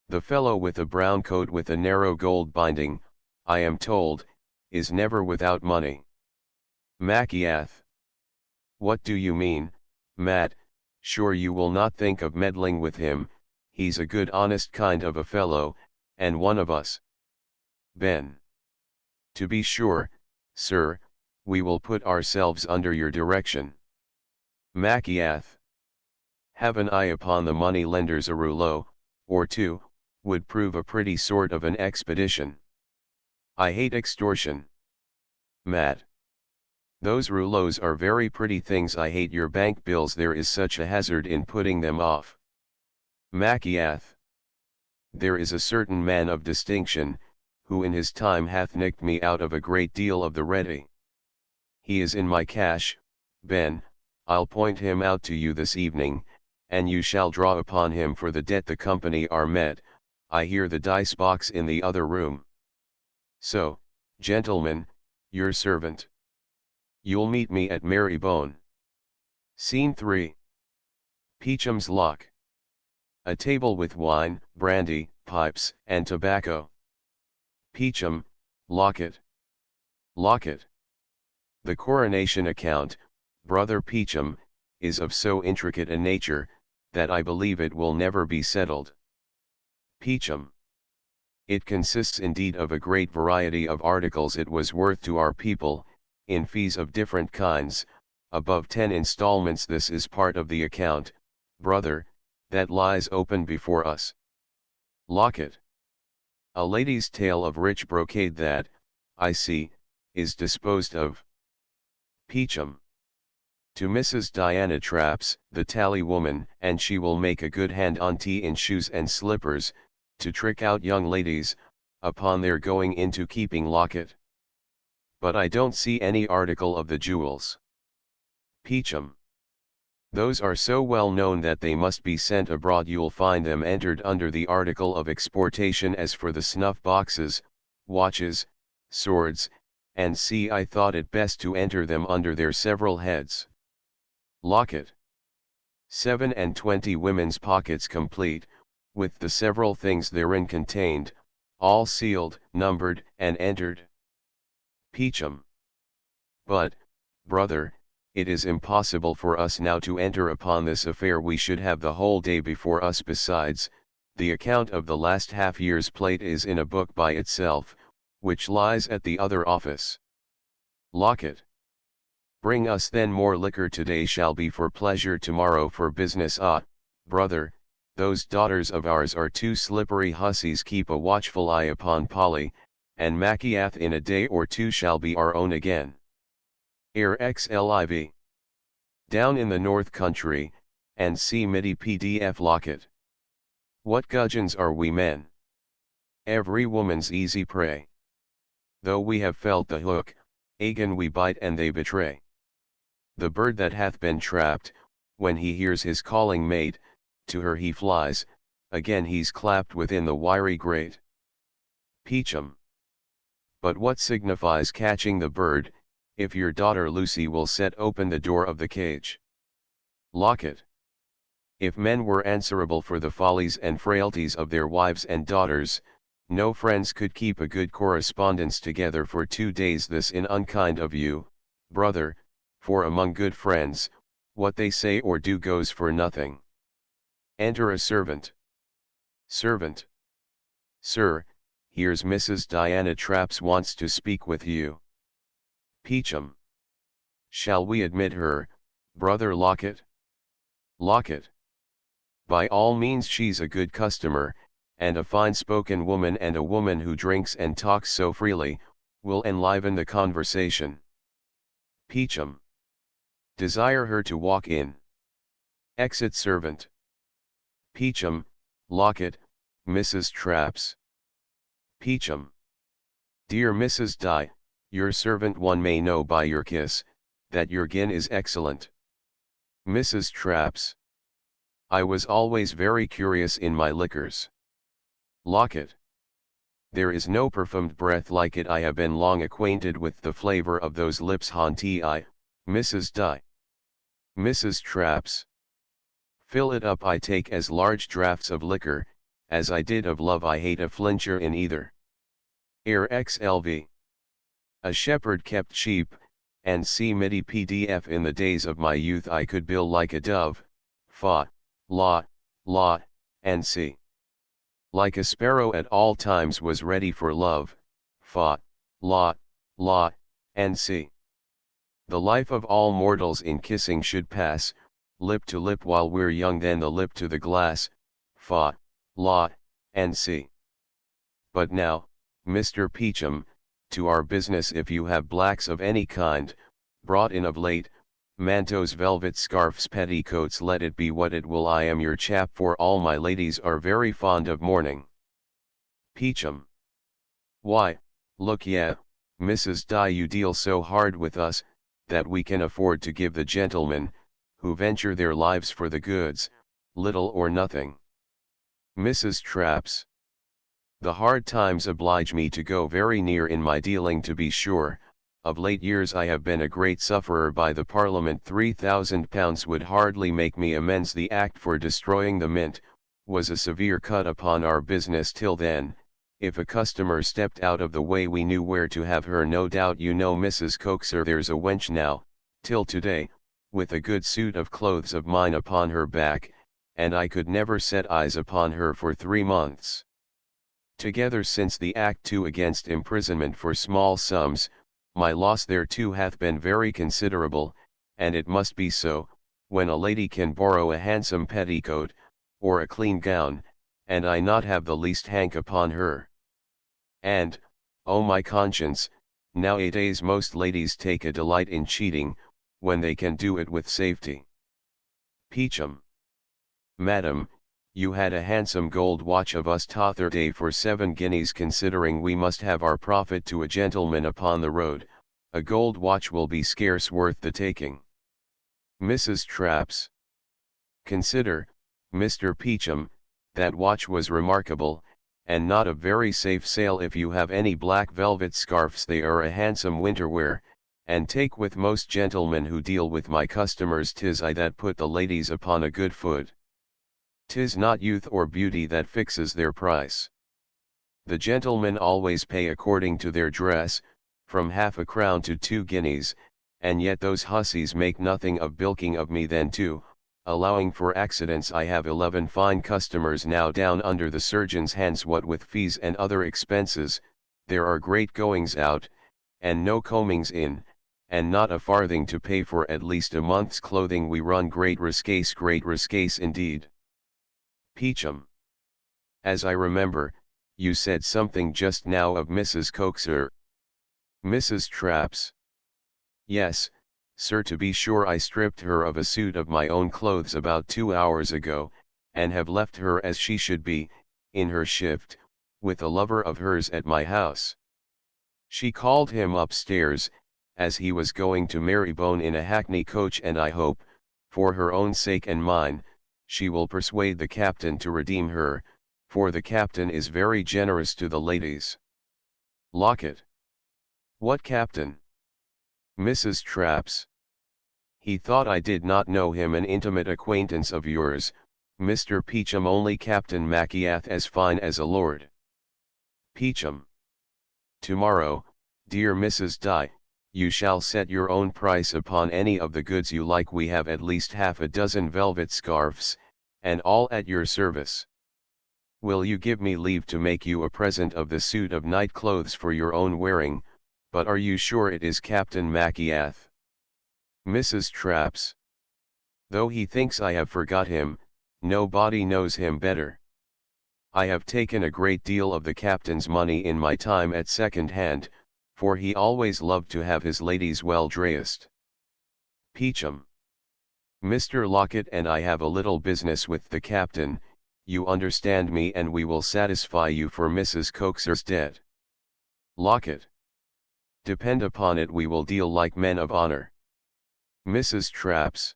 The fellow with a brown coat with a narrow gold binding, I am told, is never without money. Maciath. What do you mean, Mat? Sure you will not think of meddling with him, he's a good honest kind of a fellow, and one of us. Ben. To be sure, sir, we will put ourselves under your direction. Maciath. Have an eye upon the money lenders. A rouleau, or two, would prove a pretty sort of an expedition. I hate extortion. Mat. Those rouleaus are very pretty things. I hate your bank bills. There is such a hazard in putting them off. Maciath. There is a certain man of distinction, who in his time hath nicked me out of a great deal of the ready. He is in my cash, Ben. I'll point him out to you this evening, and you shall draw upon him for the debt. The company are met. I hear the dice box in the other room. So, gentlemen, your servant. You'll meet me at Marybone. Scene 3. Peacham's Lock. A table with wine, brandy, pipes, and tobacco. Peacham, Locket. Locket. The coronation account, Brother Peacham, is of so intricate a nature, that I believe it will never be settled. Peacham. It consists indeed of a great variety of articles. It was worth to our people, in fees of different kinds, above 10 installments. This is part of the account, brother, that lies open before us. Locket. A lady's tale of rich brocade that, I see, is disposed of. Peacham. To Mrs. Diana Traps, the tally woman, and she will make a good hand on tea in shoes and slippers, to trick out young ladies, upon their going into keeping. Locket. But I don't see any article of the jewels. Peacham. Those are so well known that they must be sent abroad. You'll find them entered under the article of exportation. As for the snuff boxes, watches, swords, and see, I thought it best to enter them under their several heads. Locket. 27 women's pockets complete, with the several things therein contained, all sealed, numbered, and entered. Peacham. But, brother, it is impossible for us now to enter upon this affair. We should have the whole day before us. Besides, the account of the last half year's plate is in a book by itself, which lies at the other office. Locket. Bring us then more liquor. Today shall be for pleasure, tomorrow for business. Ah, brother, those daughters of ours are two slippery hussies. Keep a watchful eye upon Polly, and Maciath in a day or two shall be our own again. Air XLIV. Down in the North Country, and see MIDI PDF. Locket. What gudgeons are we men? Every woman's easy prey. Though we have felt the hook, again we bite and they betray. The bird that hath been trapped, when he hears his calling mate, to her he flies, again he's clapped within the wiry grate. Peacham. But what signifies catching the bird, if your daughter Lucy will set open the door of the cage? Lock it. If men were answerable for the follies and frailties of their wives and daughters, no friends could keep a good correspondence together for 2 days. This is unkind of you, brother, for among good friends, what they say or do goes for nothing. Enter a servant. Servant. Sir, here's Mrs. Diana Traps wants to speak with you. Peachum. Shall we admit her, brother Lockett? Lockett. By all means, she's a good customer, and a fine-spoken woman, and a woman who drinks and talks so freely, will enliven the conversation. Peachum. Desire her to walk in. Exit servant. Peachum, Lockett, Mrs. Traps. Peachum. Dear Mrs. Di, your servant one may know by your kiss, that your gin is excellent. Mrs. Traps. I was always very curious in my liquors. Lockett. There is no perfumed breath like it. I have been long acquainted with the flavor of those lips haunty I, Mrs. Di. Mrs. Traps. Fill it up. I take as large draughts of liquor, as I did of love. I hate a flincher in either. Air XLV. A shepherd kept sheep, and see midi PDF. In the days of my youth I could bill like a dove, fa, la, and see. Like a sparrow at all times was ready for love, fa, la, and see. The life of all mortals in kissing should pass, lip to lip while we're young, then the lip to the glass, fa, la, and see. But now, Mr. Peachum, to our business. If you have blacks of any kind, brought in of late, mantos, velvet scarfs, petticoats, let it be what it will. I am your chap, for all my ladies are very fond of mourning. Peachum. Why, look Mrs. Di, you deal so hard with us, that we can afford to give the gentlemen, who venture their lives for the goods, little or nothing. Mrs. Traps. The hard times oblige me to go very near in my dealing, to be sure. Of late years I have been a great sufferer by the Parliament. £3,000 would hardly make me amends. The act for destroying the mint, was a severe cut upon our business till then. If a customer stepped out of the way we knew where to have her. No doubt you know Mrs. Coaxer. There's a wench now, till today, with a good suit of clothes of mine upon her back, and I could never set eyes upon her for 3 months together since the Act 2 against imprisonment for small sums. My loss thereto hath been very considerable, and it must be so, when a lady can borrow a handsome petticoat, or a clean gown, and I not have the least hank upon her. And, oh my conscience, nowadays most ladies take a delight in cheating, when they can do it with safety. Peachum. Madam, you had a handsome gold watch of us t'other day for 7 guineas. Considering we must have our profit to a gentleman upon the road, a gold watch will be scarce worth the taking. Mrs. Traps. Consider, Mr. Peachum, that watch was remarkable, and not a very safe sale. If you have any black velvet scarfs, they are a handsome winter wear, and take with most gentlemen who deal with my customers. 'Tis I that put the ladies upon a good foot. 'Tis not youth or beauty that fixes their price. The gentlemen always pay according to their dress, from half a crown to 2 guineas, and yet those hussies make nothing of bilking of me. Then too, allowing for accidents, I have 11 fine customers now down under the surgeon's hands. What with fees and other expenses, there are great goings out, and no combings in, and not a farthing to pay for at least a month's clothing. We run great riscase indeed. Peachum. As I remember, you said something just now of Mrs. Coaxer. Mrs. Traps. Yes, sir, to be sure. I stripped her of a suit of my own clothes about 2 hours ago, and have left her as she should be, in her shift, with a lover of hers at my house. She called him upstairs, as he was going to Marybone in a hackney coach, and I hope, for her own sake and mine, she will persuade the captain to redeem her, for the captain is very generous to the ladies. Lockett. What captain? Mrs. Traps. He thought I did not know him, an intimate acquaintance of yours, Mr. Peacham, only Captain Maciath as fine as a lord. Peacham. Tomorrow, dear Mrs. Di, you shall set your own price upon any of the goods you like. We have at least half a dozen velvet scarfs, and all at your service. Will you give me leave to make you a present of the suit of night clothes for your own wearing? But are you sure it is Captain Maciath? Mrs. Traps. Though he thinks I have forgot him, nobody knows him better. I have taken a great deal of the captain's money in my time at second hand, for he always loved to have his ladies well dressed. Peacham. Mr. Lockett and I have a little business with the captain, you understand me, and we will satisfy you for Mrs. Coaxer's debt. Lockett. Depend upon it, we will deal like men of honor. Mrs. Traps.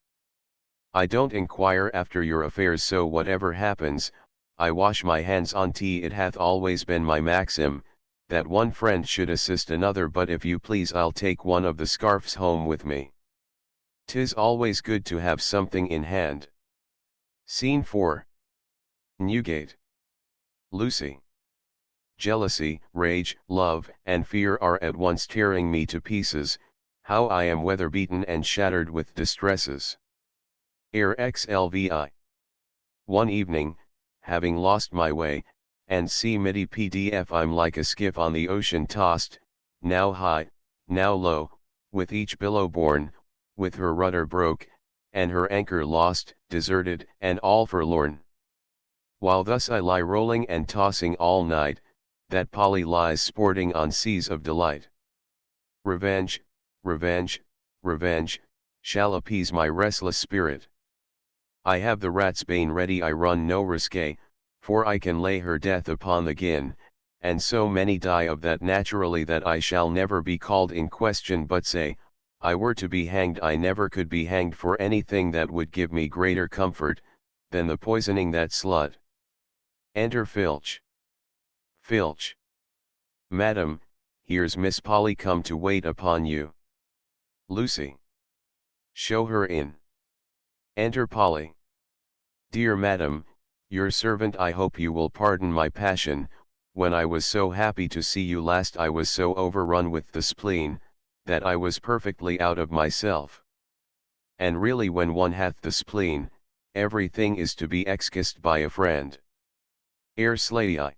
I don't inquire after your affairs, so whatever happens, I wash my hands on tea. It hath always been my maxim, that one friend should assist another, but if you please I'll take one of the scarfs home with me. 'Tis always good to have something in hand. Scene 4. Newgate. Lucy. Jealousy, rage, love, and fear are at once tearing me to pieces. How I am weather-beaten and shattered with distresses. Air XLVI. One evening, having lost my way, and see middy PDF, I'm like a skiff on the ocean tossed, now high, now low, with each billow borne, with her rudder broke, and her anchor lost, deserted, and all forlorn. While thus I lie rolling and tossing all night, that Polly lies sporting on seas of delight. Revenge, revenge, revenge, shall appease my restless spirit. I have the rat's bane ready, I run no risque, for I can lay her death upon the gin, and so many die of that naturally that I shall never be called in question, but say, I were to be hanged, I never could be hanged for anything that would give me greater comfort, than the poisoning that slut. Enter Filch. Filch. Madam, here's Miss Polly come to wait upon you. Lucy. Show her in. Enter Polly. Dear madam, your servant. I hope you will pardon my passion. When I was so happy to see you last, I was so overrun with the spleen, that I was perfectly out of myself. And really when one hath the spleen, everything is to be excused by a friend. Ere Slady.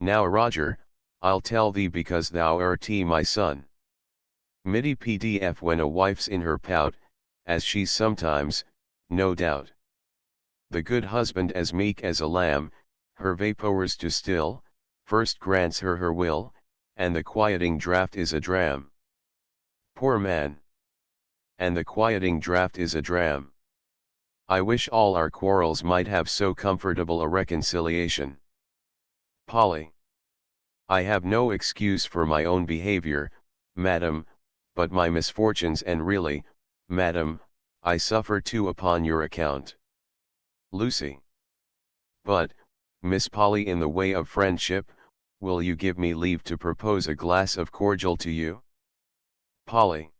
Now Roger, I'll tell thee because thou art my son. Middy PDF. When a wife's in her pout, as she's sometimes, no doubt. The good husband as meek as a lamb, her vapours to still, first grants her her will, and the quieting draught is a dram. Poor man! And the quieting draught is a dram. I wish all our quarrels might have so comfortable a reconciliation. Polly. I have no excuse for my own behavior, madam, but my misfortunes, and really, madam, I suffer too upon your account. Lucy. But, Miss Polly, in the way of friendship, will you give me leave to propose a glass of cordial to you? Polly.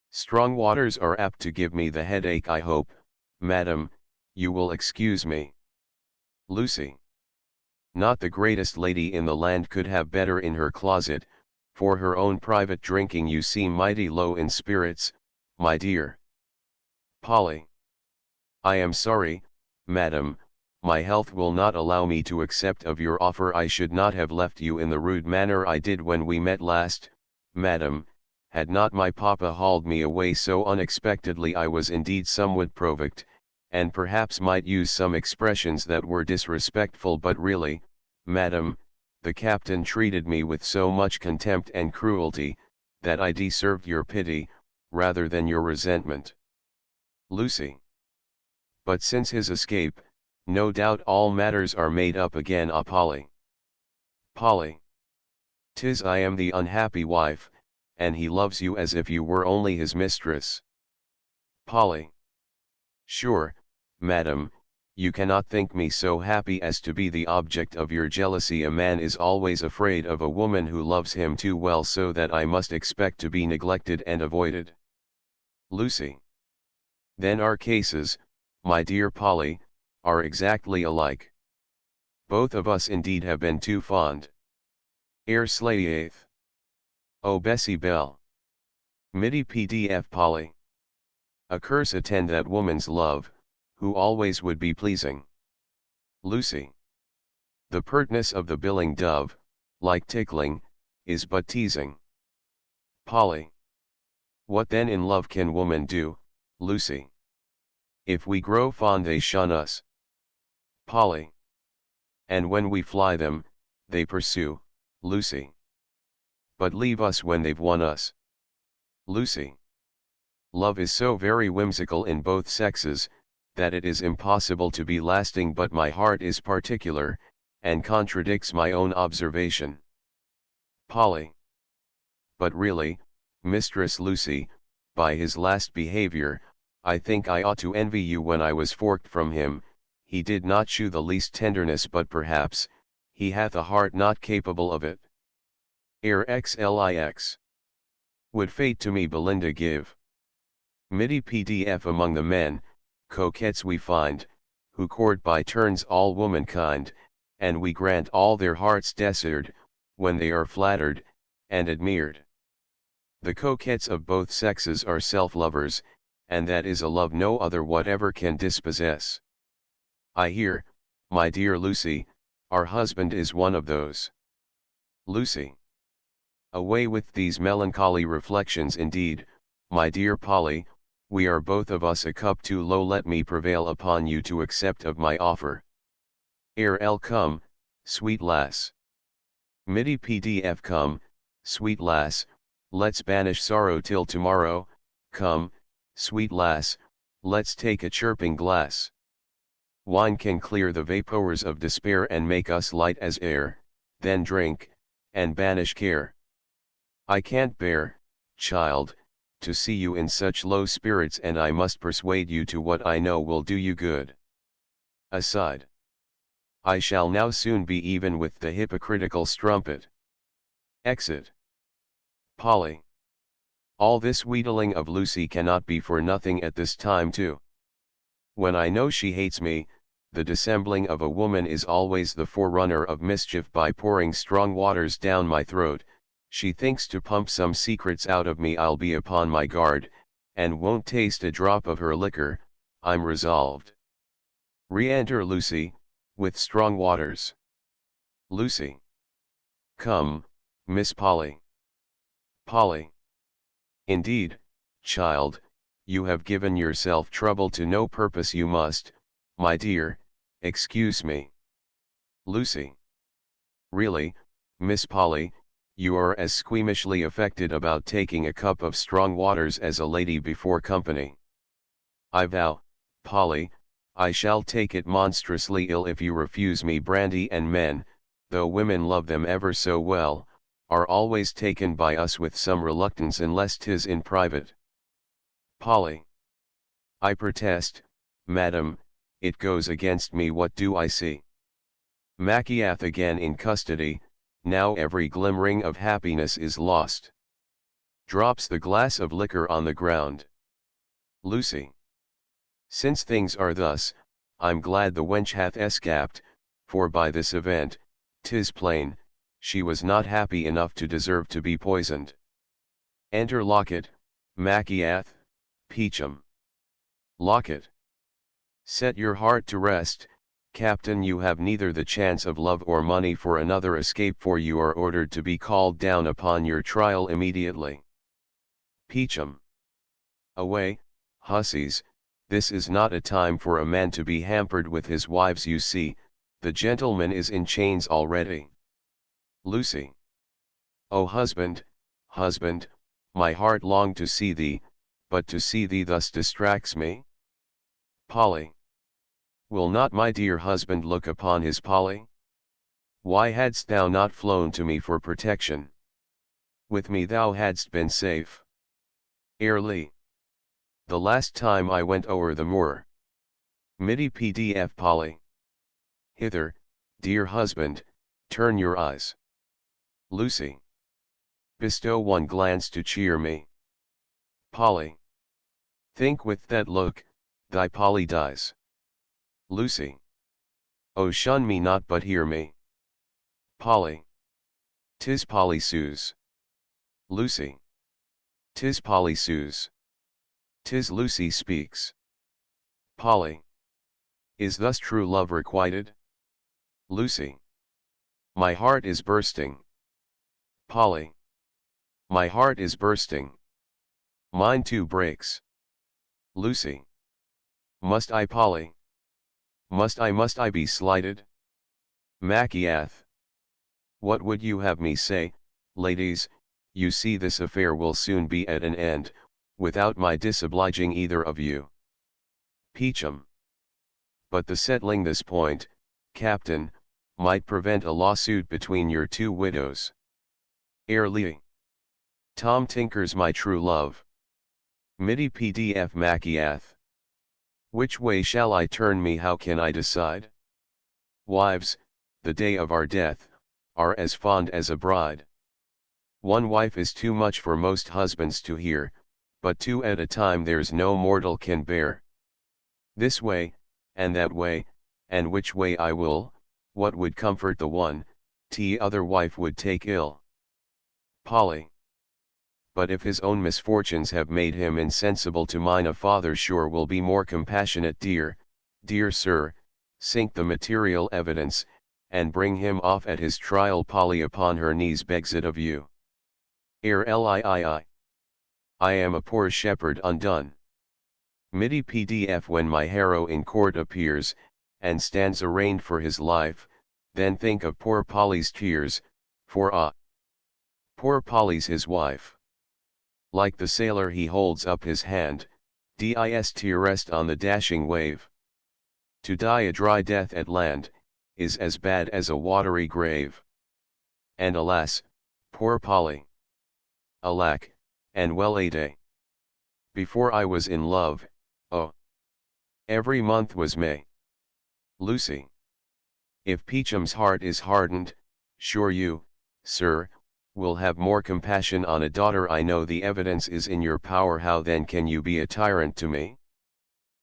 Strong waters are apt to give me the headache. I hope, madam, you will excuse me. Lucy. Not the greatest lady in the land could have better in her closet. For her own private drinking you seem mighty low in spirits, my dear. Polly. I am sorry, madam, my health will not allow me to accept of your offer. I should not have left you in the rude manner I did when we met last, madam, had not my papa hauled me away so unexpectedly. I was indeed somewhat provoked, and perhaps might use some expressions that were disrespectful, but really, madam, the captain treated me with so much contempt and cruelty, that I deserved your pity, rather than your resentment. Lucy. But since his escape, no doubt all matters are made up again. Polly. Polly. 'Tis I am the unhappy wife, and he loves you as if you were only his mistress. Polly. Sure, madam, you cannot think me so happy as to be the object of your jealousy. A man is always afraid of a woman who loves him too well, so that I must expect to be neglected and avoided. Lucy. Then our cases, my dear Polly, are exactly alike. Both of us indeed have been too fond. Air slayeth. Oh Bessie Belle. Midi PDF Polly. A curse attend that woman's love, who always would be pleasing. Lucy. The pertness of the billing dove, like tickling, is but teasing. Polly. What then in love can woman do, Lucy? If we grow fond they shun us. Polly. And when we fly them, they pursue, Lucy. But leave us when they've won us. Lucy. Love is so very whimsical in both sexes, that it is impossible to be lasting, but my heart is particular, and contradicts my own observation. Polly. But really, Mistress Lucy, by his last behavior, I think I ought to envy you. When I was forked from him, he did not shew the least tenderness, but perhaps, he hath a heart not capable of it. Ere xlix. Would fate to me Belinda give. Midi PDF. Among the men, coquettes we find, who court by turns all womankind, and we grant all their hearts' desired, when they are flattered, and admired. The coquettes of both sexes are self-lovers, and that is a love no other whatever can dispossess. I hear, my dear Lucy, our husband is one of those. Lucy. Away with these melancholy reflections. Indeed, my dear Polly, we are both of us a cup too low. Let me prevail upon you to accept of my offer. Ere L come, sweet lass. Midi PDF. Come, sweet lass, let's banish sorrow till tomorrow. Come, sweet lass, let's take a chirping glass. Wine can clear the vapours of despair and make us light as air. Then drink, and banish care. I can't bear, child, to see you in such low spirits, and I must persuade you to what I know will do you good. Aside. I shall now soon be even with the hypocritical strumpet. Exit. Polly. All this wheedling of Lucy cannot be for nothing at this time too. When I know she hates me, the dissembling of a woman is always the forerunner of mischief. By pouring strong waters down my throat, she thinks to pump some secrets out of me. I'll be upon my guard, and won't taste a drop of her liquor, I'm resolved. Re-enter Lucy, with strong waters. Lucy. Come, Miss Polly. Polly. Indeed, child, you have given yourself trouble to no purpose. You must, my dear, excuse me. Lucy. Really, Miss Polly, you are as squeamishly affected about taking a cup of strong waters as a lady before company. I vow, Polly, I shall take it monstrously ill if you refuse me brandy. And men, though women love them ever so well, are always taken by us with some reluctance unless 'tis in private. Polly. I protest, madam, it goes against me. What do I see? Machiath again in custody, now every glimmering of happiness is lost. Drops the glass of liquor on the ground. Lucy. Since things are thus, I'm glad the wench hath escaped, for by this event, 'tis plain, she was not happy enough to deserve to be poisoned. Enter Locket, Machiath, Peachum. Locket. Set your heart to rest, Captain. You have neither the chance of love or money for another escape, for you are ordered to be called down upon your trial immediately. Peachum. Away, hussies, this is not a time for a man to be hampered with his wives. You see, the gentleman is in chains already. Lucy. O husband, husband, my heart longed to see thee, but to see thee thus distracts me. Polly. Will not my dear husband look upon his Polly? Why hadst thou not flown to me for protection? With me thou hadst been safe. Ere Lee. The last time I went o'er the moor. MIDI PDF Polly. Hither, dear husband, turn your eyes. Lucy. Bestow one glance to cheer me. Polly. Think with that look, thy Polly dies. Lucy. Oh, shun me not but hear me. Polly. 'Tis Polly Sue's. Lucy. 'Tis Polly Sue's. 'Tis Lucy speaks. Polly. Is thus true love requited? Lucy. My heart is bursting. Polly. My heart is bursting. Mine too breaks. Lucy. Must I, Polly? Must I be slighted? Machiath. What would you have me say, ladies? You see this affair will soon be at an end, without my disobliging either of you. Peachum. But the settling this point, Captain, might prevent a lawsuit between your two widows. Lee. Tom Tinker's my true love. MIDI PDF Machiath. Which way shall I turn me? How can I decide? Wives, the day of our death, are as fond as a bride. One wife is too much for most husbands to hear, but two at a time there's no mortal can bear. This way, and that way, and which way I will, what would comfort the one, t'other wife would take ill. Polly. But if his own misfortunes have made him insensible to mine, a father sure will be more compassionate. Dear sir, sink the material evidence, and bring him off at his trial. Polly upon her knees begs it of you. Lii. I am a poor shepherd undone. MIDI PDF. When my hero in court appears, and stands arraigned for his life, then think of poor Polly's tears, for poor Polly's his wife. Like the sailor he holds up his hand, dist rest on the dashing wave. To die a dry death at land, is as bad as a watery grave. And alas, poor Polly. Alack, and well a day. Before I was in love, oh, every month was May. Lucy. If Peachum's heart is hardened, sure you, sir, will have more compassion on a daughter. I know the evidence is in your power. How then can you be a tyrant to me?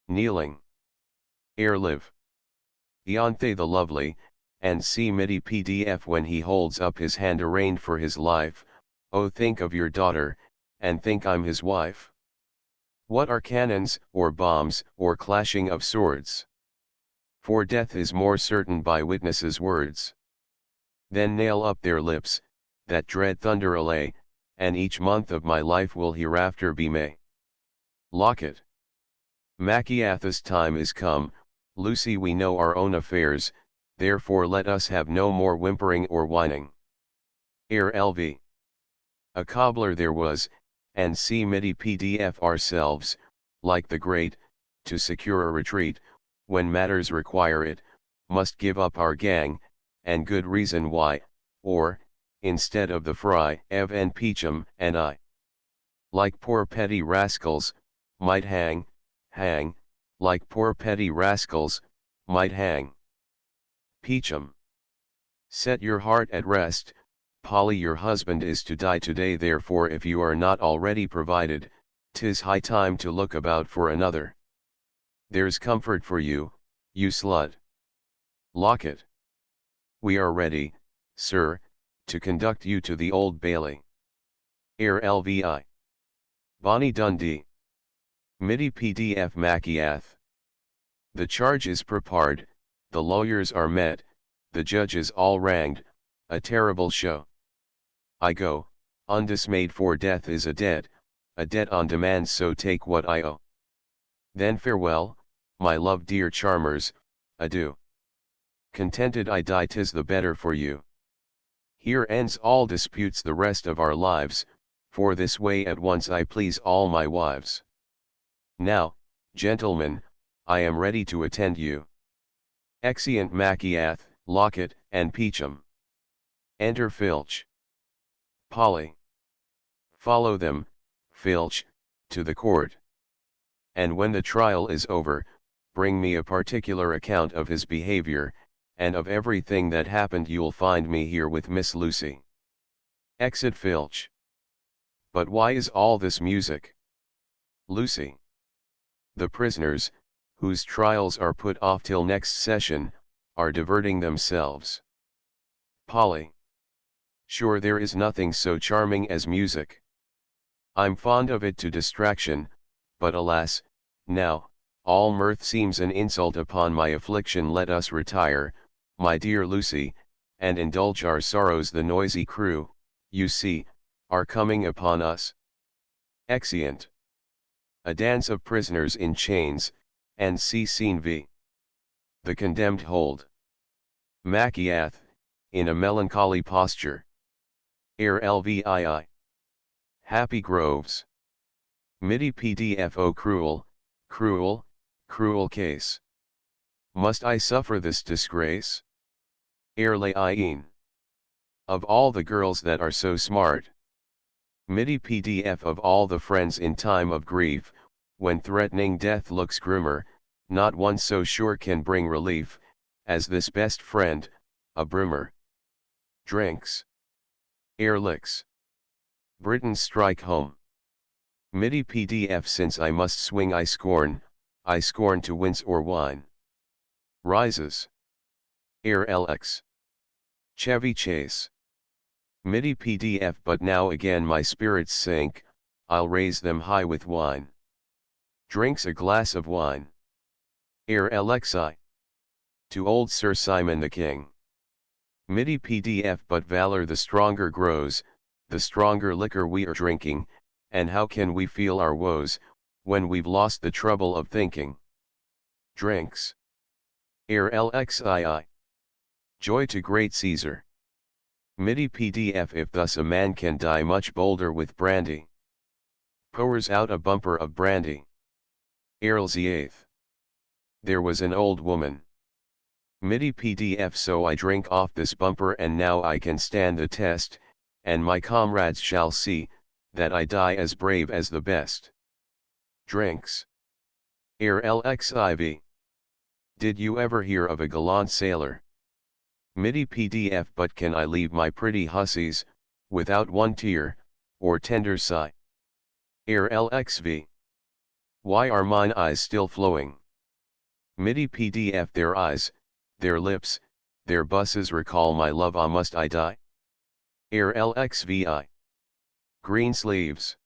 Kneeling. Live. Ianthe the lovely, and see MIDI PDF. When he holds up his hand arraigned for his life, oh, think of your daughter, and think I'm his wife. What are cannons, or bombs, or clashing of swords? For death is more certain by witnesses' words. Then nail up their lips, that dread thunder allay, and each month of my life will hereafter be May. Locket. Machiath's time is come, Lucy. We know our own affairs, therefore let us have no more whimpering or whining. LV. A cobbler there was, and see MIDI PDF. Ourselves, like the great, to secure a retreat, when matters require it, must give up our gang, and good reason why, or, instead of the fry, Ev and Peachum and I, like poor petty rascals, might hang, like poor petty rascals, might hang. Peachum. Set your heart at rest, Polly. Your husband is to die today, therefore if you are not already provided, 'tis high time to look about for another. There's comfort for you, you slut. Locket. We are ready, sir, to conduct you to the Old Bailey. Lvi. Bonnie Dundee. MIDI PDF Machiath. The charge is prepared, the lawyers are met, the judges all ranged, a terrible show. I go, undismayed, for death is a debt on demand, so take what I owe. Then farewell, my love, dear charmers, adieu. Contented I die, 'tis the better for you. Here ends all disputes the rest of our lives, for this way at once I please all my wives. Now, gentlemen, I am ready to attend you. Exeunt Machiath, Locket, and Peachum. Enter Filch. Polly. Follow them, Filch, to the court. And when the trial is over, bring me a particular account of his behavior, and of everything that happened. You'll find me here with Miss Lucy. Exit Filch. But why is all this music? Lucy. The prisoners, whose trials are put off till next session, are diverting themselves. Polly. Sure, there is nothing so charming as music. I'm fond of it to distraction, but alas, now, all mirth seems an insult upon my affliction. Let us retire, my dear Lucy, and indulge our sorrows. The noisy crew, you see, are coming upon us. Exeunt. A dance of prisoners in chains, and see Scene V. The condemned hold Machiath, in a melancholy posture. Air Lvii. Happy Groves. MIDI PDF. Oh cruel, cruel, cruel case. Must I suffer this disgrace? Air Laine. Of all the girls that are so smart. MIDI PDF. Of all the friends in time of grief, when threatening death looks grimmer, not one so sure can bring relief, as this best friend, a brimmer. Drinks. Air licks. Britons strike home. MIDI PDF. Since I must swing I scorn to wince or whine. Rises. Air LX. Chevy Chase. MIDI PDF. But now again my spirits sink, I'll raise them high with wine. Drinks a glass of wine. Air LXI. To old Sir Simon the King. MIDI PDF. But valor the stronger grows, the stronger liquor we are drinking, and how can we feel our woes, when we've lost the trouble of thinking? Drinks. Air LXII. Joy to great Caesar. MIDI PDF. If thus a man can die much bolder with brandy. Pours out a bumper of brandy. Air the 8th. There was an old woman. MIDI PDF. So I drink off this bumper, and now I can stand the test, and my comrades shall see, that I die as brave as the best. Drinks. Air LXIV. Did you ever hear of a gallant sailor? MIDI PDF. But can I leave my pretty hussies, without one tear, or tender sigh? Air LXV. Why are mine eyes still flowing? MIDI PDF. Their eyes, their lips, their busses recall my love. Ah, must I die? Air LXVI. Green sleeves.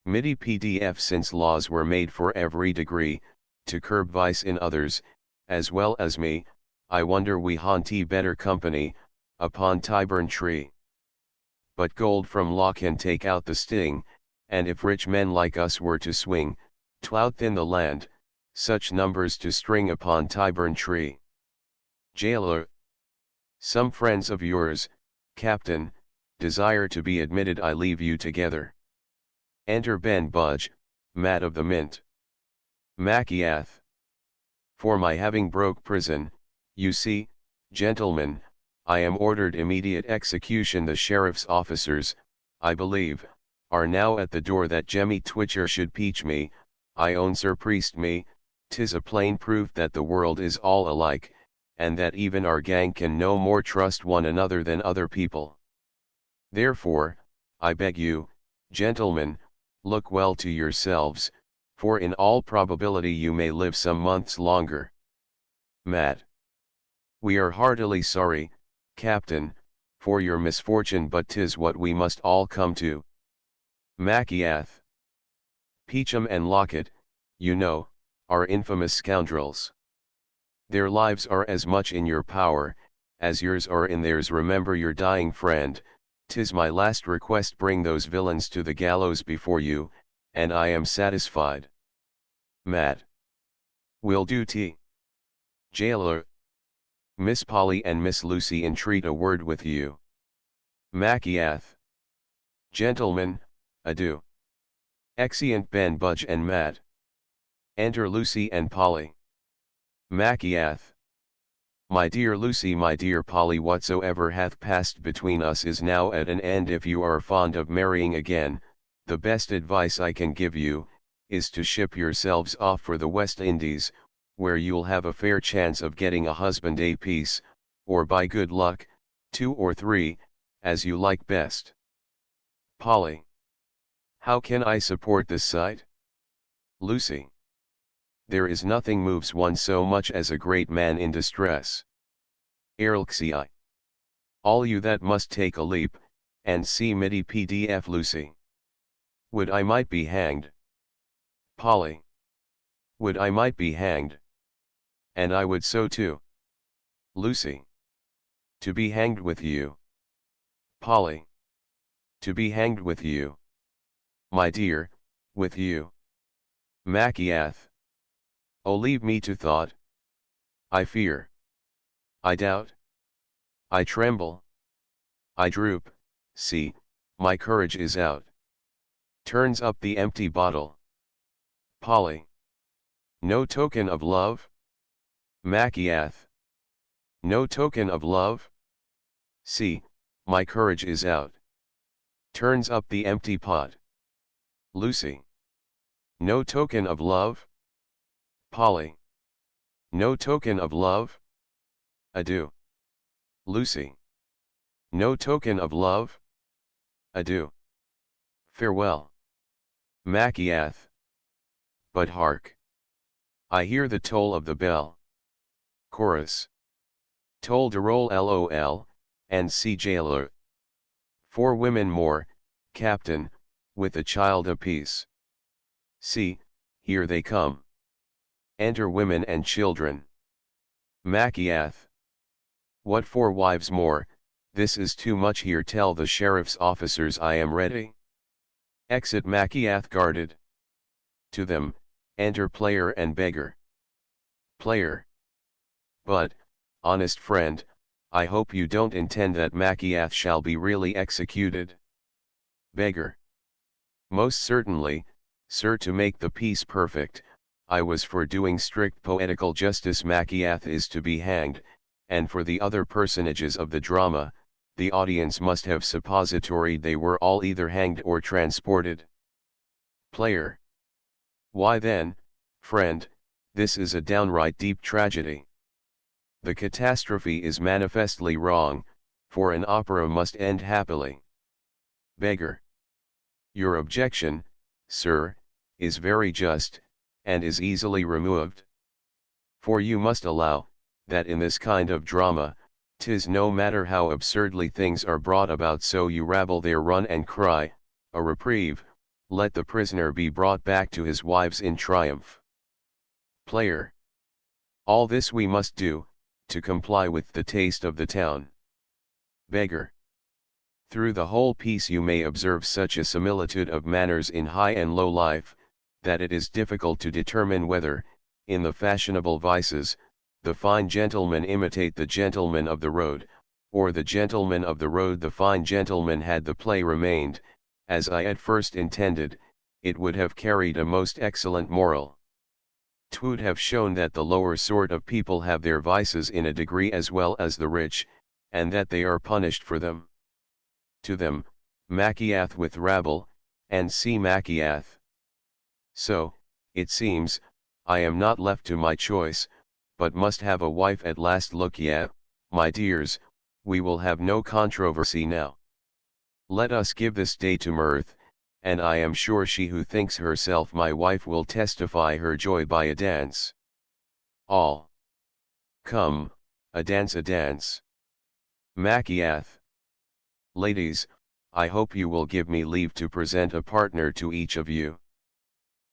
MIDI PDF. Since laws were made for every degree, to curb vice in others, as well as me, I wonder we haunt better company, upon Tyburn tree. But gold from law can take out the sting, and if rich men like us were to swing, twouth in the land, such numbers to string upon Tyburn tree. Jailer. Some friends of yours, Captain, desire to be admitted. I leave you together. Enter Ben Budge, Mat of the Mint. Machiath. For my having broke prison, you see, gentlemen, I am ordered immediate execution. The sheriff's officers, I believe, are now at the door. That Jemmy Twitcher should peach me, I own surpriest me. 'Tis a plain proof that the world is all alike, and that even our gang can no more trust one another than other people. Therefore, I beg you, gentlemen, look well to yourselves, for in all probability you may live some months longer. Mat. We are heartily sorry, Captain, for your misfortune, but 'tis what we must all come to. Machiath. Peacham and Lockett, you know, are infamous scoundrels. Their lives are as much in your power, as yours are in theirs. Remember your dying friend, 'tis my last request. Bring those villains to the gallows before you, and I am satisfied. Mat. Will do. T. Jailer. Miss Polly and Miss Lucy entreat a word with you. Machiath. Gentlemen, adieu. Exeunt Ben Budge and Mat. Enter Lucy and Polly. Machiath. My dear Lucy, my dear Polly, whatsoever hath passed between us is now at an end. If you are fond of marrying again, the best advice I can give you, is to ship yourselves off for the West Indies, where you'll have a fair chance of getting a husband a piece, or by good luck, 2 or 3, as you like best. Polly. How can I support this site? Lucy. There is nothing moves one so much as a great man in distress. Erlxi. All you that must take a leap, and see MIDI PDF Lucy. Would I might be hanged. Polly. Would I might be hanged. And I would so too. Lucy. To be hanged with you. Polly. To be hanged with you. My dear, with you. Maciath. Oh, leave me to thought. I fear. I doubt. I tremble. I droop, see, my courage is out. Turns up the empty bottle. Polly. No token of love? Maciath. No token of love? See, my courage is out. Turns up the empty pot. Lucy. No token of love? Polly. No token of love? Adieu. Lucy. No token of love? Adieu. Farewell. Maciath. But hark. I hear the toll of the bell. Chorus. Toll de roll LOL, and see jailer. 4 women more, captain, with a child apiece. See, here they come. Enter women and children. Maciath. What 4 wives more, this is too much here, tell the sheriff's officers I am ready. Exit Maciath guarded. To them, enter player and beggar. Player. But, honest friend, I hope you don't intend that Maciath shall be really executed. Beggar. Most certainly, sir, to make the piece perfect, I was for doing strict poetical justice. Maciath is to be hanged, and for the other personages of the drama, the audience must have suppositoried they were all either hanged or transported. Player. Why then, friend, this is a downright deep tragedy. The catastrophe is manifestly wrong, for an opera must end happily. Beggar. Your objection, sir, is very just, and is easily removed. For you must allow, that in this kind of drama, 'tis no matter how absurdly things are brought about, so you rabble there, run and cry, a reprieve, let the prisoner be brought back to his wives in triumph. Player. All this we must do, to comply with the taste of the town. Beggar. Through the whole piece you may observe such a similitude of manners in high and low life, that it is difficult to determine whether, in the fashionable vices, the fine gentlemen imitate the gentlemen of the road, or the gentlemen of the road the fine gentlemen. Had the play remained, as I at first intended, it would have carried a most excellent moral. 'Twould have shown that the lower sort of people have their vices in a degree as well as the rich, and that they are punished for them. To them, Maciath with rabble, and see Maciath. So, it seems, I am not left to my choice, but must have a wife at last. Look ye, my dears, we will have no controversy now. Let us give this day to mirth, and I am sure she who thinks herself my wife will testify her joy by a dance. All. Come, a dance, a dance. Maciath. Ladies, I hope you will give me leave to present a partner to each of you.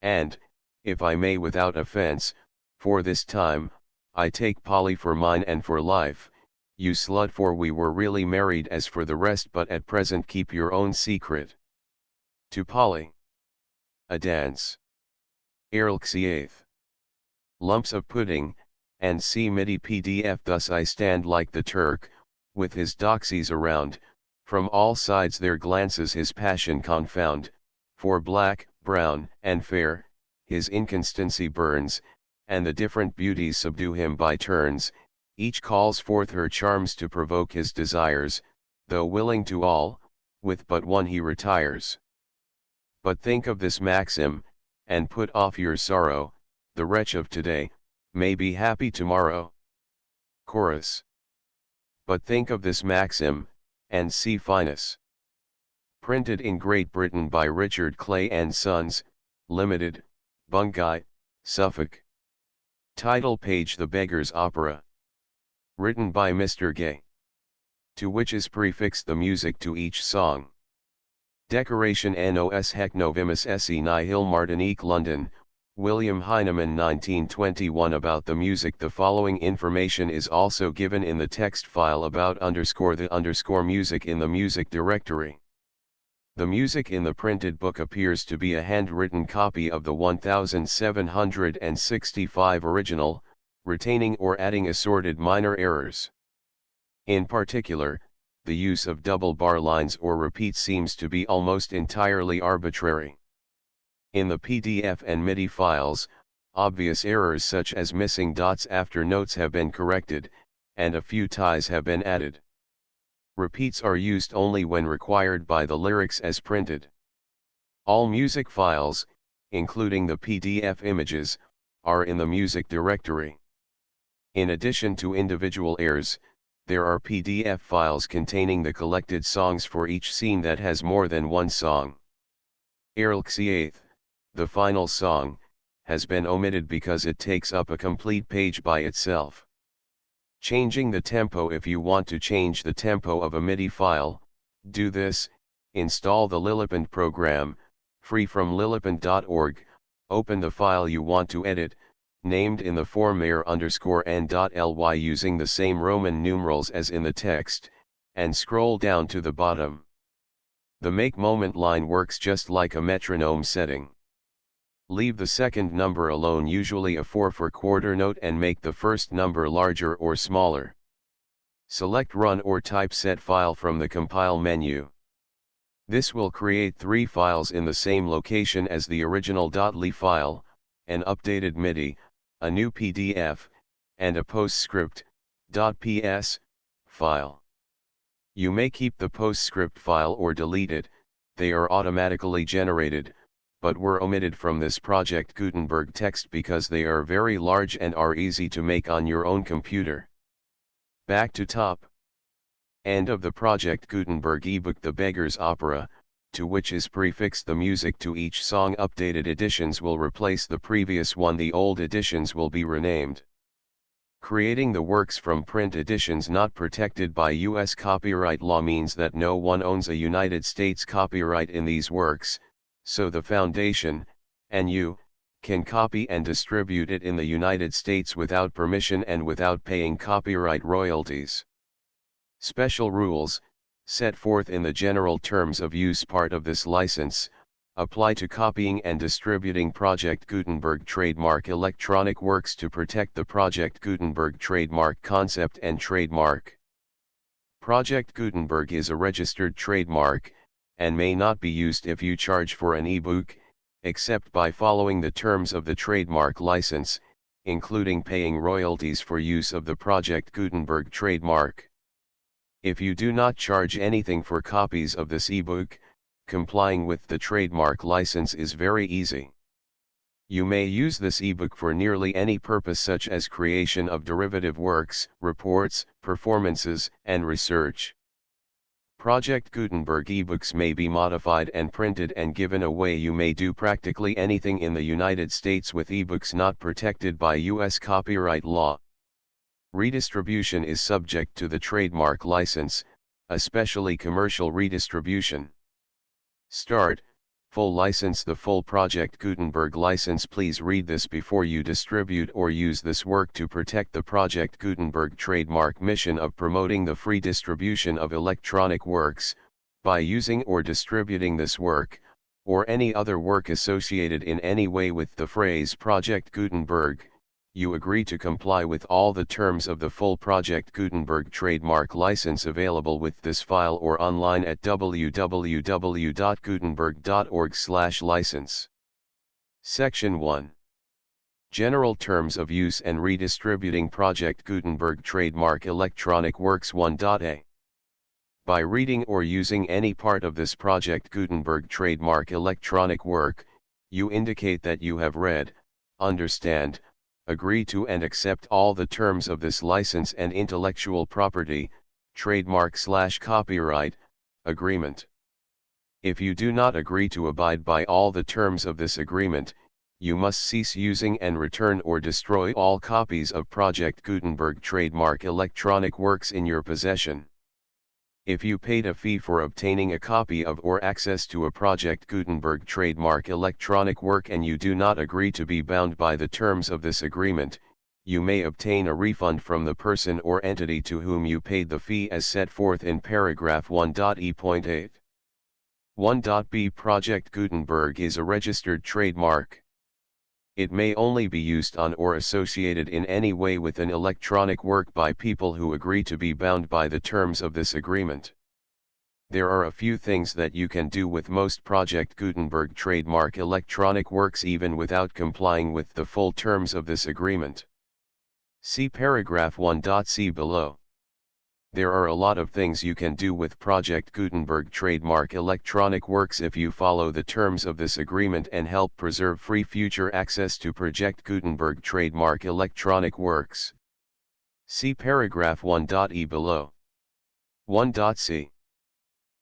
And, if I may without offense, for this time, I take Polly for mine and for life, you slut, for we were really married. As for the rest, but at present keep your own secret. To Polly. A dance. Erlxiath. Lumps of pudding, and see MIDI PDF. Thus I stand like the Turk, with his doxies around, from all sides their glances his passion confound, for black, brown, and fair, his inconstancy burns, and the different beauties subdue him by turns, each calls forth her charms to provoke his desires, though willing to all, with but one he retires. But think of this maxim, and put off your sorrow, the wretch of today, may be happy tomorrow. Chorus. But think of this maxim, and see finus. Printed in Great Britain by Richard Clay and Sons, Limited, Bungay, Suffolk. Title page: The Beggar's Opera. Written by Mr. Gay. To which is prefixed the music to each song. Decoration nos hec novimus esse nihil Martinique, London, William Heinemann 1921. About the music. The following information is also given in the text file about the music in the music directory. The music in the printed book appears to be a handwritten copy of the 1765 original, retaining or adding assorted minor errors. In particular, the use of double bar lines or repeats seems to be almost entirely arbitrary. In the PDF and MIDI files, obvious errors such as missing dots after notes have been corrected, and a few ties have been added. Repeats are used only when required by the lyrics as printed. All music files, including the PDF images, are in the music directory. In addition to individual airs, there are PDF files containing the collected songs for each scene that has more than one song. Airlxiath, the final song, has been omitted because it takes up a complete page by itself. Changing the tempo. If you want to change the tempo of a MIDI file, do this: install the Lilliput program, free from lilliput.org, open the file you want to edit, named in the form mayor_n.ly using the same Roman numerals as in the text, and scroll down to the bottom. The make moment line works just like a metronome setting. Leave the second number alone, usually a 4 for quarter note, and make the first number larger or smaller. Select Run or type Set File from the Compile menu. This will create 3 files in the same location as the original .ly file, an updated MIDI, a new PDF, and a PostScript.ps file. You may keep the PostScript file or delete it, they are automatically generated, but were omitted from this Project Gutenberg text because they are very large and are easy to make on your own computer. Back to top. End of the Project Gutenberg ebook The Beggar's Opera, to which is prefixed the music to each song. Updated editions will replace the previous one. The old editions will be renamed. Creating the works from print editions not protected by U.S. copyright law means that no one owns a United States copyright in these works, so the Foundation, and you, can copy and distribute it in the United States without permission and without paying copyright royalties. Special rules, set forth in the General Terms of Use part of this license, apply to copying and distributing Project Gutenberg trademark electronic works to protect the Project Gutenberg trademark concept and trademark. Project Gutenberg is a registered trademark, and may not be used if you charge for an ebook, except by following the terms of the trademark license, including paying royalties for use of the Project Gutenberg trademark. If you do not charge anything for copies of this ebook, complying with the trademark license is very easy. You may use this ebook for nearly any purpose, such as creation of derivative works, reports, performances, and research. Project Gutenberg ebooks may be modified and printed and given away. You may do practically anything in the United States with ebooks not protected by U.S. copyright law. Redistribution is subject to the trademark license, especially commercial redistribution. Start, full license. The full Project Gutenberg license. Please read this before you distribute or use this work to protect the Project Gutenberg trademark mission of promoting the free distribution of electronic works. By using or distributing this work, or any other work associated in any way with the phrase Project Gutenberg, you agree to comply with all the terms of the full Project Gutenberg trademark license available with this file or online at www.gutenberg.org/license. Section 1. General Terms of Use and Redistributing Project Gutenberg Trademark Electronic Works 1.a. By reading or using any part of this Project Gutenberg trademark electronic work, you indicate that you have read, understand, agree to and accept all the terms of this license and intellectual property, trademark/copyright, agreement. If you do not agree to abide by all the terms of this agreement, you must cease using and return or destroy all copies of Project Gutenberg trademark electronic works in your possession. If you paid a fee for obtaining a copy of or access to a Project Gutenberg trademark electronic work and you do not agree to be bound by the terms of this agreement, you may obtain a refund from the person or entity to whom you paid the fee as set forth in paragraph 1.e.8. 1.b Project Gutenberg is a registered trademark. It may only be used on or associated in any way with an electronic work by people who agree to be bound by the terms of this agreement. There are a few things that you can do with most Project Gutenberg trademark electronic works even without complying with the full terms of this agreement. See paragraph 1.c below. There are a lot of things you can do with Project Gutenberg trademark electronic works if you follow the terms of this agreement and help preserve free future access to Project Gutenberg trademark electronic works. See paragraph 1.e below. 1.c.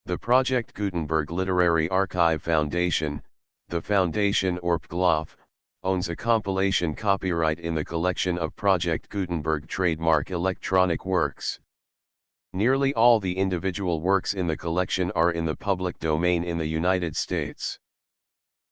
The Project Gutenberg Literary Archive Foundation, the Foundation or PGLOF, owns a compilation copyright in the collection of Project Gutenberg trademark electronic works. Nearly all the individual works in the collection are in the public domain in the United States.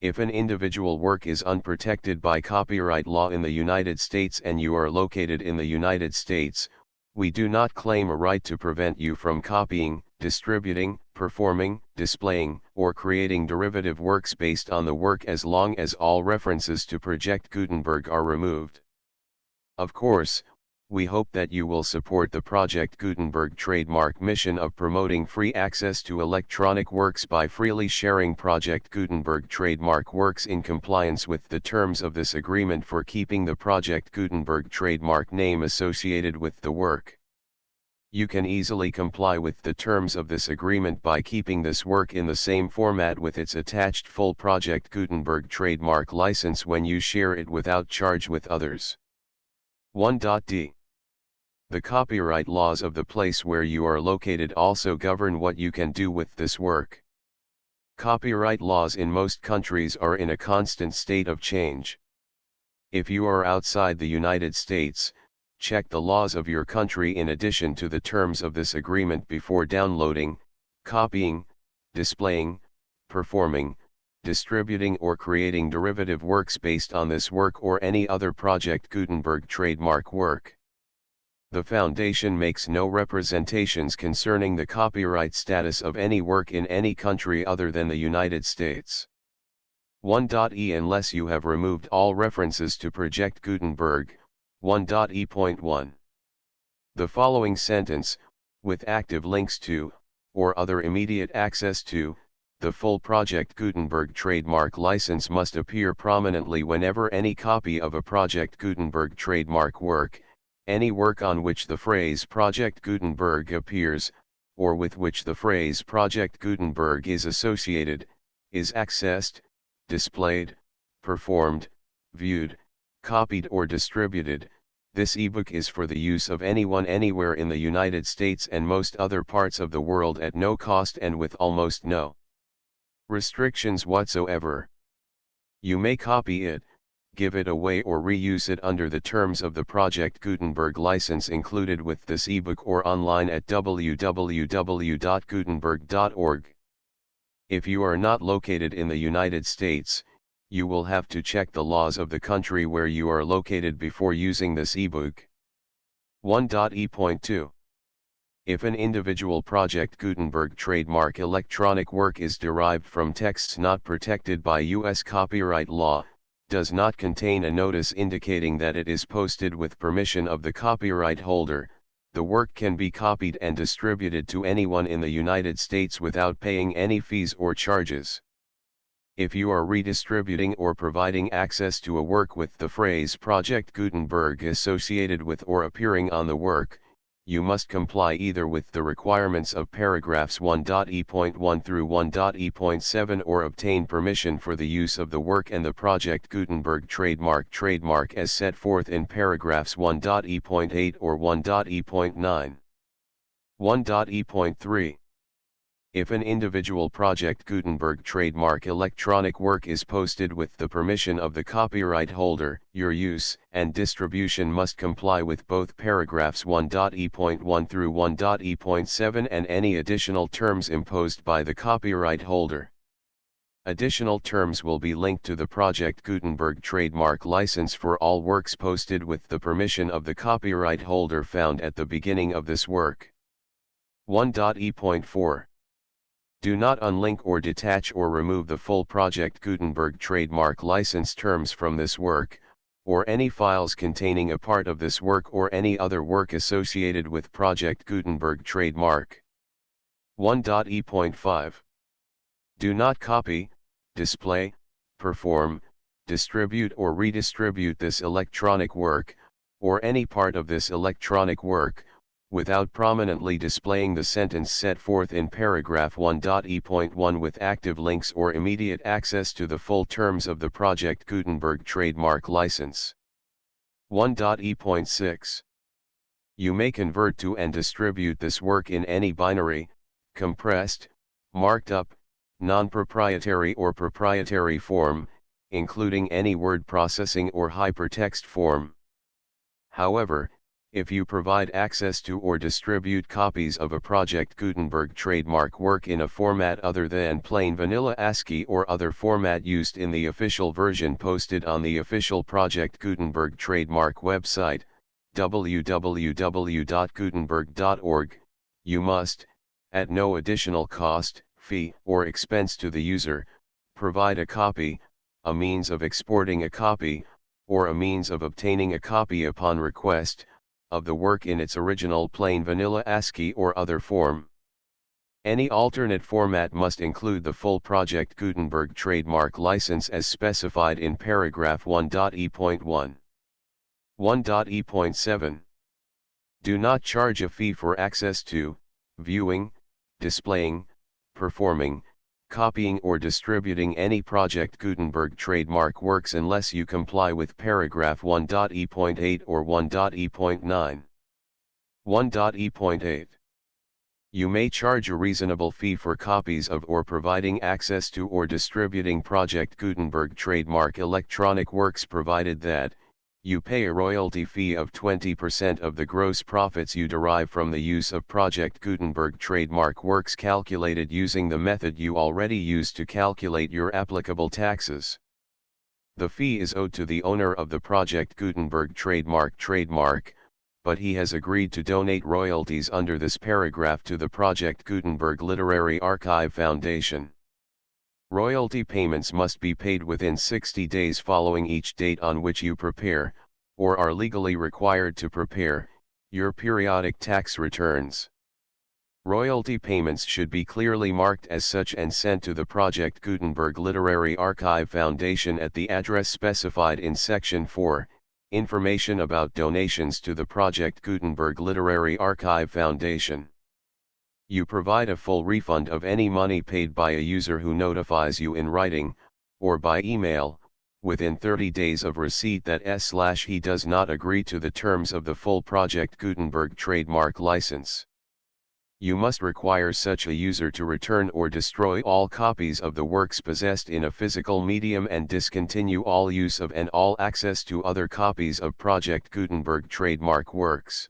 If an individual work is unprotected by copyright law in the United States and you are located in the United States, we do not claim a right to prevent you from copying, distributing, performing, displaying, or creating derivative works based on the work as long as all references to Project Gutenberg are removed. Of course, we hope that you will support the Project Gutenberg trademark mission of promoting free access to electronic works by freely sharing Project Gutenberg trademark works in compliance with the terms of this agreement for keeping the Project Gutenberg trademark name associated with the work. You can easily comply with the terms of this agreement by keeping this work in the same format with its attached full Project Gutenberg trademark license when you share it without charge with others. 1.d. The copyright laws of the place where you are located also govern what you can do with this work. Copyright laws in most countries are in a constant state of change. If you are outside the United States, check the laws of your country in addition to the terms of this agreement before downloading, copying, displaying, performing, distributing or creating derivative works based on this work or any other Project Gutenberg trademark work. The Foundation makes no representations concerning the copyright status of any work in any country other than the United States. 1.e Unless you have removed all references to Project Gutenberg, 1.e.1. The following sentence, with active links to, or other immediate access to, the full Project Gutenberg trademark license must appear prominently whenever any copy of a Project Gutenberg trademark work, any work on which the phrase Project Gutenberg appears, or with which the phrase Project Gutenberg is associated, is accessed, displayed, performed, viewed, copied or distributed. This ebook is for the use of anyone anywhere in the United States and most other parts of the world at no cost and with almost no restrictions whatsoever. You may copy it, give it away or reuse it under the terms of the Project Gutenberg license included with this ebook or online at www.gutenberg.org. If you are not located in the United States, you will have to check the laws of the country where you are located before using this ebook. 1.e.2. If an individual Project Gutenberg trademark electronic work is derived from texts not protected by U.S. copyright law, does not contain a notice indicating that it is posted with permission of the copyright holder, the work can be copied and distributed to anyone in the United States without paying any fees or charges. If you are redistributing or providing access to a work with the phrase Project Gutenberg associated with or appearing on the work, you must comply either with the requirements of paragraphs 1.e.1 through 1.e.7 or obtain permission for the use of the work and the Project Gutenberg trademark as set forth in paragraphs 1.e.8 or 1.e.9. 1.e.3. If an individual Project Gutenberg trademark electronic work is posted with the permission of the copyright holder, your use and distribution must comply with both paragraphs 1.e.1 through 1.e.7 and any additional terms imposed by the copyright holder. Additional terms will be linked to the Project Gutenberg trademark license for all works posted with the permission of the copyright holder found at the beginning of this work. 1.e.4. Do not unlink or detach or remove the full Project Gutenberg trademark license terms from this work, or any files containing a part of this work or any other work associated with Project Gutenberg trademark. 1.e.5. Do not copy, display, perform, distribute or redistribute this electronic work, or any part of this electronic work, without prominently displaying the sentence set forth in paragraph 1.e.1 with active links or immediate access to the full terms of the Project Gutenberg trademark license. 1.e.6. You may convert to and distribute this work in any binary, compressed, marked up, non-proprietary or proprietary form, including any word processing or hypertext form. However, if you provide access to or distribute copies of a Project Gutenberg trademark work in a format other than plain vanilla ASCII or other format used in the official version posted on the official Project Gutenberg trademark website, www.gutenberg.org, you must, at no additional cost, fee, or expense to the user, provide a copy, a means of exporting a copy, or a means of obtaining a copy upon request, of the work in its original plain vanilla ASCII or other form. Any alternate format must include the full Project Gutenberg trademark license as specified in paragraph 1.e.1. 1.e.7. Do not charge a fee for access to, viewing, displaying, performing, copying or distributing any Project Gutenberg trademark works unless you comply with paragraph 1.e.8 or 1.e.9. 1.e.8. You may charge a reasonable fee for copies of or providing access to or distributing Project Gutenberg trademark electronic works provided that, you pay a royalty fee of 20% of the gross profits you derive from the use of Project Gutenberg trademark works calculated using the method you already use to calculate your applicable taxes. The fee is owed to the owner of the Project Gutenberg trademark, but he has agreed to donate royalties under this paragraph to the Project Gutenberg Literary Archive Foundation. Royalty payments must be paid within 60 days following each date on which you prepare, or are legally required to prepare, your periodic tax returns. Royalty payments should be clearly marked as such and sent to the Project Gutenberg Literary Archive Foundation at the address specified in Section 4, Information about donations to the Project Gutenberg Literary Archive Foundation. You provide a full refund of any money paid by a user who notifies you in writing, or by email, within 30 days of receipt that he does not agree to the terms of the full Project Gutenberg trademark license. You must require such a user to return or destroy all copies of the works possessed in a physical medium and discontinue all use of and all access to other copies of Project Gutenberg trademark works.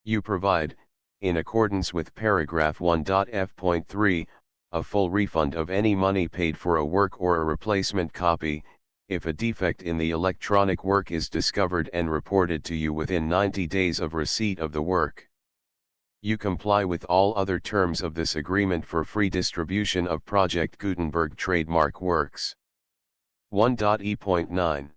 You provide, in accordance with paragraph 1.f.3, a full refund of any money paid for a work or a replacement copy, if a defect in the electronic work is discovered and reported to you within 90 days of receipt of the work. You comply with all other terms of this agreement for free distribution of Project Gutenberg trademark works. 1.e.9.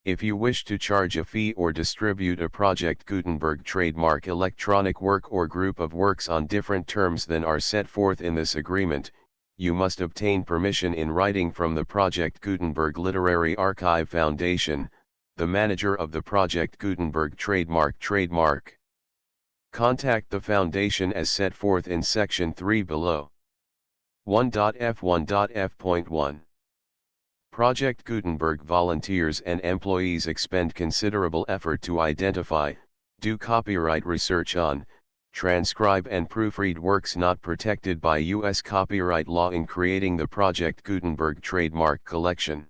If you wish to charge a fee or distribute a Project Gutenberg trademark electronic work or group of works on different terms than are set forth in this agreement, you must obtain permission in writing from the Project Gutenberg Literary Archive Foundation, the manager of the Project Gutenberg trademark. Contact the Foundation as set forth in Section 3 below. 1.f1.f.1 Project Gutenberg volunteers and employees expend considerable effort to identify, do copyright research on, transcribe and proofread works not protected by U.S. copyright law in creating the Project Gutenberg trademark collection.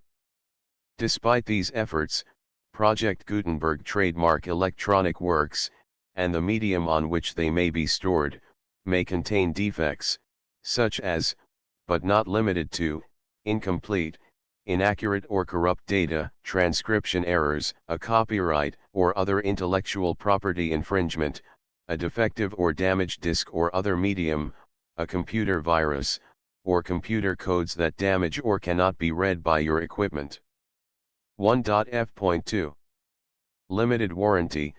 Despite these efforts, Project Gutenberg trademark electronic works, and the medium on which they may be stored, may contain defects, such as, but not limited to, incomplete, inaccurate or corrupt data, transcription errors, a copyright or other intellectual property infringement, a defective or damaged disk or other medium, a computer virus, or computer codes that damage or cannot be read by your equipment. 1.f.2 Limited warranty,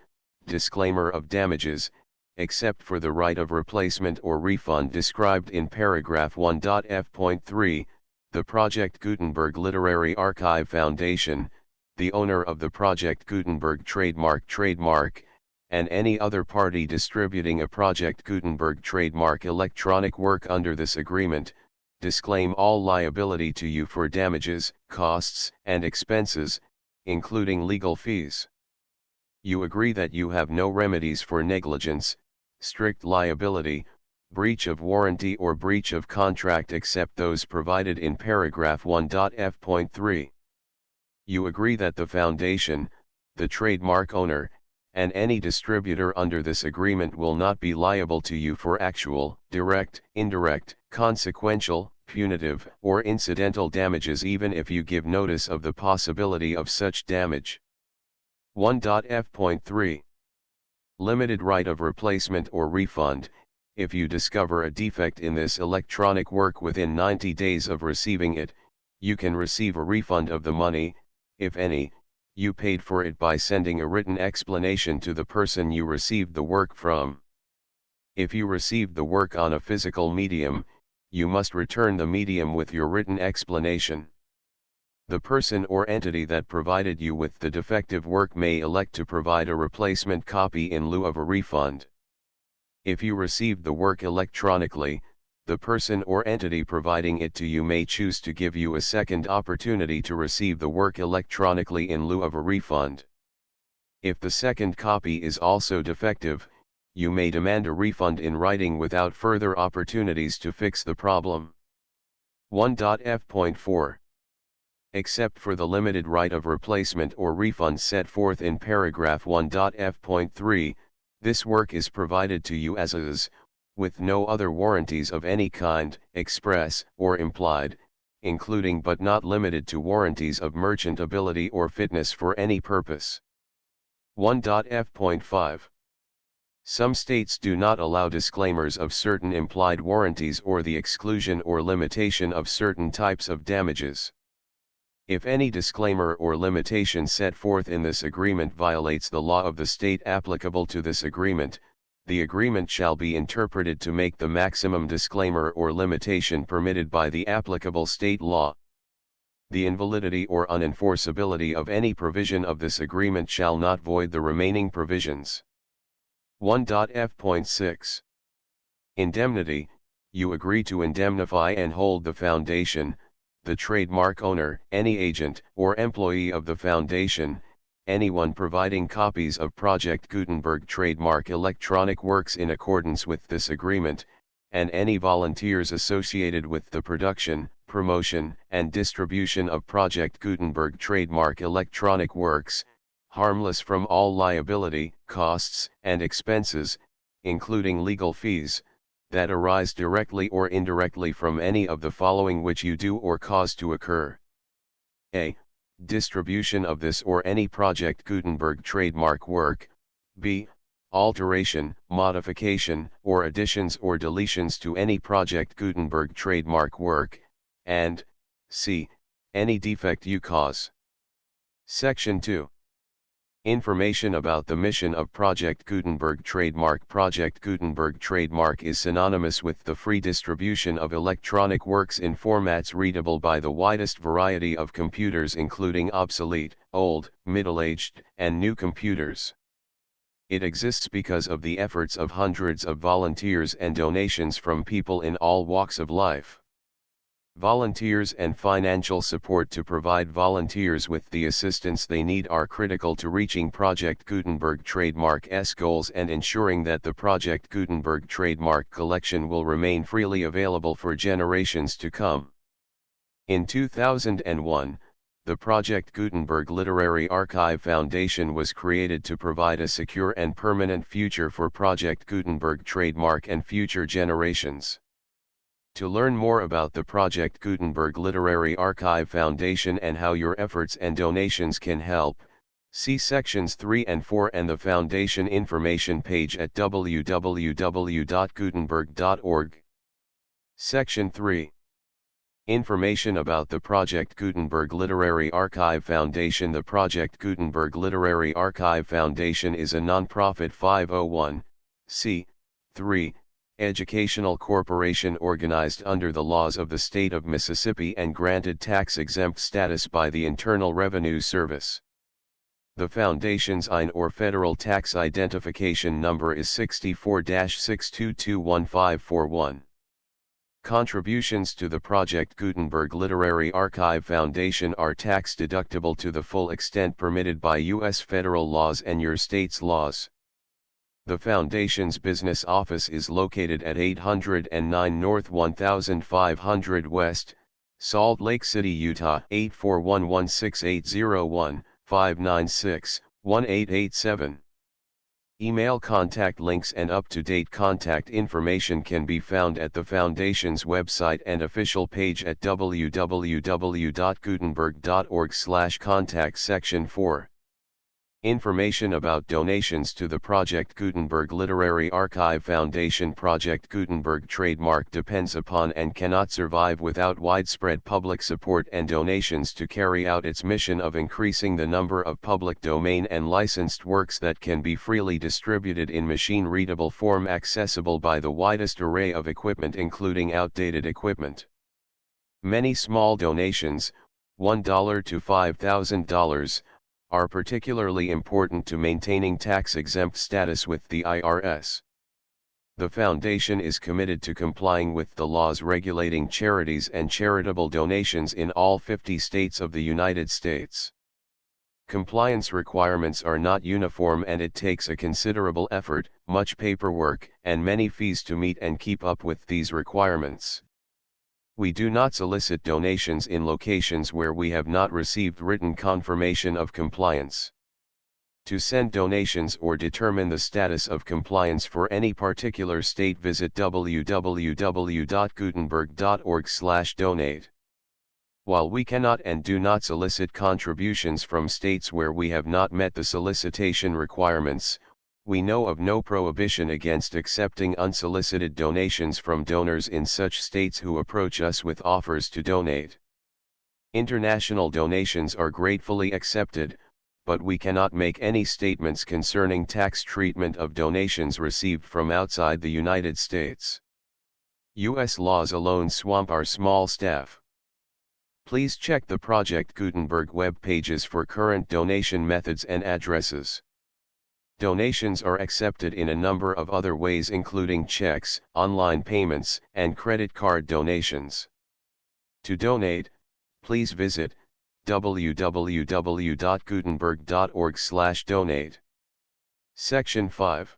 disclaimer of damages, except for the right of replacement or refund described in paragraph 1.f.3, the Project Gutenberg Literary Archive Foundation, the owner of the Project Gutenberg trademark, and any other party distributing a Project Gutenberg trademark electronic work under this agreement, disclaim all liability to you for damages, costs, and expenses, including legal fees. You agree that you have no remedies for negligence, strict liability, breach of warranty or breach of contract except those provided in paragraph 1.f.3. You agree that the Foundation, the trademark owner, and any distributor under this agreement will not be liable to you for actual, direct, indirect, consequential, punitive, or incidental damages even if you give notice of the possibility of such damage. 1.f.3 Limited right of replacement or refund. If you discover a defect in this electronic work within 90 days of receiving it, you can receive a refund of the money, if any, you paid for it by sending a written explanation to the person you received the work from. If you received the work on a physical medium, you must return the medium with your written explanation. The person or entity that provided you with the defective work may elect to provide a replacement copy in lieu of a refund. If you received the work electronically, the person or entity providing it to you may choose to give you a second opportunity to receive the work electronically in lieu of a refund. If the second copy is also defective, you may demand a refund in writing without further opportunities to fix the problem. 1.f.4 Except for the limited right of replacement or refund set forth in paragraph 1.f.3, this work is provided to you as is, with no other warranties of any kind, express or implied, including but not limited to warranties of merchantability or fitness for any purpose. 1.f.5 Some states do not allow disclaimers of certain implied warranties or the exclusion or limitation of certain types of damages. If any disclaimer or limitation set forth in this agreement violates the law of the state applicable to this agreement, the agreement shall be interpreted to make the maximum disclaimer or limitation permitted by the applicable state law. The invalidity or unenforceability of any provision of this agreement shall not void the remaining provisions. 1.f.6 Indemnity. You agree to indemnify and hold the Foundation, the trademark owner, any agent or employee of the Foundation, anyone providing copies of Project Gutenberg trademark electronic works in accordance with this agreement, and any volunteers associated with the production, promotion, and distribution of Project Gutenberg trademark electronic works, harmless from all liability, costs, and expenses, including legal fees, that arise directly or indirectly from any of the following which you do or cause to occur. A. Distribution of this or any Project Gutenberg trademark work. B. Alteration, modification, or additions or deletions to any Project Gutenberg trademark work, and C. Any defect you cause. Section 2. Information about the mission of Project Gutenberg trademark. Project Gutenberg trademark is synonymous with the free distribution of electronic works in formats readable by the widest variety of computers including obsolete, old, middle-aged, and new computers. It exists because of the efforts of hundreds of volunteers and donations from people in all walks of life. Volunteers and financial support to provide volunteers with the assistance they need are critical to reaching Project Gutenberg trademark's goals and ensuring that the Project Gutenberg trademark collection will remain freely available for generations to come. In 2001, the Project Gutenberg Literary Archive Foundation was created to provide a secure and permanent future for Project Gutenberg trademark and future generations. To learn more about the Project Gutenberg Literary Archive Foundation and how your efforts and donations can help, see sections 3 and 4 and the Foundation information page at www.gutenberg.org. Section 3. Information about the Project Gutenberg Literary Archive Foundation. The Project Gutenberg Literary Archive Foundation is a non-profit 501(c)(3) educational corporation organized under the laws of the state of Mississippi and granted tax-exempt status by the Internal Revenue Service. The foundation's IN or federal tax identification number is 64-6221541. Contributions to the Project Gutenberg Literary Archive Foundation are tax-deductible to the full extent permitted by U.S. federal laws and your state's laws. The Foundation's business office is located at 809 North 1500 West, Salt Lake City, Utah 841-16801-596-1887. Email contact links and up-to-date contact information can be found at the Foundation's website and official page at www.gutenberg.org/contact section 4. Information about donations to the Project Gutenberg Literary Archive Foundation. Project Gutenberg trademark depends upon and cannot survive without widespread public support and donations to carry out its mission of increasing the number of public domain and licensed works that can be freely distributed in machine-readable form accessible by the widest array of equipment including outdated equipment. Many small donations, $1 to $5,000, are particularly important to maintaining tax-exempt status with the IRS. The Foundation is committed to complying with the laws regulating charities and charitable donations in all 50 states of the United States. Compliance requirements are not uniform and it takes a considerable effort, much paperwork, and many fees to meet and keep up with these requirements. We do not solicit donations in locations where we have not received written confirmation of compliance. To send donations or determine the status of compliance for any particular state, visit www.gutenberg.org/donate. While we cannot and do not solicit contributions from states where we have not met the solicitation requirements, we know of no prohibition against accepting unsolicited donations from donors in such states who approach us with offers to donate. International donations are gratefully accepted, but we cannot make any statements concerning tax treatment of donations received from outside the United States. U.S. laws alone swamp our small staff. Please check the Project Gutenberg web pages for current donation methods and addresses. Donations are accepted in a number of other ways including checks, online payments, and credit card donations. To donate, please visit www.gutenberg.org/donate. Section 5.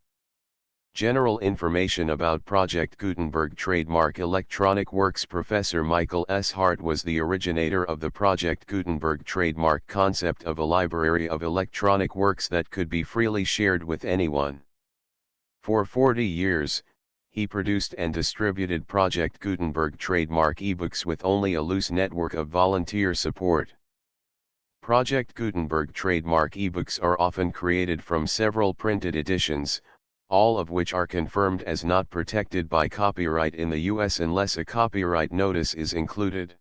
General information about Project Gutenberg trademark electronic works. Professor Michael S. Hart was the originator of the Project Gutenberg trademark concept of a library of electronic works that could be freely shared with anyone. For 40 years, he produced and distributed Project Gutenberg trademark ebooks with only a loose network of volunteer support. Project Gutenberg trademark ebooks are often created from several printed editions, all of which are confirmed as not protected by copyright in the U.S. unless a copyright notice is included.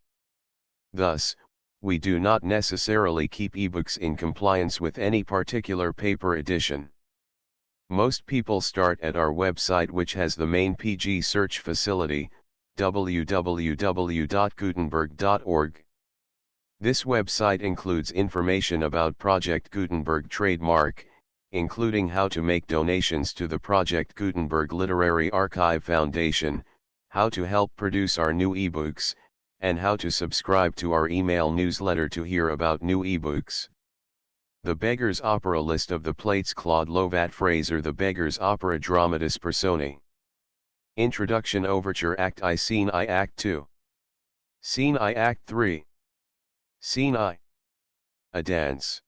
Thus, we do not necessarily keep ebooks in compliance with any particular paper edition. Most people start at our website, which has the main PG search facility, www.gutenberg.org. This website includes information about Project Gutenberg trademark, including how to make donations to the Project Gutenberg Literary Archive Foundation, how to help produce our new ebooks, and how to subscribe to our email newsletter to hear about new ebooks. The Beggar's Opera list of the plates Claude Lovat Fraser The Beggar's Opera Dramatis Personae. Introduction Overture Act I Scene I Act 2. Scene I Act 3. Scene I. A dance.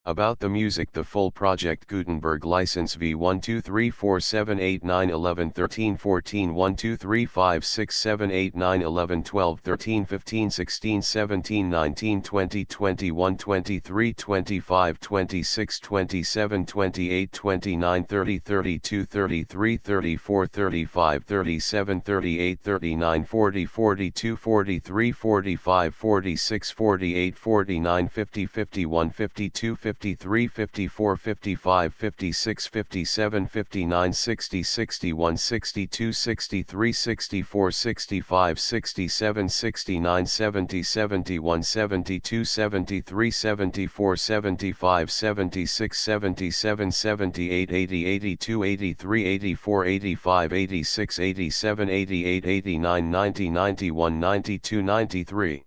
About the music The full Project Gutenberg license V1234789111314 12345 53, 54, 55, 56, 57, 59, 60, 61, 62, 63, 64, 65, 67, 69, 70, 71, 72, 73, 74, 75, 76, 77, 78, 80, 82, 83, 84, 85, 86, 87, 88, 89, 90, 91, 92, 93.